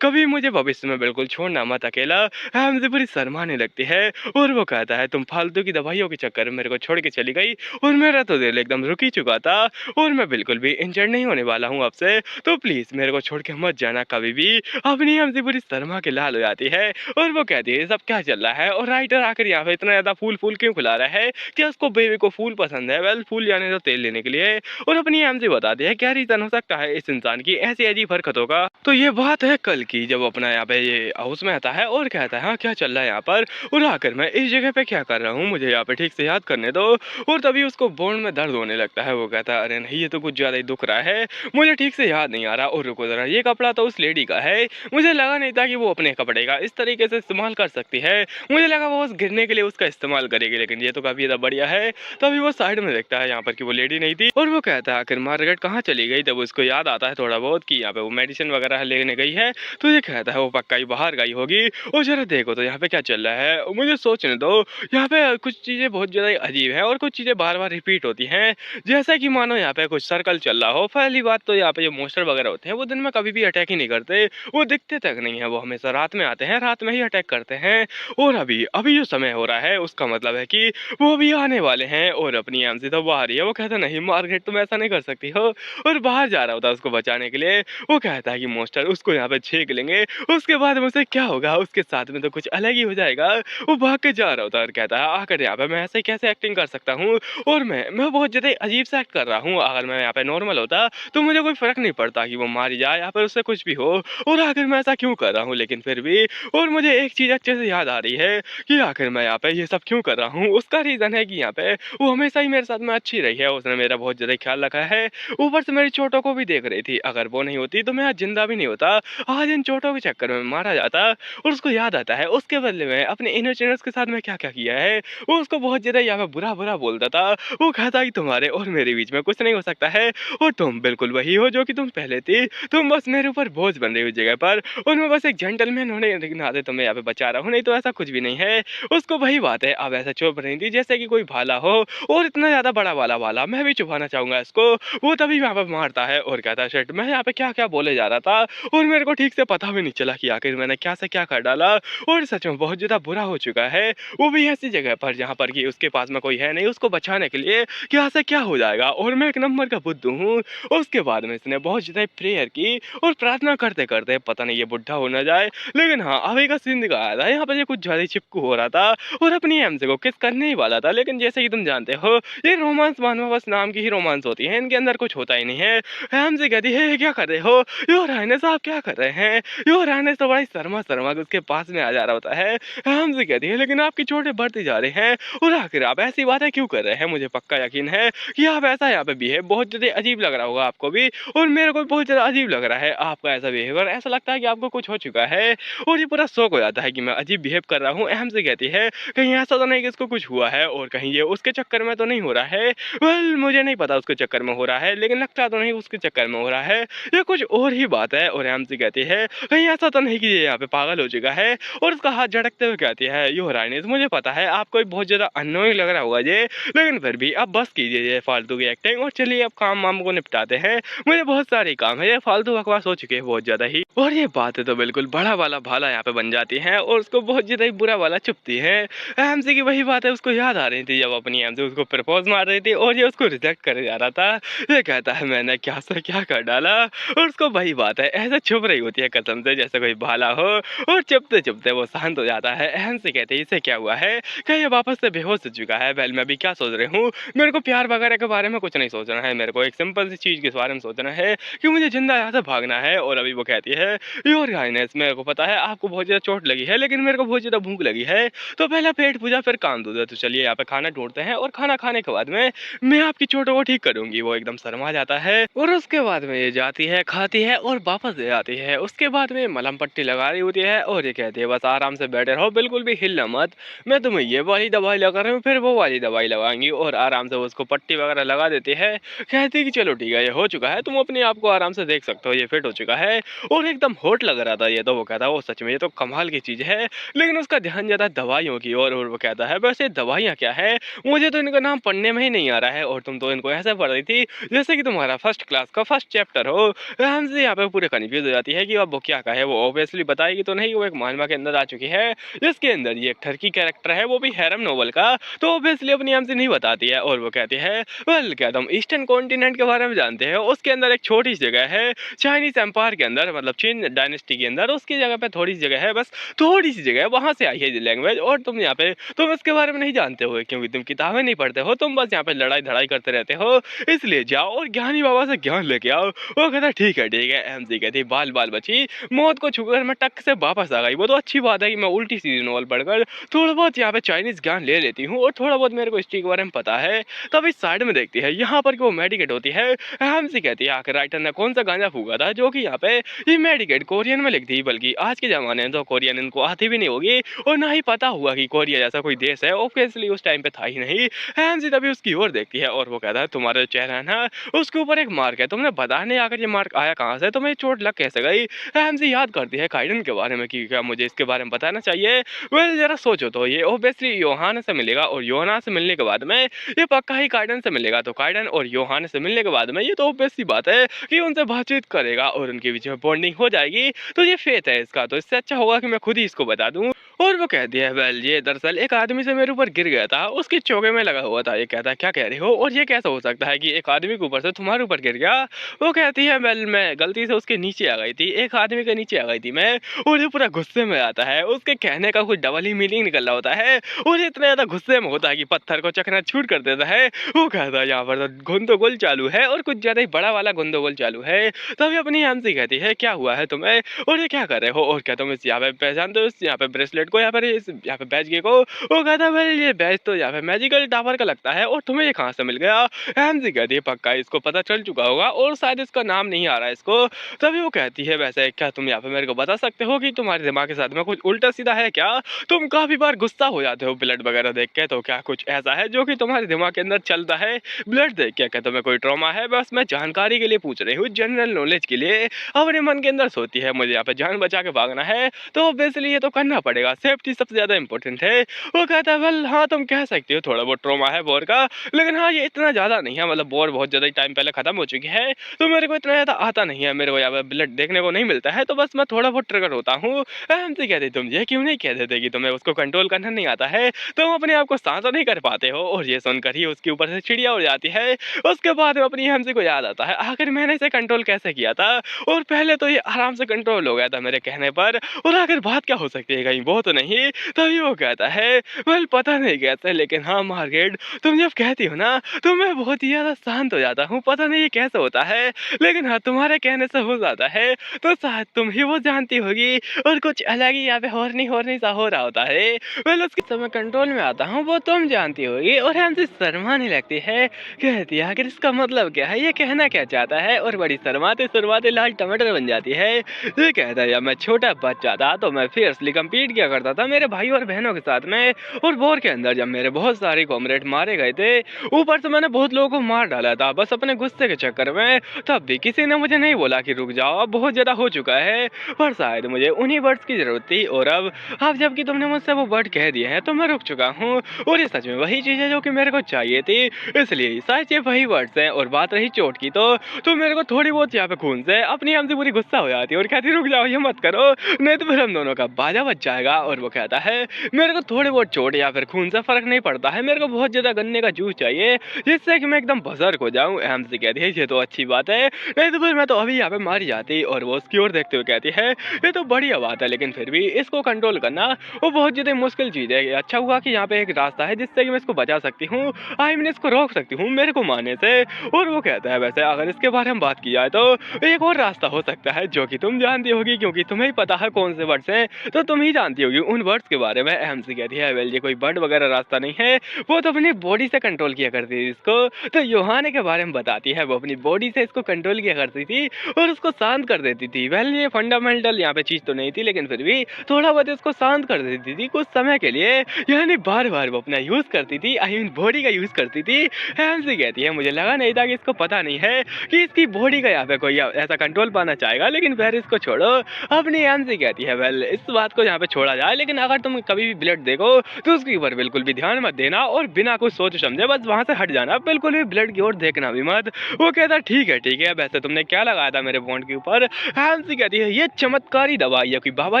कभी मुझे भविष्य में बिल्कुल छोड़ना मत अकेला। एमसी पूरी शर्माने लगती है और वो कहता है, तुम फालतू की दवाइयों के चक्कर में मेरे को छोड़ के चली गई और मेरा तो दिल एकदम रुक ही चुका था और मैं बिल्कुल भी इंजर्ड नहीं होने वाला हूँ आपसे, तो प्लीज़ मेरे को छोड़ के मत जाना कभी भी। अपनी हमसे पूरी शर्मा के लाल हो जाती है और वो कहती है, सब क्या चल रहा है और राइटर आकर यहाँ पे इतना ज़्यादा फूल क्यों खिला रहा है, क्या उसको बेबी को फूल पसंद है? वेल फूल जाने दो तेल लेने के लिए। और अपनी हमसे बताती है क्या रीज़न हो सकता है इस इंसान की ऐसी अजीब हरकतों का। तो ये बात है कल की, जब अपना यहाँ पे ये हाउस में आता है और कहता है हाँ क्या चल रहा है यहाँ पर, और आकर मैं इस जगह पे क्या कर रहा हूँ, मुझे यहाँ पे ठीक से याद करने दो। और तभी उसको बोन में दर्द होने लगता है। वो कहता है अरे नहीं ये तो कुछ ज़्यादा ही दुख रहा है, मुझे ठीक से याद नहीं आ रहा, और रुको ज़रा ये कपड़ा तो उस लेडी का है, मुझे लगा नहीं था कि वो अपने कपड़े का इस तरीके से इस्तेमाल कर सकती है, मुझे लगा वो उस गिरने के लिए उसका इस्तेमाल करेगी, लेकिन ये तो काफ़ी ज़्यादा बढ़िया है। तभी वो साइड में देखता है यहाँ पर कि वो लेडी नहीं थी और वो कहता है आखिर मार्गरेट कहाँ चली गई। तब उसको याद आता है थोड़ा बहुत कि यहाँ पे वो मेडिसिन वगैरह लेने गई है, तो ये कहता है वो पक्का ही बाहर गई होगी। और जरा देखो तो यहाँ पे क्या चल रहा है, मुझे सोचने दो। यहाँ पे कुछ चीज़ें बहुत ज़्यादा अजीब हैं और कुछ चीज़ें बार बार रिपीट होती हैं, जैसा कि मानो यहाँ पे कुछ सर्कल चल रहा हो। पहली बात तो यहाँ पे जो मोस्टर वगैरह होते हैं वो दिन में कभी भी अटैक ही नहीं करते, वो दिखते तक नहीं है, वो हमेशा रात में आते हैं, रात में ही अटैक करते हैं। और अभी अभी जो समय हो रहा है उसका मतलब है कि वो अभी आने वाले हैं। और अपनी एमसी तो बाहर ही है, वो कहता नहीं मार्गरेट तुम ऐसा नहीं कर सकती हो, और बाहर जा रहा होता है उसको बचाने के लिए। वो कहता है कि मोस्टर उसको यहाँ पे छेक लेंगे, उसके बाद मुझसे क्या होगा, उसके साथ में तो कुछ अलग ही हो जाएगा। वो भाग के जा रहा होता है और कहता है आकर यहाँ पे मैं ऐसे कैसे एक्टिंग कर सकता हूँ, और मैं बहुत ज़्यादा अजीब सा एक्ट कर रहा हूँ, अगर मैं यहाँ पे नॉर्मल होता तो मुझे कोई फर्क नहीं पड़ता कि वो मारी जाए या फिर उससे कुछ भी हो, और आखिर मैं ऐसा क्यों कर रहा हूँ, लेकिन फिर भी। और मुझे एक चीज़ अच्छे से याद आ रही है कि आखिर मैं यहाँ पे ये सब क्यों कर रहा हूँ, उसका रीज़न है कि यहाँ पे वो हमेशा ही मेरे साथ में अच्छी रही है, उसने मेरा बहुत ज़्यादा ख्याल रखा है, ऊपर से मेरी चोटों को भी देख रही थी, अगर वो नहीं होती तो मैं आज जिंदा भी नहीं होता, आज इन चोटों के चक्कर में मारा जाता। और उसको याद आता है उसके बदले में अपने इनोसेंस के साथ में क्या क्या किया है, वो उसको बहुत ज़्यादा यहाँ पे बुरा बुरा बोलता था। वो कहता कि तुम्हारे और मेरे बीच में कुछ नहीं हो सकता है, और तुम बिल्कुल वही हो जो कि तुम पहले थी, तुम बस मेरे ऊपर बोझ बन रही हो जगह पर, और मैं बस एक जेंटलमैन होने के नाते तुम्हें यहाँ पे बचा रहा हूँ, नहीं तो ऐसा कुछ भी नहीं है। उसको वही बात है, अब ऐसा चुप रही थी जैसे कि कोई भाला हो, और इतना ज़्यादा बड़ा वाला भाला, मैं भी छुपाना चाहूँगा इसको। वो तभी यहाँ पे मारता है और कहता है शिट, मैं यहाँ पे क्या क्या बोले जा रहा था और मेरे को ठीक से पता भी नहीं चला कि आखिर मैंने क्या से क्या कर डाला, और सच में बहुत ज़्यादा बुरा हो चुका है। वो भी ऐसी जगह पर जहाँ पर कि उसके पास में कोई है नहीं उसको बचाने के लिए, क्या से क्या हो जाएगा, और मैं एक नंबर का बुद्धू हूँ। उसके बाद में इसने बहुत ज़्यादा प्रेयर की और प्रार्थना करते करते पता नहीं ये बुढ़ा हो ना जाए, लेकिन हाँ अभी का सीन दिखाया था यहाँ पर ये कुछ ज़्यादा चिपकू हो रहा था और अपनी एमसी को किस करने ही वाला था, लेकिन जैसे कि तुम जानते हो ये रोमांस मानो बस नाम की ही रोमांस होती है, इनके अंदर कुछ होता ही नहीं है। एमसी कहती है क्या कर रहे हो, योर हाइनेस आप क्या कर रहे हैं, योर हाइनेस तो बड़ा शर्मा शर्मा के उसके पास में आ जा रहा होता है। एमसी कहती है लेकिन आपकी चोटें बढ़ती जा रही हैं और आखिर आप ऐसी बातें क्यों कर रहे हैं, मुझे पक्का यकीन है कि आप ऐसा यहाँ पे बिहेव बहुत ज़्यादा अजीब लग रहा होगा आपको भी, और मेरे को बहुत ज़्यादा अजीब लग रहा है आपका ऐसा बिहेवियर, ऐसा लगता है कि आपको कुछ हो चुका है। और ये पूरा शौक हो जाता है कि मैं अजीब बिहेव कर रहा हूँ। एमसी कहती है कहीं ऐसा तो नहीं कि इसको कुछ हुआ है और कहीं ये उसके चक्कर में तो नहीं हो रहा है। वेल मुझे नहीं पता उसके चक्कर में हो रहा है, लेकिन लगता तो नहीं उसके चक्कर में हो रहा है, ये कुछ और ही बात है। और एमसी कहती है कहीं ऐसा तो नहीं कि ये यहाँ पे पागल हो चुका है, और उसका हाथ झटकते हुए कहती है योर हाइनेस मुझे पता है आपको बहुत ज़्यादा अननोइंग लग रहा होगा ये, लेकिन फिर भी अब बस कीजिए ये फालतू की एक्टिंग और चलिए अब काम वाम को निपटाते हैं, मुझे बहुत सारे काम है, ये फालतू बकवास हो चुके हैं बहुत ज़्यादा ही। और ये बातें तो बिल्कुल बड़ा वाला भाला यहाँ पे बन जाती हैं और उसको बहुत ज़्यादा ही बुरा वाला चुपती है। एमसी की वही बातें उसको याद आ रही थी जब अपनी एमसी उसको प्रपोज मार रही थी और ये उसको रिजेक्ट करे जा रहा था। ये कहता है मैंने क्या से क्या कर डाला, और उसको वही बात है ऐसे छुप रही होती है कसम से जैसे कोई भाला हो, और चुपते चुपते वो शांत हो जाता है। एमसी कहते हैं इसे क्या हुआ है, क्या ये वापस से बेहोश हो चुका है। वेल मैं भी क्या सोच रही हूँ, मेरे को प्यार वगैरह के बारे में कुछ नहीं सोचना है, मेरे को एक सिंपल सी चीज़ के बारे में सोचना है कि मुझे जिंदा यहाँ से भागना है। और अभी वो कहती है योर हाइनेस मेरे को पता है आपको बहुत ज़्यादा चोट लगी है, लेकिन मेरे को बहुत ज़्यादा भूख लगी है, तो पहले पेट पूजा फिर काम दूध, तो चलिए यहाँ पे खाना ढूंढते हैं और खाना खाने के बाद में मैं आपकी चोटों को ठीक करूंगी। वो एकदम शर्मा जाता है और उसके बाद में ये जाती है खाती है और वापस ले आती है। उसके बाद में मलहम पट्टी लगा रही होती है और ये कहती है बस आराम से बैठे रहो, बिल्कुल भी हिलना मत, मैं तुम्हें ये वाली दवाई लगा रही हूँ फिर वो वाली दवाई लगाएंगी, और आराम से उसको पट्टी वगैरह लगा देती है। कहती है कि चलो ठीक है ये हो चुका है, तुम अपने आप को आराम से देख सकते हो, ये फिट हो चुका है और एकदम हॉट लग रहा था ये, तो वो कहता है वो सच में ये तो कमाल की चीज़ है, लेकिन उसका ध्यान जाता है दवाइयों की ओर। और वो कहता है वैसे दवाइयाँ क्या है, मुझे तो इनका नाम पढ़ने में ही नहीं आ रहा है, और तुम तो इनको ऐसे पढ़ रही थी जैसे कि तुम्हारा फर्स्ट क्लास का फर्स्ट चैप्टर हो। हमसे यहाँ पे पूरे कन्फ्यूज हो जाती है कि अब वो क्या कहे, वो ऑब्वियसली बताएगी तो नहीं, वो एक मानवा के अंदर आ चुकी है जिसके अंदर ये एक ठरकी कैरेक्टर है, वो भी हैरम नोवेल का, तो ऑब्वियसली अपनी एमसी नहीं बताती है और वो कहती है वेल क्या तुम ईस्टर्न कॉन्टिनेंट के बारे में जानते हो, उसके अंदर एक छोटी सी जगह है चाइनीज एम्पायर के अंदर, मतलब चीन डायनेस्टी के अंदर, उसकी जगह पे थोड़ी सी जगह है, बस थोड़ी सी जगह है, वहां से आई है लैंग्वेज, और तुम यहाँ पे तुम इसके बारे में नहीं जानते हो क्योंकि तुम किताबें नहीं पढ़ते हो, तुम बस यहाँ पे लड़ाई धड़ाई करते रहते हो, इसलिए जाओ और ज्ञानी बाबा से ज्ञान लेके आओ। वो कहता ठीक है एमसी कहती बाल बाल बची, मौत को छूकर मैं टक से वापस आ गई, वो तो अच्छी बात है कि मैं उल्टी सीधी नॉवल पढ़कर थोड़ा बहुत यहाँ पे चाइनीज ज्ञान ले लेती हूँ और थोड़ा बहुत मेरे को हिस्ट्री के बारे में पता है। तब इस साइड में देखती है यहाँ पर वो मेडिकेट होती है, एमसी कहती है आखिर राइटर ने कौन सा गांजा फूका था जो कि यहाँ पे ये मेडिकेट कोरियन में लिख दी, बल्कि आज के जमाने में तो कोरियन इनको आती भी नहीं होगी और ना ही पता हुआ कि कोरिया जैसा कोई देश है, ऑब्वियसली उस टाइम पे था ही नहीं। एमसी तभी उसकी ओर देखती है और वो कहता है तुम्हारा चेहरा है ना उसके ऊपर एक मार्क है, तुमने बताया नहीं आकर ये मार्क आया कहाँ से, तुम्हें चोट लग कैसे गई। एमसी याद करती है काइडन के बारे में कि क्या मुझे इसके बारे में बताना चाहिए। वेल जरा सोचो तो ये ऑब्वियसली योहान से मिलेगा और योहान से मिलने के बाद में ये पक्का ही काइडन से मिलेगा, तो काइडन और योहान से मिलने के बाद में ये तो ऑब्वियसली बात है कि उनसे बातचीत करेगा और उनके बीच में बॉन्डिंग हो जाएगी, तो ये फेथ है इसका, तो इससे अच्छा होगा कि मैं खुद ही इसको बता दूं। और वो कहती है वेल ये दरअसल एक आदमी से मेरे ऊपर गिर गया था, उसके चौके में लगा हुआ था। ये कहता है क्या कह रही हो, और ये कैसा हो सकता है कि एक आदमी के ऊपर से तुम्हारे ऊपर गिर गया। वो कहती है वेल मैं गलती से उसके नीचे आ गई थी, एक आदमी के नीचे आ गई थी मैं, और ये पूरा गुस्से में आता है, उसके कहने का कुछ डबल ही मीनिंग निकल रहा होता है और इतना ज्यादा गुस्से में होता है कि पत्थर को चकनाचूर कर देता है। वो कहता है यहाँ पर तो गंदोगोल चालू है और कुछ ज्यादा ही बड़ा वाला गंदोगोल चालू है। तभी अपनी एमसी कहती है क्या हुआ है तुम्हें और ये क्या कर रहे हो, और क्या तुम इस यहाँ पे पहचानते हो इस यहाँ पे ब्रेसलेट को, यहाँ पर इस यहाँ पे बैच के को। वो कहता है भाई ये बैच तो यहाँ पे मैजिकल टावर का लगता है और तुम्हें ये कहाँ से मिल गया। एमसी कहती है पक्का इसको पता चल चुका होगा और शायद इसका नाम नहीं आ रहा है इसको। तभी वो कहती है वैसे क्या तुम यहाँ पे मेरे को बता सकते हो कि तुम्हारे दिमाग के साथ में कुछ उल्टा सीधा है क्या, तुम काफी बार गुस्सा हो जाते हो ब्लड वगैरह देख के, तो क्या कुछ ऐसा है जो कि तुम्हारे दिमाग के अंदर चलता है ब्लड देख के, क्या तुम्हें कोई ट्रॉमा है। बस मैं जानकारी के लिए पूछ रही हूँ, जनरल नॉलेज के लिए। अपने मन के अंदर सोती है मुझे यहाँ पे जान बचा के भागना है, तो ऑब्वियसली ये तो करना पड़ेगा, सेफ्टी सबसे ज्यादा इंपॉर्टेंट है। वो कहता है वेल हाँ तुम कह सकते हो थोड़ा बहुत ट्रॉमा है बोर का, लेकिन हाँ ये इतना ज्यादा नहीं है, मतलब बोर बहुत ज्यादा टाइम पहले खत्म हो चुकी है, तो मेरे को इतना ज्यादा आता नहीं है, मेरे को यहाँ पे ब्लड देखने को नहीं मिलता है, तो बस मैं थोड़ा बहुत ट्रिगर होता हूँ। एमसी कहती तुम ये क्यों नहीं कह देते कि तुम्हें उसको कंट्रोल करना नहीं आता है, तुम अपने आप को शांत नहीं कर पाते हो। और ये सुनकर ही उसके ऊपर से चिड़िया उड़ जाती है। उसके बाद अपनी एमसी को याद आता है आखिर मैंने इसे कंट्रोल कैसे किया था, और पहले तो ये आराम से कंट्रोल हो गया था मेरे कहने पर, और आखिर बात क्या हो सकती है कहीं वो तो नहीं। तभी वो कहता है वेल पता नहीं कैसे, लेकिन हाँ मार्केट तुम जब कहती हो ना तो मैं बहुत ही ज्यादा शांत हो जाता हूँ, पता नहीं ये कैसे होता है, लेकिन हाँ तुम्हारे कहने से हो जाता है, तो शायद तुम ही वो जानती होगी, और कुछ अलग ही यहाँ पे हॉर्नी सा हो रहा होता है। वेल उसके समय कंट्रोल में आता हूँ वो तुम जानती होगी। और हमसे शर्माने लगती है, कहती है आखिर इसका मतलब क्या है, ये कहना क्या चाहता है, और बड़ी शर्माते लाल टमाटर बन जाती है। ये कहता है जब मैं छोटा बच्चा था तो मैं फियर्सली कम्पीट किया करता था मेरे भाई और बहनों के साथ में, और वॉर के अंदर जब मेरे बहुत सारे कॉमरेड मारे गए थे, ऊपर से मैंने बहुत लोगों को मार डाला था बस अपने गुस्से के चक्कर में, तब भी किसी ने मुझे नहीं बोला कि रुक जाओ अब बहुत ज्यादा हो चुका है, पर शायद मुझे उन्हीं वर्ड्स की जरूरत थी, और अब जबकि तुमने मुझसे वो वर्ड कह दिए हैं तो मैं रुक चुका हूँ, और ये सच में वही चीज है जो कि मेरे को चाहिए थी, इसलिए शायद ये वही वर्ड्स हैं। और बात रही चोट की तो मेरे को थोड़ी बहुत यहाँ पे खून से अपनी हमसे पूरी गुस्सा हो जाती है और कहती रुक जाओ ये मत करो नहीं तो फिर हम दोनों का बाजा बच जाएगा। और वो कहता है मेरे को थोड़ी बहुत चोट या फिर खून से फर्क नहीं पड़ता है, मेरे को बहुत ज्यादा गन्ने का जूस चाहिए जिससे कि मैं एकदम बजर्क हो जाऊं। हमसे कहती है ये तो अच्छी बात है, नहीं तो फिर मैं तो अभी यहाँ पे मारी जाती। और वो उसकी ओर देखते हुए कहती है ये तो बढ़िया बात है, लेकिन फिर भी इसको कंट्रोल करना वो बहुत ज्यादा मुश्किल चीज है। अच्छा हुआ कि यहाँ पे एक रास्ता है जिससे कि मैं इसको बचा सकती हूँ, आई मीन इसको रोक सकती हूँ मेरे को मारने से। और वो कहता है वैसे अगर इसके बारे में बात की जाए तो एक और रास्ता हो सकता है जो कि तुम जानती होगी क्योंकि तुम्हें ही पता है कौन से वर्ड्स हैं, तो तुम ही जानती होगी उन वर्ड्स के बारे में। एमसी कहती है वेल ये कोई बर्ड वगैरह रास्ता नहीं है, वो तो अपनी बॉडी से कंट्रोल किया करती थी इसको। तो योहाने के बारे में बताती है वो अपनी बॉडी से इसको कंट्रोल किया करती थी और उसको शांत कर देती थी। वेल ये फंडामेंटल यहाँ पे चीज तो नहीं थी, लेकिन फिर भी थोड़ा बहुत इसको शांत कर देती थी कुछ समय के लिए, यानी बार बार वो अपना यूज करती थी, आई मीन बॉडी का यूज करती थी। एमसी कहती है मुझे लगा नहीं था कि इसको पता नहीं है कि इसकी बॉडी का यहाँ पे कोई ऐसा कंट्रोल पाना चाहेगा, लेकिन फिर इसको छोड़ो। अपनी एमसी कहती है वेल इस बात को यहाँ पे छोड़ा जाए, लेकिन अगर तुम कभी भी ब्लड देखो तो उसके ऊपर बिल्कुल भी ध्यान मत देना और बिना कुछ सोच समझे बस वहां से हट जाना, बिल्कुल भी ब्लड की ओर देखना भी मत। वो कहता ठीक है, वैसे तुमने क्या लगाया था मेरे बॉन्ड के ऊपर? हैंसी कहती है ये चमत्कारी दवाई है, कोई बाबा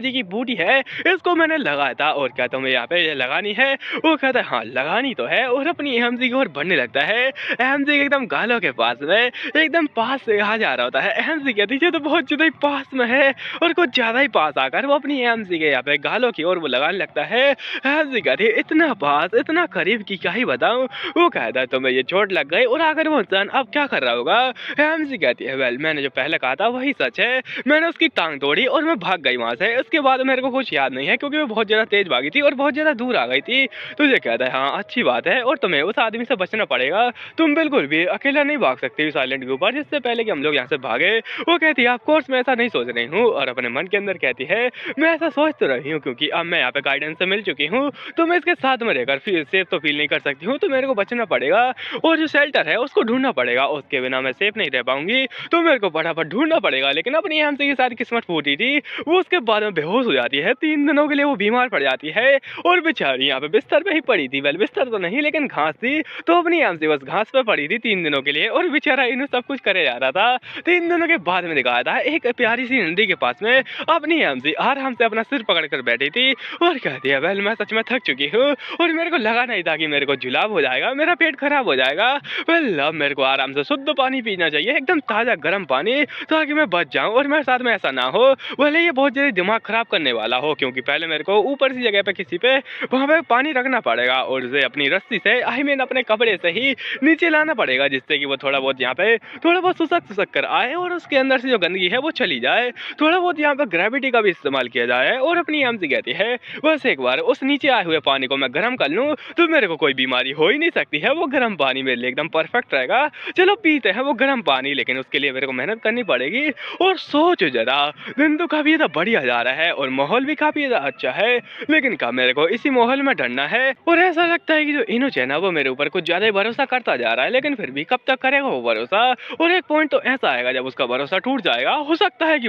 जी की बूटी है, इसको मैंने लगाया था और क्या तुम्हें यहाँ पे ये लगानी है? वो कहता है हाँ लगानी तो है, और अपनी हैंसी की ओर बढ़ने लगता है। हैंसी एकदम गालों के पास में एकदम पास से आ जा रहा होता है। हैंसी कहती है ये तो बहुत ज्यादा ही पास में है, और कुछ ज्यादा ही पास आकर वो अपनी हैंसी के यहाँ पे गालों की ओर वो लगाने लगता है। हैंसी कहती है इतना पास इतना करीब की क्या ही बताऊं। वो कहता है तुम्हें ये चोट लग गई, और आकर वो इंसान अब क्या कर रहा होगा? हैंसी कहती है वेल मैंने जो पहले कहा था वही सच है, मैंने उसकी टांग तोड़ी और मैं भाग गई वहां से। उसके बाद मेरे को कुछ याद नहीं है क्योंकि वो बहुत ज्यादा तेज भागी थी और बहुत ज्यादा दूर आ गई थी। तो ये कहता है हाँ अच्छी बात है, और तुम्हें उस आदमी से बचना पड़ेगा, तुम बिल्कुल भी अकेला नहीं भाग सकते उस आइलैंड के ऊपर जिससे पहले कि हम लोग यहाँ से भागे। वो कहती है ऑफ कोर्स मैं ऐसा नहीं सोच रही हूँ, और अपने मन के अंदर कहती है मैं ऐसा सोच तो रही हूँ क्योंकि अब मैं यहाँ पे गाइडेंस से मिल चुकी हूँ, तो मैं इसके साथ में रहकर सेफ तो फील नहीं कर सकती हूँ, तो मेरे को बचना पड़ेगा और जो शेल्टर है उसको ढूंढना पड़ेगा, उसके बिना मैं सेफ नहीं रह पाऊंगी, तो मेरे को फटाफट ढूंढना पड़ेगा। लेकिन अपनी हैंसी के साथ किस्मत फूटी थी, वो उसके बाद में बेहोश हो जाती है, 3 दिनों के लिए वो बीमार पड़ जाती है, और बेचारी यहाँ पे बिस्तर पे ही पड़ी थी। वेल बिस्तर तो नहीं लेकिन घास थी, तो अपनी हैंसी बस घास पे पड़ी थी 3 दिनों के लिए, और बेचारा इन्हें सब कुछ करे जा रहा था। 3 दिनों के बाद में दिखाया था एक प्यारी सी नदी के पास में अपनी हैंसी आराम से अपना सिर पकड़ कर बैठी थी और कहती है वेल मैं सच में थक चुकी हूँ, और मेरे को लगा नहीं था कि मेरे को जुलाब हो जाएगा, मेरा पेट खराब हो जाएगा। वेल अब मेरे को आराम से शुद्ध पानी पीना चाहिए, एकदम ताजा गर्म पानी, ताकि मैं बच जाऊं और मेरे साथ में ऐसा ना हो भले ये बहुत ज्यादा दिमाग खराब करने वाला हो, क्योंकि पहले मेरे को ऊपर सी जगह पे किसी पे वहां पे पानी रखना पड़ेगा और उसे अपनी रस्सी से आई मीन अपने कपड़े से ही नीचे लाना पड़ेगा, जिससे कि वो थोड़ा बहुत यहाँ पे थोड़ा बहुत सुसक कर आए और उसके अंदर से जो गंदगी है वो चली जाए। थोड़ा बहुत यहाँ पे ग्रेविटी का भी इस्तेमाल किया जाए, और अपनी हैंसी कहती है बस एक बार उस नीचे आए हुए पानी को मैं गर्म कर लूँ तो मेरे को कोई बीमारी हो ही नहीं सकती है, वो गर्म पानी मेरे लिए एकदम परफेक्ट रहेगा। चलो पीते हैं वो गर्म पानी, लेकिन उसके लिए मेरे को मेहनत करनी पड़ेगी। और सोचो जरा दिन तो काफी ज्यादा बढ़िया जा रहा है और माहौल भी काफी ज्यादा अच्छा है, लेकिन क्या मेरे को इसी माहौल में डरना है? और ऐसा लगता है कि जो इनोच है ना वो मेरे ऊपर कुछ ज्यादा ही भरोसा करता जा रहा है, लेकिन फिर भी कब तक करेगा वो भरोसा? और एक पॉइंट तो ऐसा आएगा जब उसका भरोसा टूट जाएगा, हो सकता है कि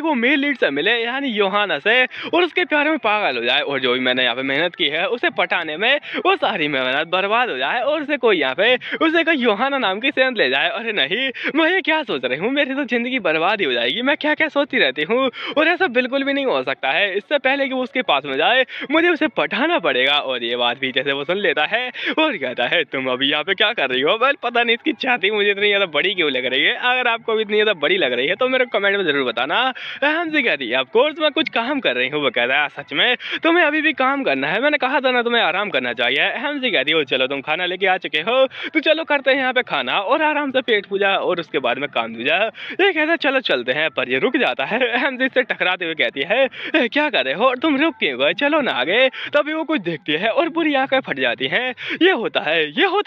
वो मेल लीड से मिले यानी योहाना से, और उसके प्यार में पागल हो जाए, और जो भी मैंने यहाँ पे मेहनत की है उसे पटाने में वो सारी मेहनत बर्बाद हो जाए, और उसे कोई यहाँ पे उसे कोई योहाना नाम की सेंध ले जाए। अरे नहीं, मैं ये क्या सोच रही हूँ, मेरी तो जिंदगी बर्बाद ही हो जाएगी, मैं क्या क्या सोचती रहती हूँ, और ऐसा बिल्कुल भी नहीं हो सकता है। इससे पहले कि वो उसके पास में जाए मुझे उसे पटाना पड़ेगा। और ये बात पीछे से वो सुन लेता है और कहता है तुम अभी यहाँ पे क्या कर रही हो? वेल पता नहीं इसकी छाती मुझे इतनी ज्यादा बड़ी क्यों लग रही है, अगर आपको भी इतनी ज्यादा बड़ी लग रही है तो मेरे कमेंट में जरूर बताना। हमसे कहती है ऑफकोर्स मैं कुछ काम कर रही हूँ। वो कहता है सच में तुम्हें अभी भी काम करना है, मैंने कहा था ना तुम्हें आराम करना चाहिए। हमसे कहती है चलो तुम खाना लेके आ चुके हो तो चलो करते हैं यहाँ पे खाना और आराम से पेट पूजा और उसके बाद में काम दूजा। ये कहता है चलो चलते हैं, पर ये रुक जाता है। हमसे इससे टकराते हुए कहती है क्या कर रहे हो और तुम रुक क्यों गए, चलो ना आगे। तभी वो कुछ देखती है और पूरी आंखें फट जाती हैं। ये होता है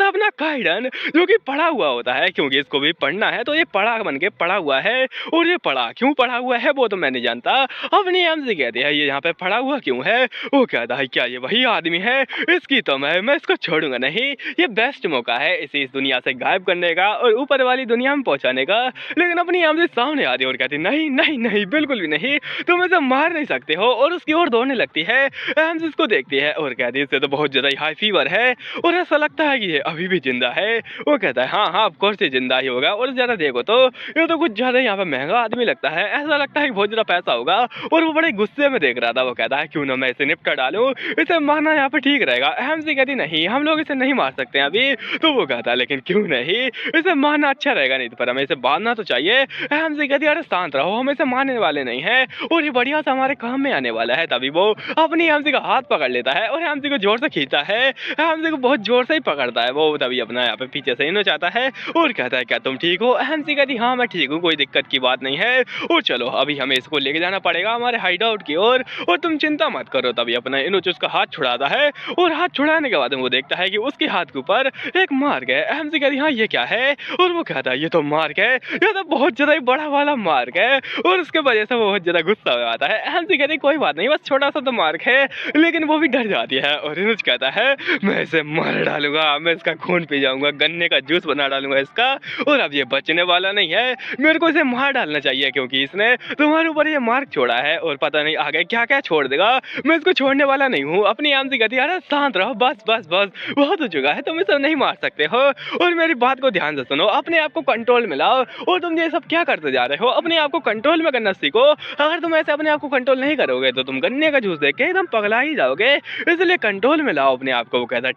अपना काइडन जो कि पढ़ा हुआ होता है, क्योंकि इसको भी पढ़ना है तो ये पढ़ा बन के पढ़ा हुआ है। और ये पढ़ा क्यों पढ़ा हुआ है वो तो मैं नहीं जानता। अपनी हमसे कहती है ये यहाँ पे पढ़ा हुआ क्यों है। वो कहता है क्या ये वही आदमी है, इसकी तो मैं इसको छोड़ूंगा नहीं, ये बेस्ट मौका है इसे इस दुनिया से गायब करने का और ऊपर वाली दुनिया में पहुंचाने का। लेकिन अपनी हमसे सामने आती है और कहती नहीं नहीं नहीं बिल्कुल भी नहीं, तुम इसे मार नहीं सकते हो। और उसकी ओर दौड़ने लगती है। हमसे इसको देखती है और कहती है इससे तो बहुत ज्यादा हाई फीवर है और ऐसा लगता है कि ये अभी भी जिंदा है। वो कहता है हाँ ऑफ कोर्स ये जिंदा ही होगा। और ज्यादा देखो तो ये तो कुछ ज्यादा यहाँ पे महंगा आदमी लगता है, ऐसा लगता है कि बहुत ज्यादा पैसा होगा। और वो बड़े गुस्से में देख रहा था। वो कहता है क्यों ना मैं इसे निपटा डालूं, इसे मारना यहाँ पे ठीक रहेगा। हमसे कहती नहीं हम लोग इसे नहीं मार सकते अभी। तो वो कहता है लेकिन क्यों नहीं, इसे मारना अच्छा रहेगा नहीं, पर हमें इसे बांधना तो चाहिए। हमसे कहती अरे शांत रहो, हम इसे मारने वाले नहीं है और ये बढ़िया से हमारे काम में आने वाला है। तभी वो अपनी हमसे का हाथ पकड़ लेता है और हमसे को जोर से खींचता है। हमसे को बहुत जोर से ही पकड़ता है वो। तभी अपना यहाँ पे पीछे से इन्हों चाहता है और कहता है क्या तुम ठीक हो। हमसे कहती हाँ मैं ठीक हूँ, कोई दिक्कत की बात नहीं है। और चलो अभी हमें इसको लेके जाना पड़ेगा हमारे हाइड आउट की ओर और तुम चिंता मत करो। तभी अपना इनोच उसका हाथ छुड़ाता है और हाथ छुड़ाने के बाद वो देखता है कि उसके हाथ के ऊपर एक मार्क है। हमसे कहती हाँ ये क्या है। और वो कहता है ये तो मार्क है, ये तो बहुत ज्यादा बड़ा वाला मार्क है। और उसके वजह से वो बहुत ज्यादा गुस्सा हो जाता है। हमसे कहती कोई बात नहीं, बस छोटा सा तो मार्क है। लेकिन वो भी डर जाती है और इनोच कहता है मैं इसे मार डालूंगा, मैं इसका खून पी जाऊंगा, गन्ने का जूस बना डालूंगा इसका। और अब ये बचने वाला नहीं है, मेरे को इसे मार डालना चाहिए क्योंकि इसने तुम्हारे ऊपर ये मार्क छोड़ा है और पता नहीं आगे क्या-क्या छोड़ देगा, मैं इसको छोड़ने वाला नहीं हूँ। अपनी आम से कहती है अरे शांत रहो, बस, बस, बस, बहुत हो चुका है, तुम इसे नहीं मार सकते हो और मेरी बात को ध्यान से सुनो, अपने आप को कंट्रोल में लाओ और तुम ये सब क्या करते जा रहे हो? अपने आप को कंट्रोल में करना सीखो। अगर तुम ऐसे अपने आप को कंट्रोल नहीं करोगे तो तुम गन्ने का जूस देख के एकदम पगला ही जाओगे, इसलिए कंट्रोल में लाओ अपने आप को। वो कहता है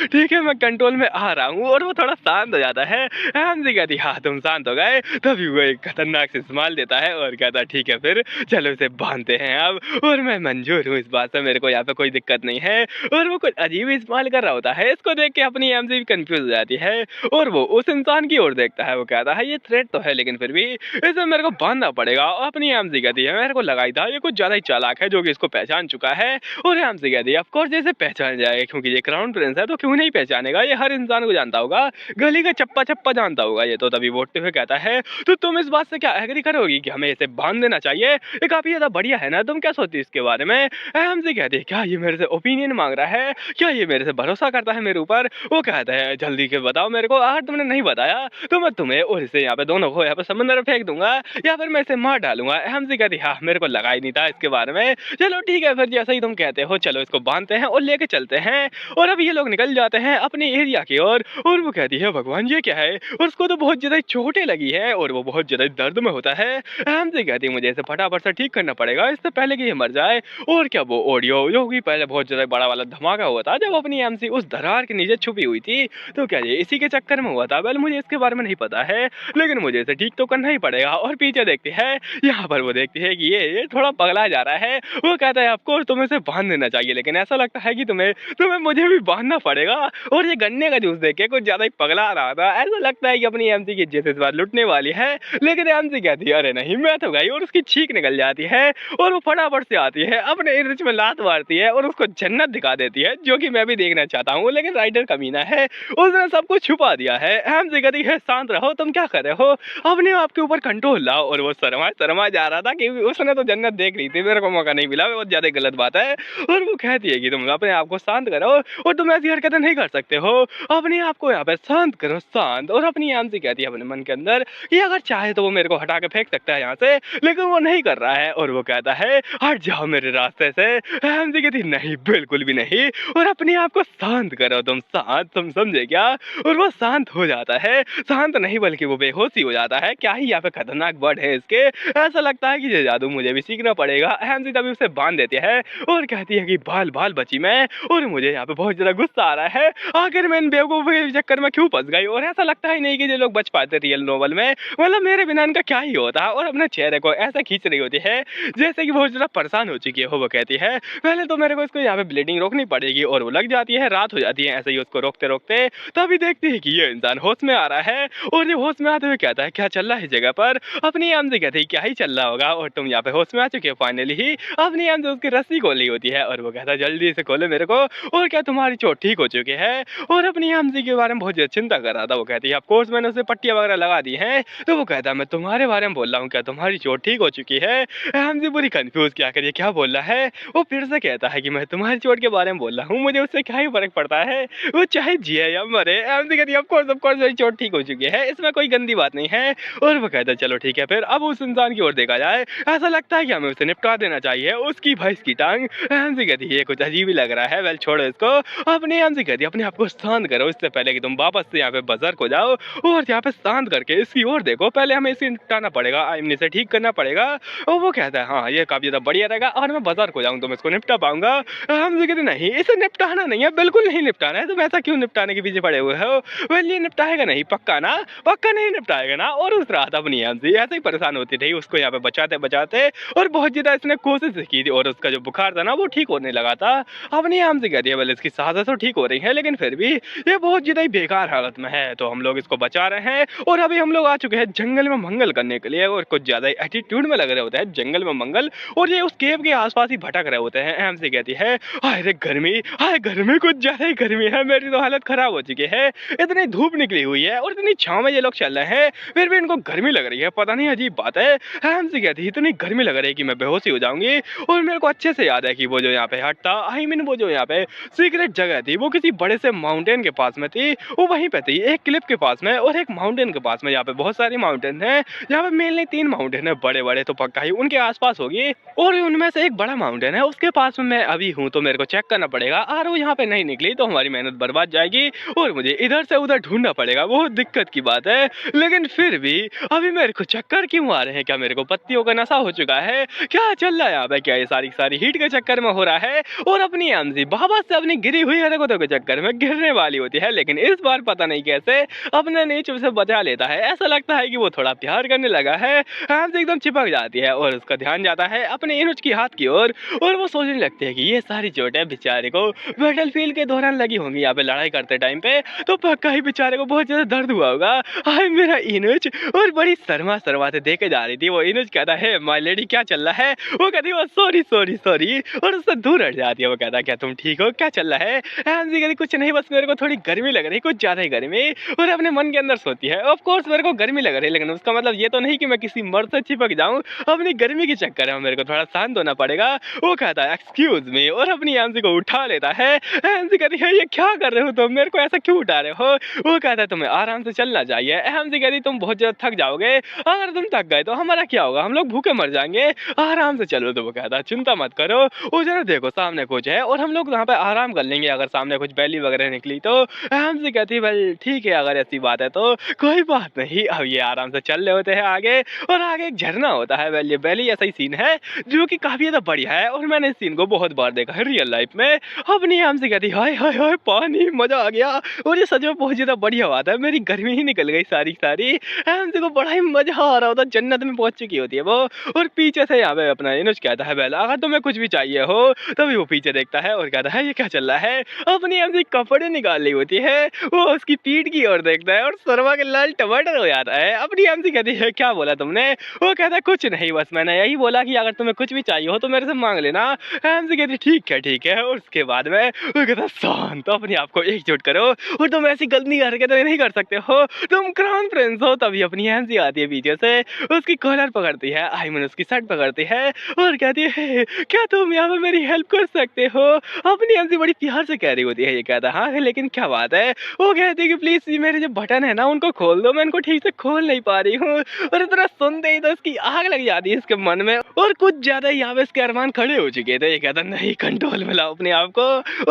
ठीक है, मैं कंट्रोल में आ रहा हूँ और वो थोड़ा शांत हो जाता है। आम से कहती है हाँ, तुम शांत हो गए, तभी वो एक खतरनाक से स्माइल देता है और कहता है ठीक है फिर चलो इसे बांधते हैं अब, और मैं मंजूर हूँ इस बात से, मेरे को यहाँ पे कोई दिक्कत नहीं है। और वो कुछ अजीब ही स्माइल कर रहा होता है, इसको देख के अपनी एमसी भी कंफ्यूज हो जाती है और वो उस इंसान की ओर देखता है। वो कहता है ये थ्रेट तो है लेकिन फिर भी इसे मेरे को बांधना पड़ेगा। और अपनी एमसी कहती है मेरे को लगाई था ये कुछ ज्यादा ही चालाक है जो कि इसको पहचान चुका है। और एमसी कहती है ऑफ कोर्स इसे पहचान जाएगा क्योंकि ये क्राउन प्रिंस है, तो क्यों नहीं पहचानेगा, ये हर इंसान को जानता होगा, गली का चप्पा चप्पा जानता होगा ये तो। तभी बोलते हुए कहता है तो तुम इस बात से क्या एग्री करोगी कि हमें इसे बांध देना चाहिए, ये काफी ज्यादा बढ़िया है ना, तुम क्या सोचती इसके बारे में? एमसी कहती है क्या ये मेरे से ओपिनियन मांग रहा है, क्या ये मेरे से भरोसा करता है मेरे ऊपर? वो कहता है जल्दी के बताओ मेरे को, अगर तुमने नहीं बताया तो मैं तुम्हें और इसे यहाँ पे दोनों को यहाँ पे समंदर में फेंक दूंगा या फिर मैं इसे मार डालूंगा। एमसी कहती हाँ मेरे को लगा ही नहीं था इसके बारे में, चलो ठीक है फिर जैसा ही तुम कहते हो, चलो इसको बांधते हैं और लेके चलते हैं। और अब ये लोग निकल जाते हैं अपने एरिया की ओर और वो कहती है भगवान ये क्या है, और उसको तो बहुत ज्यादा चोटें लगी है और वो बहुत ज्यादा दर्द में होता है। एमसी कहती है मुझे इसे फटाफट से ठीक करना पड़ेगा इससे पहले कि ये मर जाए। और क्या वो ऑडियो जो कि पहले बहुत ज्यादा बड़ा वाला धमाका हुआ था जब अपनी एमसी उस दरार के नीचे छुपी हुई थी, तो क्या ये इसी के चक्कर में हुआ था? वेल मुझे इसके बारे में नहीं पता है लेकिन मुझे इसे ठीक तो करना ही पड़ेगा। और पीछे देखती है, यहाँ पर वो देखती है कि ये थोड़ा पगला जा रहा है। वो कहता है आपको तुम्हें इसे बांध देना चाहिए लेकिन ऐसा लगता है कि तुम्हें मुझे भी बांधना पड़ेगा। और ये गन्ने का जूस देख के कुछ ज्यादा ही पगला रहा था, ऐसा लगता है कि अपनी एमसी की इज्जत इस बार लुटने वाली है। लेकिन एमसी कहती है अरे नहीं मैं तो गई, और उसकी छींक निकल जाती है और वो फटाफट से आती है अपने इर्द में लात मारती है और उसको जन्नत दिखा देती है जो कि मैं भी देखना चाहता हूँ, लेकिन राइटर कमीना है उसने सब कुछ छुपा दिया है। एमसी कहती है शांत रहो, तुम क्या कर रहे हो, अपने आप के ऊपर कंट्रोल लाओ। और वो शर्मा जा रहा था कि उसने तो जन्नत देख ली थी, मेरे को मौका नहीं मिला, बहुत ज्यादा गलत बात है। और वो कहती है कि तुम अपने आप को शांत करो और तुम ऐसी हरकतें नहीं कर सकते हो, अपने आप को यहाँ पे शांत करो, शांत। और अपनी एमसी कहती है अपने मन के अंदर कि अगर चाहे तो वो मेरे को हटा के फेंक सकता है यहाँ से, लेकिन वो नहीं कर रहा है। और वो कहता है हट जाओ मेरे रास्ते से। एमसी कहती नहीं बिल्कुल भी नहीं, और अपने आप को शांत करो, तुम शांत, तुम समझे क्या? और वो शांत हो जाता है, शांत नहीं बल्कि वो बेहोशी हो जाता है। क्या ही यहाँ पे खतरनाक वर्ड है इसके, ऐसा लगता है कि ये जादू मुझे भी सीखना पड़ेगा। एमसी तभी उसे बांध देती है और कहती है कि बाल बाल बची मैं, और मुझे यहाँ पे बहुत ज्यादा गुस्सा आ रहा है, आखिर मैं इन बेवकूफों के चक्कर में क्यों फंस गई। और ऐसा लगता ही नहीं कि ये लोग बच पाते रियल नोवेल में, मतलब मेरे बिना इनका क्या ही होता। और अपने चेहरे को ऐसा खींच रही होती है जैसे कि बहुत ज्यादा परेशान हो चुकी हो। वो कहती है पहले तो मेरे को इसको यहाँ पे ब्लीडिंग रोकनी पड़ेगी, और वो लग जाती है, रात हो जाती है ऐसे ही उसको रोकते रोकते। तभी देखती है कि ये इंसान होश में आ रहा है, और ये होश में आते हुए कहता है क्या चल रहा है इस जगह पर? अपनी एमसी कहती है क्या ही चल रहा होगा, और तुम यहाँ पे होश में आ चुके हो फाइनली ही। अपनी एमसी उसकी रस्सी खोली होती है और वो कहता है जल्दी से खोले मेरे को, और क्या तुम्हारी चोट ठीक हो चुकी है? और अपनी एमसी के बारे में बहुत ज्यादा चिंता कर रहा था। वो कहती है ऑफ कोर्स मैंने उसे पट्टियां वगैरह लगा दी हैं। तो वो कहता है मैं तुम्हारे बारे में बोल रहा हूँ, क्या तुम्हारी चोट ठीक हो चुकी है? एमसी पूरी कंफ्यूज क्या करिए क्या बोल रहा है। वो फिर से कहता है कि मैं तुम्हारी चोट के बारे में बोल रहा हूँ, मुझे उससे क्या ही फर्क पड़ता है, वो चाहे जिए या मरे। एमसी कहती है ऑफ कोर्स मेरी चोट ठीक हो चुकी है, इसमें कोई गंदी बात नहीं है। और वो कहता है चलो ठीक है फिर अब उस इंसान की ओर देखा जाए, ऐसा लगता है कि हमें उसे निपटा देना चाहिए, उसकी भैंस की टांग। एमसी कहती है ये कुछ अजीब ही लग रहा है, वेल छोड़ो इसको। अपने एमसी कहती है अपने आप को शांत करो इससे पहले कि तुम वापस से यहाँ पे बजर्क हो जाओ, और यहाँ पे शांत करके इसकी ओर देखो, पहले हमें इसे निपटाना पड़ेगा, आईमनी से ठीक करना पड़ेगा। और वो कहता है हाँ ये काफी ज्यादा बढ़िया रहेगा, और मैं बजर्क हो जाऊँ तो मैं इसको निपटा पाऊंगा। एमसी कहती नहीं इसे निपटाना नहीं है, बिल्कुल नहीं निपटाना है, तुम ऐसा क्यों निपटाने के पीछे पड़े हुए हो? वेल ये निपटाएगा नहीं, पक्का ना? पक्का नहीं निपटाएगा ना? और उस रात अपनी एमसी ऐसे ही परेशान होती रही उसको यहाँ पे बचाते बचाते, और बहुत ज्यादा इसने कोशिश की थी, और उसका जो बुखार था ना वो ठीक होने लगा था। अपनी एमसी कहती है वेल इसकी सांसें तो ठीक हो रही है, लेकिन फिर भी ये बहुत ज्यादा ही बेकार हालत में है, तो हम लोग इसको बचा रहे हैं। और अभी हम लोग आ चुके हैं जंगल में मंगल करने के लिए, और कुछ ज्यादा एटीट्यूड में लग रहे होते हैं जंगल में मंगल, और ये उस केव के आसपास ही भटक रहे होते हैं। एमसी कहती है अरे गर्मी, हाय गर्मी, कुछ ज्यादा ही गर्मी है, मेरी तो हालत खराब हो चुकी है, इतनी धूप निकली हुई है और इतनी छांव में ये लोग चल रहे हैं, फिर भी इनको गर्मी लग रही है, पता नहीं अजीब बात है। एमसी कहती है इतनी गर्मी लग रही है कि मैं बेहोशी हो जाऊंगी। और मेरे को अच्छे से याद है कि वो जो यहाँ पे हट था, आई मीन वो जो यहाँ पे सीक्रेट जगह थी, वो किसी बड़े से माउंटेन के पास में थी, वो वहीं पे थी, एक क्लिफ के पास में और एक माउंटेन के पास में। यहाँ पे बहुत सारी माउंटेन है, यहाँ पे मेनली 3 माउंटेन है बड़े बड़े, तो पक्का ही उनके आसपास होगी। और उनमें से एक बड़ा माउंटेन है, उसके पास में मैं अभी हूँ, तो मेरे को चेक करना पड़ेगा। और वो यहाँ पे नहीं निकली तो हमारी मेहनत बर्बाद जाएगी और मुझे इधर से उधर ढूंढना पड़ेगा, बहुत दिक्कत की बात है। लेकिन फिर भी अभी मेरे को चक्कर क्यों आ रहे हैं? क्या मेरे को पत्तियों का नशा हो चुका है? क्या चल रहा है यहाँ पे? क्या ये सारी सारी हीट के चक्कर में हो रहा है? और अपनी एमजी बाबा से अपनी गिरी हुई हरकतों के चक्कर में गिरने वाली होती है, लेकिन इस बार पता नहीं कैसे अपने नीच से बचा लेता है। ऐसा लगता है कि वो थोड़ा प्यार करने लगा है। एमजी एकदम चिपक जाती है और उसका ध्यान जाता है अपने इनुच की हाथ की ओर और वो सोचने लगती है कि ये सारी चोटें बेचारे को बैटलफील्ड के दौरान लगी होंगी, यहाँ पे लड़ाई करते टाइम पे, तो पक्का ही बेचारे को बहुत ज्यादा दर्द हुआ होगा। हाय मेरा इनुच। और बड़ी शर्मा शर्माते देखे जा रही थी। वो इनुच कहता है माय लेडी क्या चल रहा है? वो कहती है सॉरी सॉरी सॉरी और उससे दूर हट जाती है। वो कहता है क्या तुम ठीक हो? क्या चल रहा है? एमजी कहती कुछ नहीं, बस मेरे को थोड़ी गर्मी लग रही, कुछ ज्यादा ही गर्मी। और अपने मन के अंदर सोचती है ऑफ कोर्स मेरे को गर्मी लग रही है, लेकिन उसका मतलब ये तो नहीं कि मैं किसी मर्द से चिपक जाऊं। अपनी गर्मी के चक्कर में मेरे को थोड़ा शांत होना पड़ेगा। वो कहता है एक्सक्यूज मी और अपनी एमजी को उठा लेता है। एमजी कहती है ये क्या कर रहे हो तुम? मेरे को ऐसा क्यों उठा रहे हो? वो कहता है तुम्हें आराम से चलना चाहिए। एमजी कहती तुम बहुत ज्यादा थक जाओगे, अगर तुम थक गए तो हमारा क्या होगा? हम लोग भूखे मर जाएंगे, आराम से चलो। तो वो कहता है चिंता मत करो, वो जरा देखो सामने कुछ है और हम लोग वहाँ पे आराम कर लेंगे अगर सामने कुछ बैली वगैरह निकली तो। एमजी कहती है वेल ठीक है, अगर ऐसी बात है तो कोई बात नहीं। अब ये आराम से चल रहे होते हैं आगे और आगे एक झरना होता है। वेल ये बैली ऐसा ही सीन है जो कि काफी ज्यादा बढ़िया है और मैंने इस सीन को बहुत बार देखा है रियल लाइफ में। अपनी एमजी कहती हाय हाय हाय पानी, मजा आ गया। और ये सच में बहुत ज्यादा बढ़िया बात है, मेरी गर्मी ही निकल गई सारी सारी। एमजी को बड़ा ही मजा आ रहा होता, जन्नत में पहुंच चुकी होती है वो। और पीछे से यहाँ पे अपना इनुच कहता है वेल अगर तुम्हें कुछ भी चाहिए हो। तभी वो पीछे देखता है और कहता है ये क्या चल रहा है? अपनी एमजी कपड़े निकाल रही होती है, वो उसकी पीठ की ओर देखता है और शर्मा के लाल टमाटर हो जाता है। अपनी एमजी कहती है क्या बोला तुमने? वो कहता है कुछ नहीं, बस मैंने यही बोला कि अगर तुम्हें कुछ भी चाहिए हो तो मेरे से मांग लेना। एमजी कहती ठीक है। और उसके बाद में वो कहता शांत, अपने आप को एकजुट करो और तुम ऐसी गलती हरकतें नहीं कर सकते हो, तुम क्राउन प्रिंस हो। तभी अपनी एमजी आती है पीछे से, उसकी कॉलर पकड़ती है, आई मीन उसकी शर्ट पकड़ती है और कहती है क्या तुम यहाँ पे मेरी हेल्प कर सकते हो? अपनी एमजी बड़ी प्यार से कह रही होती है। ये कहता हाँ लेकिन क्या बात है? वो कहती है कि प्लीज ये मेरे जो बटन है ना उनको खोल दो, मैं इनको ठीक से खोल नहीं पा रही हूँ। और इतना सुनते ही तो इसकी आग लग जाती है इसके मन में और कुछ ज्यादा यहाँ पे इसके अरमान खड़े हो चुके थे। ये कहता नहीं कंट्रोल में लाओ अपने आप को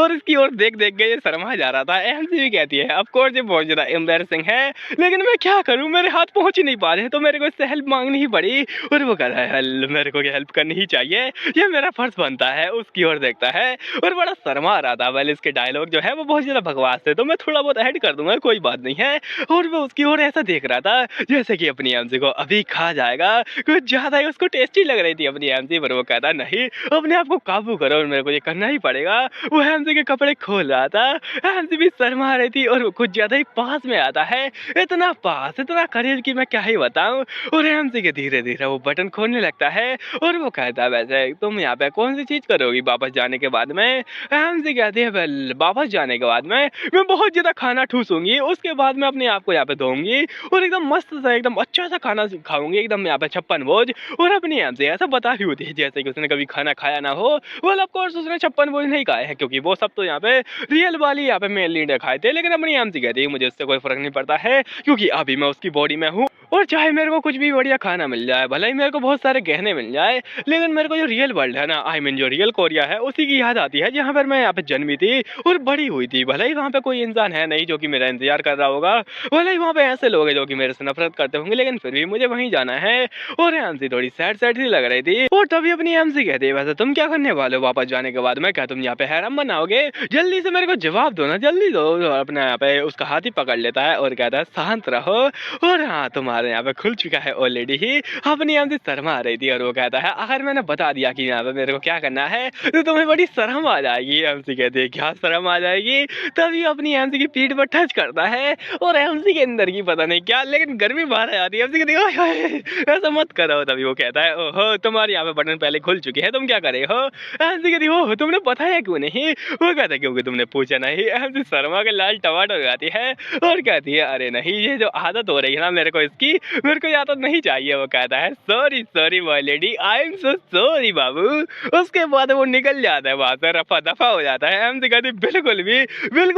और इसकी ओर देख देख के ये शर्मा जा रहा था। एमजी भी कहती है ऑफ कोर्स ये बहुत ज्यादा एम्बैरेसिंग है, लेकिन मैं क्या करूँ, मेरे हाथ पहुंच ही नहीं पा रहे तो मेरे को इससे हेल्प मांगनी ही पड़ी। और वो कहता है मेरे को हेल्प करनी ही चाहिए, ये मेरा फर्ज बनता है। उसकी ओर देखता है और बड़ा शर्मा रहा था। वेल इसके डायलॉग जो है वो बहुत ज्यादा बकवास थे, तो मैं थोड़ा बहुत ऐड कर दूंगा, कोई बात नहीं है। और वो उसकी ओर ऐसा देख रहा था जैसे कि अपनी एमजी को अभी खा जाएगा, कुछ ज्यादा ही उसको टेस्टी लग रही थी अपनी एमजी। पर वो कहता नहीं अपने आप को काबू करो और मेरे को ये करना ही पड़ेगा। वो एमजी के कपड़े खोल रहा था, एमजी भी शर्मा रही थी और वो कुछ ज्यादा ही पास में आता है, इतना पास इतना करीब कि मैं क्या ही बताऊं। और एमजी के धीरे धीरे वो बटन खोलने लगता है और वो कहता है वैसे तुम यहाँ पे कौन सी चीज करोगी वापस जाने के बाद में? एमजी कहती है वेल वापस जाने के बाद में मैं बहुत ज्यादा खाना ठूसूंगी, उसके बाद में अपने आप को यहाँ पे धोऊंगी और एकदम मस्त सा एकदम अच्छा सा खाना खाऊंगी, एकदम यहाँ पे 56 भोज। और अपनी एमजी ऐसा बता रही होती है जैसे कि उसने कभी खाना खाया ना हो। वेल ऑफ कोर्स उसने 56 भोज नहीं खाए हैं क्योंकि वो सब तो यहाँ पे रियल वाली यहाँ पे मेन लीडर खाए थे, लेकिन अपनी एमजी कहती है मुझे उससे कोई फर्क नहीं पड़ता है क्योंकि अभी मैं उसकी बॉडी में हूँ और चाहे मेरे को कुछ भी बढ़िया खाना मिल जाए, भले ही मेरे को बहुत सारे गहने मिल जाए, लेकिन मेरे को जो रियल वर्ल्ड है ना, आई मीन जो रियल कोरिया है उसी की याद आती है जहाँ पर मैं यहाँ पे जन्मी थी और बड़ी हुई थी। भले ही वहाँ पे कोई इंसान है नहीं जो कि मेरा इंतजार कर रहा होगा, भले ही वहाँ पे ऐसे लोग हैं जो कि मेरे से नफरत करते होंगे, लेकिन फिर भी मुझे वहीं जाना है। और एमसी थोड़ी सैड सैड सी लग रही थी और तभी अपनी एमसी कहती है वैसे तुम क्या करने वाले हो वापस जाने के बाद में? क्या तुम यहाँ पे हैरम बनाओगे? जल्दी से मेरे को जवाब दो ना, जल्दी दो। अपने यहाँ पे उसका हाथ ही पकड़ लेता है और कहता है शांत रहो। और हाँ तुम्हारे यहाँ पे खुल चुका है ऑलरेडी ही। अपनी एमसी शर्मा आ रही थी और वो कहता है अगर मैंने बता दिया कि यहाँ पे मेरे को क्या करना है तो तुम्हें बड़ी शर्म आ जाएगी। एमसी कहती है क्या शर्म आ जाएगी? तभी अपनी एमसी की पीठ पर टच करता है और एमसी के अंदर की पता नहीं क्या, लेकिन गर्मी बाहर आ जाती है। एमसी कहती है ऐसा मत करो। तभी वो कहता है ओहो तुम्हारे यहाँ पे बटन पहले खुल चुके हैं, तुम क्या करे हो? एमसी कहती है तुमने बताया क्यों नहीं? वो कहता है क्योंकि तुमने पूछा नहीं। एमसी शर्मा के लाल टमाटर हो जाती है और कहती है अरे नहीं, ये जो आदत हो रही है ना मेरे को इसकी, कि मेरे को याद तो नहीं चाहिए। वो कहता है sorry sorry my lady, I am so sorry बाबू। उसके बाद वो निकल जाता है वहां से, रफा दफा हो जाता है। एमसी कहती बिल्कुल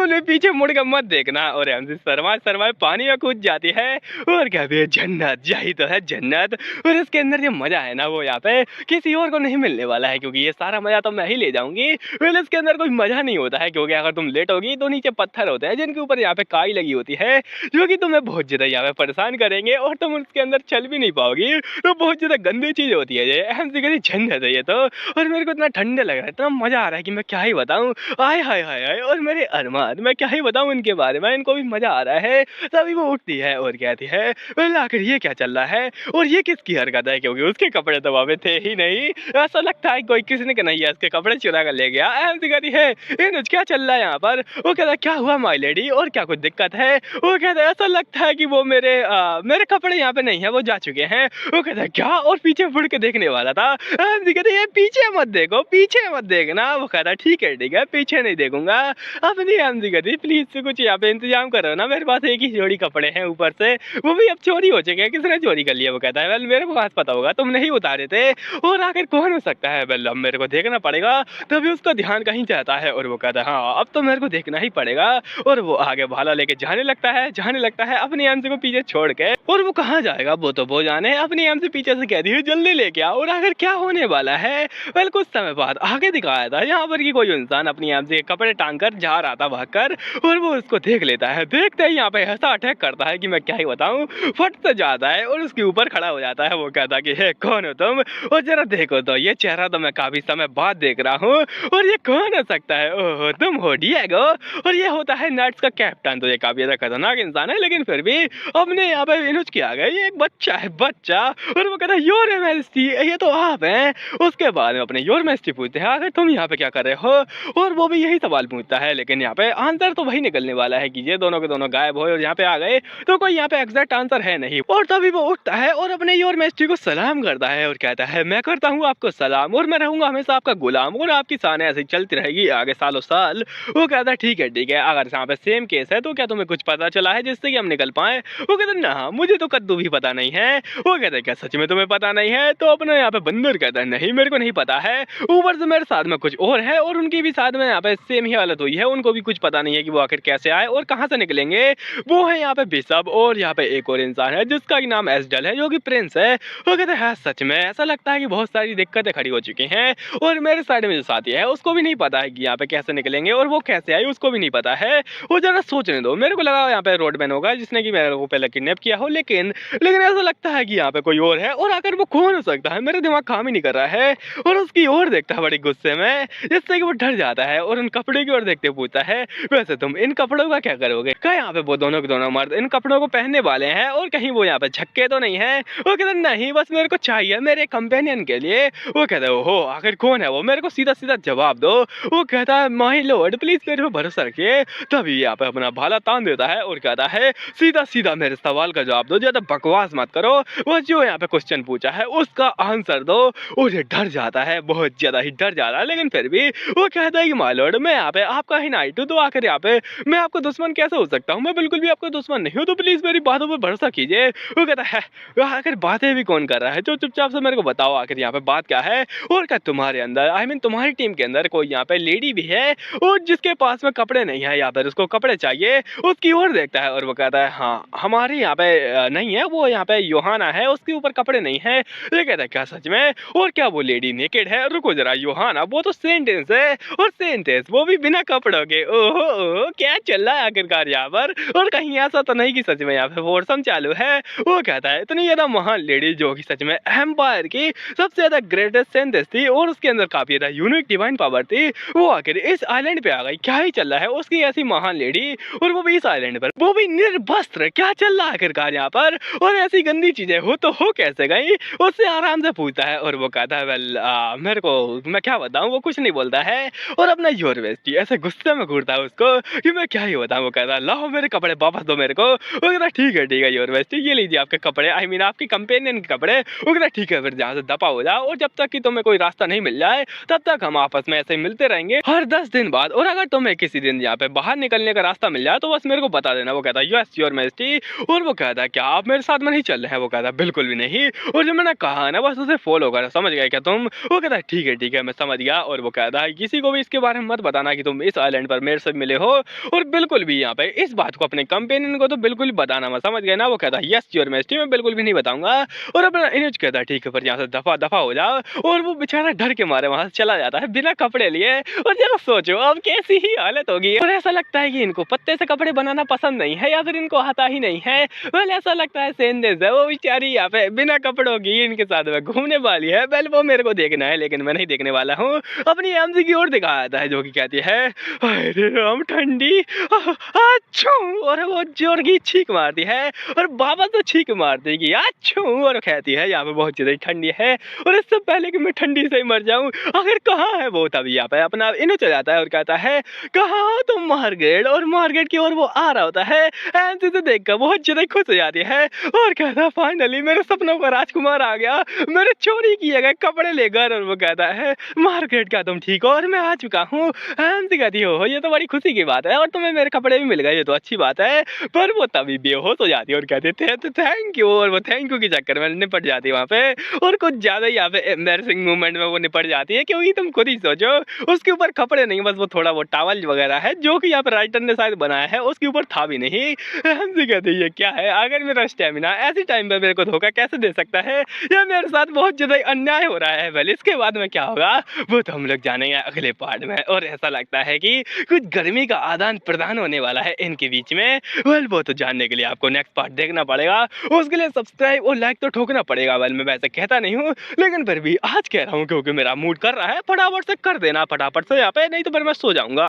भी पीछे मुड़ के मत देखना। और एमसी शर्मा शर्मा पानी में कूद जाती है और कहती है जन्नत, यही तो है जन्नत। और इसके अंदर जो मजा है ना वो यहाँ पे किसी और को नहीं मिलने वाला है, क्योंकि ये सारा मजा तो मैं ही ले जाऊंगी। वेल इसके अंदर कोई मजा नहीं होता है, क्योंकि अगर तुम लेटोगी तो नीचे पत्थर होते हैं जिनके ऊपर यहाँ पे काई लगी होती है, जो कि तुम्हें बहुत ज्यादा यहाँ पे परेशान करेंगे और तुम उसके अंदर चल भी नहीं पाओगी। तो बहुत ज्यादा गंदी चीज होती है ये। एमसी कहती जन्नत है ये तो। और मेरे को इतना ठंडा लग रहा है, इतना मजा आ रहा है कि मैं क्या ही बताऊं। आय हाय हाय हाय, और मेरे अरमान मैं क्या ही बताऊं इनके बारे में, इनको भी मजा आ रहा है। तभी वो उठती है और कहती है वेल आखिर ये क्या चल रहा है और ये किसकी हरकत है, क्योंकि उसके कपड़े तो वहां पे थे ही नहीं। ऐसा लगता है कोई किसी ने नहीं है इसके कपड़े चुरा कर ले गया। एमसी कहती है इनुज क्या चल रहा है यहाँ पर। वो कहता है क्या हुआ माय लेडी, और क्या कुछ दिक्कत है। वो कहता है ऐसा लगता है कि वो मेरे कपड़े यहाँ पे नहीं है, वो जा चुके हैं। वो कहता है क्या, और पीछे मुड़ के देखने वाला था। एमसी कहती है पीछे मत देखो, पीछे मत देखना। वो कहता है ठीक है पीछे नहीं देखूंगा। अपनी एमसी कहती प्लीज से कुछ यहाँ पे इंतजाम करो ना, मेरे पास एक ही जोड़ी कपड़े हैं, ऊपर से वो भी अब चोरी हो चुके हैं। किसने चोरी कर लिया। वो कहता है वेल मेरे को पास पता होगा, तुम नहीं उतारे थे। और आखिर कौन हो सकता है, वेल अब मेरे को देखना पड़ेगा। तभी उसका ध्यान कहीं जाता है और वो कहता है हाँ अब तो मेरे को देखना ही पड़ेगा। और वो आगे भाला लेके जाने लगता है अपनी एमसी को पीछे छोड़ के। और वो कहाँ जाएगा वो तो वो जाने। अपनी एमसी पीछे से कहती है जल्दी लेके आओ। और आखिर क्या होने वाला है, वेल कुछ समय बाद आगे दिखाया था यहाँ पर कि कोई इंसान अपनी एमसी के कपड़े टांग कर जा रहा था भागकर, और वो उसको देख लेता है। देखते ही यहाँ पे ऐसा अटैक करता है कि मैं क्या ही बताऊं, फट से जाता है और उसके ऊपर खड़ा हो जाता है। वो कहता है कि हे कौन हो तुम, और जरा देखो तो ये चेहरा तो मैं काफी समय बाद देख रहा हूँ, और ये कौन हो सकता है। ओह तुम हो डिएगो, और ये होता है नट्स का कैप्टन। तो ये काफी ज्यादा खतरनाक इंसान है, लेकिन फिर भी अपने यहाँ पे इनुज किया गया, ये एक बच्चा है बच्चा। और वो कहता है योर मैजेस्टी, ये तो आप हैं। उसके बाद में अपने योर मैजेस्टी पूछते हैं आखिर तुम यहाँ पे क्या कर रहे हो, और वो भी यही सवाल पूछता है। लेकिन यहाँ पे आंसर तो वही निकलने वाला है कि ये दोनों के दोनों गायब हुए और यहाँ पे आ गए, तो कोई यहाँ पे एग्जैक्ट आंसर है नहीं। और तभी वो उठता है और अपने योर मैजेस्टी को सलाम करता है और कहता है मैं करता हूँ आपको सलाम, और मैं रहूंगा हमेशा आपका गुलाम, और आपकी शान ऐसे चलती रहेगी आगे सालों साल। वो कहता है ठीक है अगर यहाँ पे सेम केस है तो क्या तुम्हें कुछ पता चला है जिससे कि हम निकल पाए। वो कहता है ना मुझे तो कद्दू भी पता नहीं है। वो कहता है क्या सच में तुम्हें पता नहीं है। तो अपने यहाँ पे बंदर कहता है नहीं मेरे को नहीं पता है, ऊपर से मेरे साथ में कुछ और है और उनकी भी साथ में यहाँ पे सेम ही हालत हुई है, उनको भी कुछ पता नहीं है कि वो आखिर कैसे आए और कहाँ से निकलेंगे। वो है यहाँ पे बिशप, और यहाँ पे एक और इंसान है जिसका नाम एस्डल है जो कि प्रिंस है। वो कहते हैं सच में ऐसा लगता है कि बहुत सारी दिक्कतें खड़ी हो चुकी हैं, और मेरे साइड में जो साथी है उसको भी नहीं पता है कि यहाँ पे कैसे निकलेंगे, और वो कैसे आए उसको भी नहीं पता है। वो जरा सोचने दो, मेरे को लगा यहाँ पे रोडमैन होगा जिसने कि मेरे को पहले किडनैप किया हो, लेकिन ऐसा लगता है कि यहाँ पे कोई और है, और आखिर वो कौन हो सकता है, मेरा दिमाग काम ही नहीं कर रहा है। और उसकी ओर देखता है बड़ी गुस्से में, जिससे कि वो डर जाता है और उन कपड़े की ओर देखते पूछता है वैसे तुम इन कपड़ों का क्या करोगे। क्या यहाँ पे वो दोनों के दोनों मर्द इन कपड़ों को पहनने वाले हैं, और कहीं वो यहाँ पे झक्के तो नहीं है। वो कहते नहीं बस मेरे को चाहिए मेरे कंपेनियन के लिए। वो कहते ओहो आखिर कौन है वो, मेरे को सीधा सीधा जवाब दो। वो कहता है माय लॉर्ड प्लीज मेरे पे भरोसा रखिए। तभी यहाँ पे अपना भाला तान देता है और कहता है सीधा सीधा मेरे सवाल का जवाब दो, ज्यादा बकवास मत करो। वो जो यहाँ पे क्वेश्चन पूछा है उसका आंसर दो। और ये डर जाता है, बहुत ज्यादा ही डर जाता है, लेकिन फिर भी वो कहता है कि माय लॉर्ड मैं यहाँ पे आपका ही नाइट हूँ, तो आखिर यहाँ पे मैं आपको दुश्मन कैसे हो सकता हूँ, मैं बिल्कुल भी आपका दुश्मन नहीं हूँ, तो प्लीज मेरी बातों पर भरोसा कीजिए। वो कहता है आखिर बातें भी कौन कर रहा है, जो चुपचाप से मेरे को बताओ आखिर यहाँ पे बात क्या है। और क्या तुम्हारे अंदर तुम्हारी टीम के अंदर कोई यहाँ पे लेडी भी है और जिसके पास में कपड़े नहीं है, यहाँ पर उसको कपड़े चाहिए। उसकी ओर देखता है और वो कहता है हाँ हमारे यहाँ पे नहीं है, वो यहाँ पे योहाना है उसके ऊपर कपड़े नहीं है। ये कहता है क्या सच में, और क्या वो लेडी नेकेड है। रुको जरा योहाना वो तो सेंटेंस है, और सेंटेंस वो भी बिना कपड़ों के। ओहो क्या चल रहा है आखिरकार यहाँ पर, और कहीं ऐसा तो नहीं कि सच में यहाँ पे फोर्सम चालू है। वो कहता है इतनी ज्यादा महान लेडी जो कि सच में एम्पायर की सबसे ज्यादा ग्रेटेस्ट सेंटेंस थी और उसके अंदर काफी ज्यादा यूनिक डिवाइन पावर थी, वो आखिर इस आइलैंड पे आ गई। क्या ही चल रहा है, उसकी ऐसी महान लेडी और वो भी इस आइलैंड पर, वो भी निर्वस्त्र। क्या चल रहा है आखिरकार यहाँ पर, और ऐसी गंदी चीजें हो तो हो कैसे गई। उससे आराम से पूछता है और वो कहता है वेल मेरे को मैं क्या बताऊं। वो कुछ नहीं बोलता है और अपना योर वेस्टी ऐसे गुस्से में घूरता है उसको कि मैं क्या ही बताऊं। वो कहता है लाओ मेरे कपड़े वापस दो मेरे को। वो कहता ठीक है योर वेस्टी ये लीजिए आपके कपड़े, आपकी कंपेनियन के कपड़े। वो कहता ठीक है फिर जहाँ से दफा हो जाओ, और जब तक कि तुम्हें कोई रास्ता नहीं मिल जाए तब तक हम आपस में ऐसे मिलते रहेंगे हर 10 दिन बाद, और अगर तुम्हें किसी दिन यहाँ पे बाहर निकलने का रास्ता मिल जाए तो बस मेरे को बता देना। वो कहता है यस योर मैजेस्टी। और वो कहता है क्या आप मेरे साथ में नहीं चल रहे हैं? वो कहता है बिल्कुल भी नहीं, और जो मैंने कहा ना बस उसे फॉलो करो, समझ गए क्या तुम? वो कहता है ठीक है मैं समझ गया, और वो कहता है किसी को भी इसके बारे में मत बताना कि तुम इस आइलैंड पर मेरे से मिले हो, और बिल्कुल भी यहाँ पे इस बात को अपने कंपेनियन को तो बिल्कुल भी बताना मत, समझ गए ना? वो कहता है यस योर मैजेस्टी, मैं बिल्कुल भी नहीं बताऊंगा। और अपना इनुज कहता है ठीक है, पर यहाँ से दफा दफा हो जाओ, और वो बेचारा डर के मारे वहां से चला जाता है बिना कपड़े लिए। और जरा सोचो अब कैसी ही हालत होगी, और ऐसा लगता है कि इनको पत्ते से कपड़े बनाना पसंद नहीं है, या फिर इनको आता ही नहीं है। वेल ऐसा लगता है सेंदेज है वो बेचारी यहाँ पे बिना कपड़ों की इनके साथ में घूमने वाली है। वेल वो मेरे को देखना है, लेकिन मैं नहीं देखने वाला हूँ। अपनी एमजी की ओर दिखाता है, जो कि कहती है अरे राम ठंडी, अच्छू, और वो जोर की छींक मारती है, और बाबा तो छींक मारती है अच्छू, और कहती है यहाँ पे बहुत ज्यादा ठंडी है, और इससे पहले कि मैं ठंडी से ही मर जाऊं, आखिर कहाँ है वो? तभी यहाँ पे अपना इन्हें चला जाता है और कहता है कहाँ हो तुम मार्गरेट, और मार्गरेट की ओर वो आ रहा होता है। एमसी से देखकर बहुत ज्यादा खुश हो जाती है, और कहता है फाइनली मेरे सपनों का राजकुमार आ गया, मेरे चोरी किए गए कपड़े लेकर। और वो कहता है मार्गरेट क्या तुम ठीक हो? और मैं आ चुका हूँ। एमसी कहती हो ये तो बड़ी खुशी की बात है, और तुम्हें मेरे कपड़े भी मिल गए, ये तो अच्छी बात है। पर वो तभी बेहोश हो जाती है और कहती है तो थैंक यू, और वो थैंक यू के चक्कर में निपट जाती है वहाँ पे, और कुछ ज्यादा यहाँ पे एम्बैरसिंग मूवमेंट में वो निपट जाती है, क्योंकि तुम खुद ही सोचो उसके ऊपर कपड़े नहीं, बस वो थोड़ा वो टॉवल वगैरह है जो कि यहाँ पे राइटर ने शायद बनाया है, उसके ऊपर था भी नहीं। हमसे कहते हैं ये क्या है, अगर मेरा स्टेमिना ऐसे टाइम पे मेरे को धोखा कैसे दे सकता है, या मेरे साथ बहुत ज्यादा अन्याय हो रहा है। वेल इसके बाद में क्या होगा वो तो हम लोग जानेंगे अगले पार्ट में, और ऐसा लगता है कि कुछ गर्मी का आदान प्रदान होने वाला है इनके बीच में। वेल वो तो जानने के लिए आपको नेक्स्ट पार्ट देखना पड़ेगा, उसके लिए सब्सक्राइब और लाइक तो ठोकना पड़ेगा। वेल मैं वैसे कहता नहीं हूँ, लेकिन फिर भी आज कह रहा हूँ क्योंकि मेरा मूड कर रहा है, फटाफट से कर देना, फटाफट से यहाँ पे, नहीं तो फिर मैं सो जाऊंगा।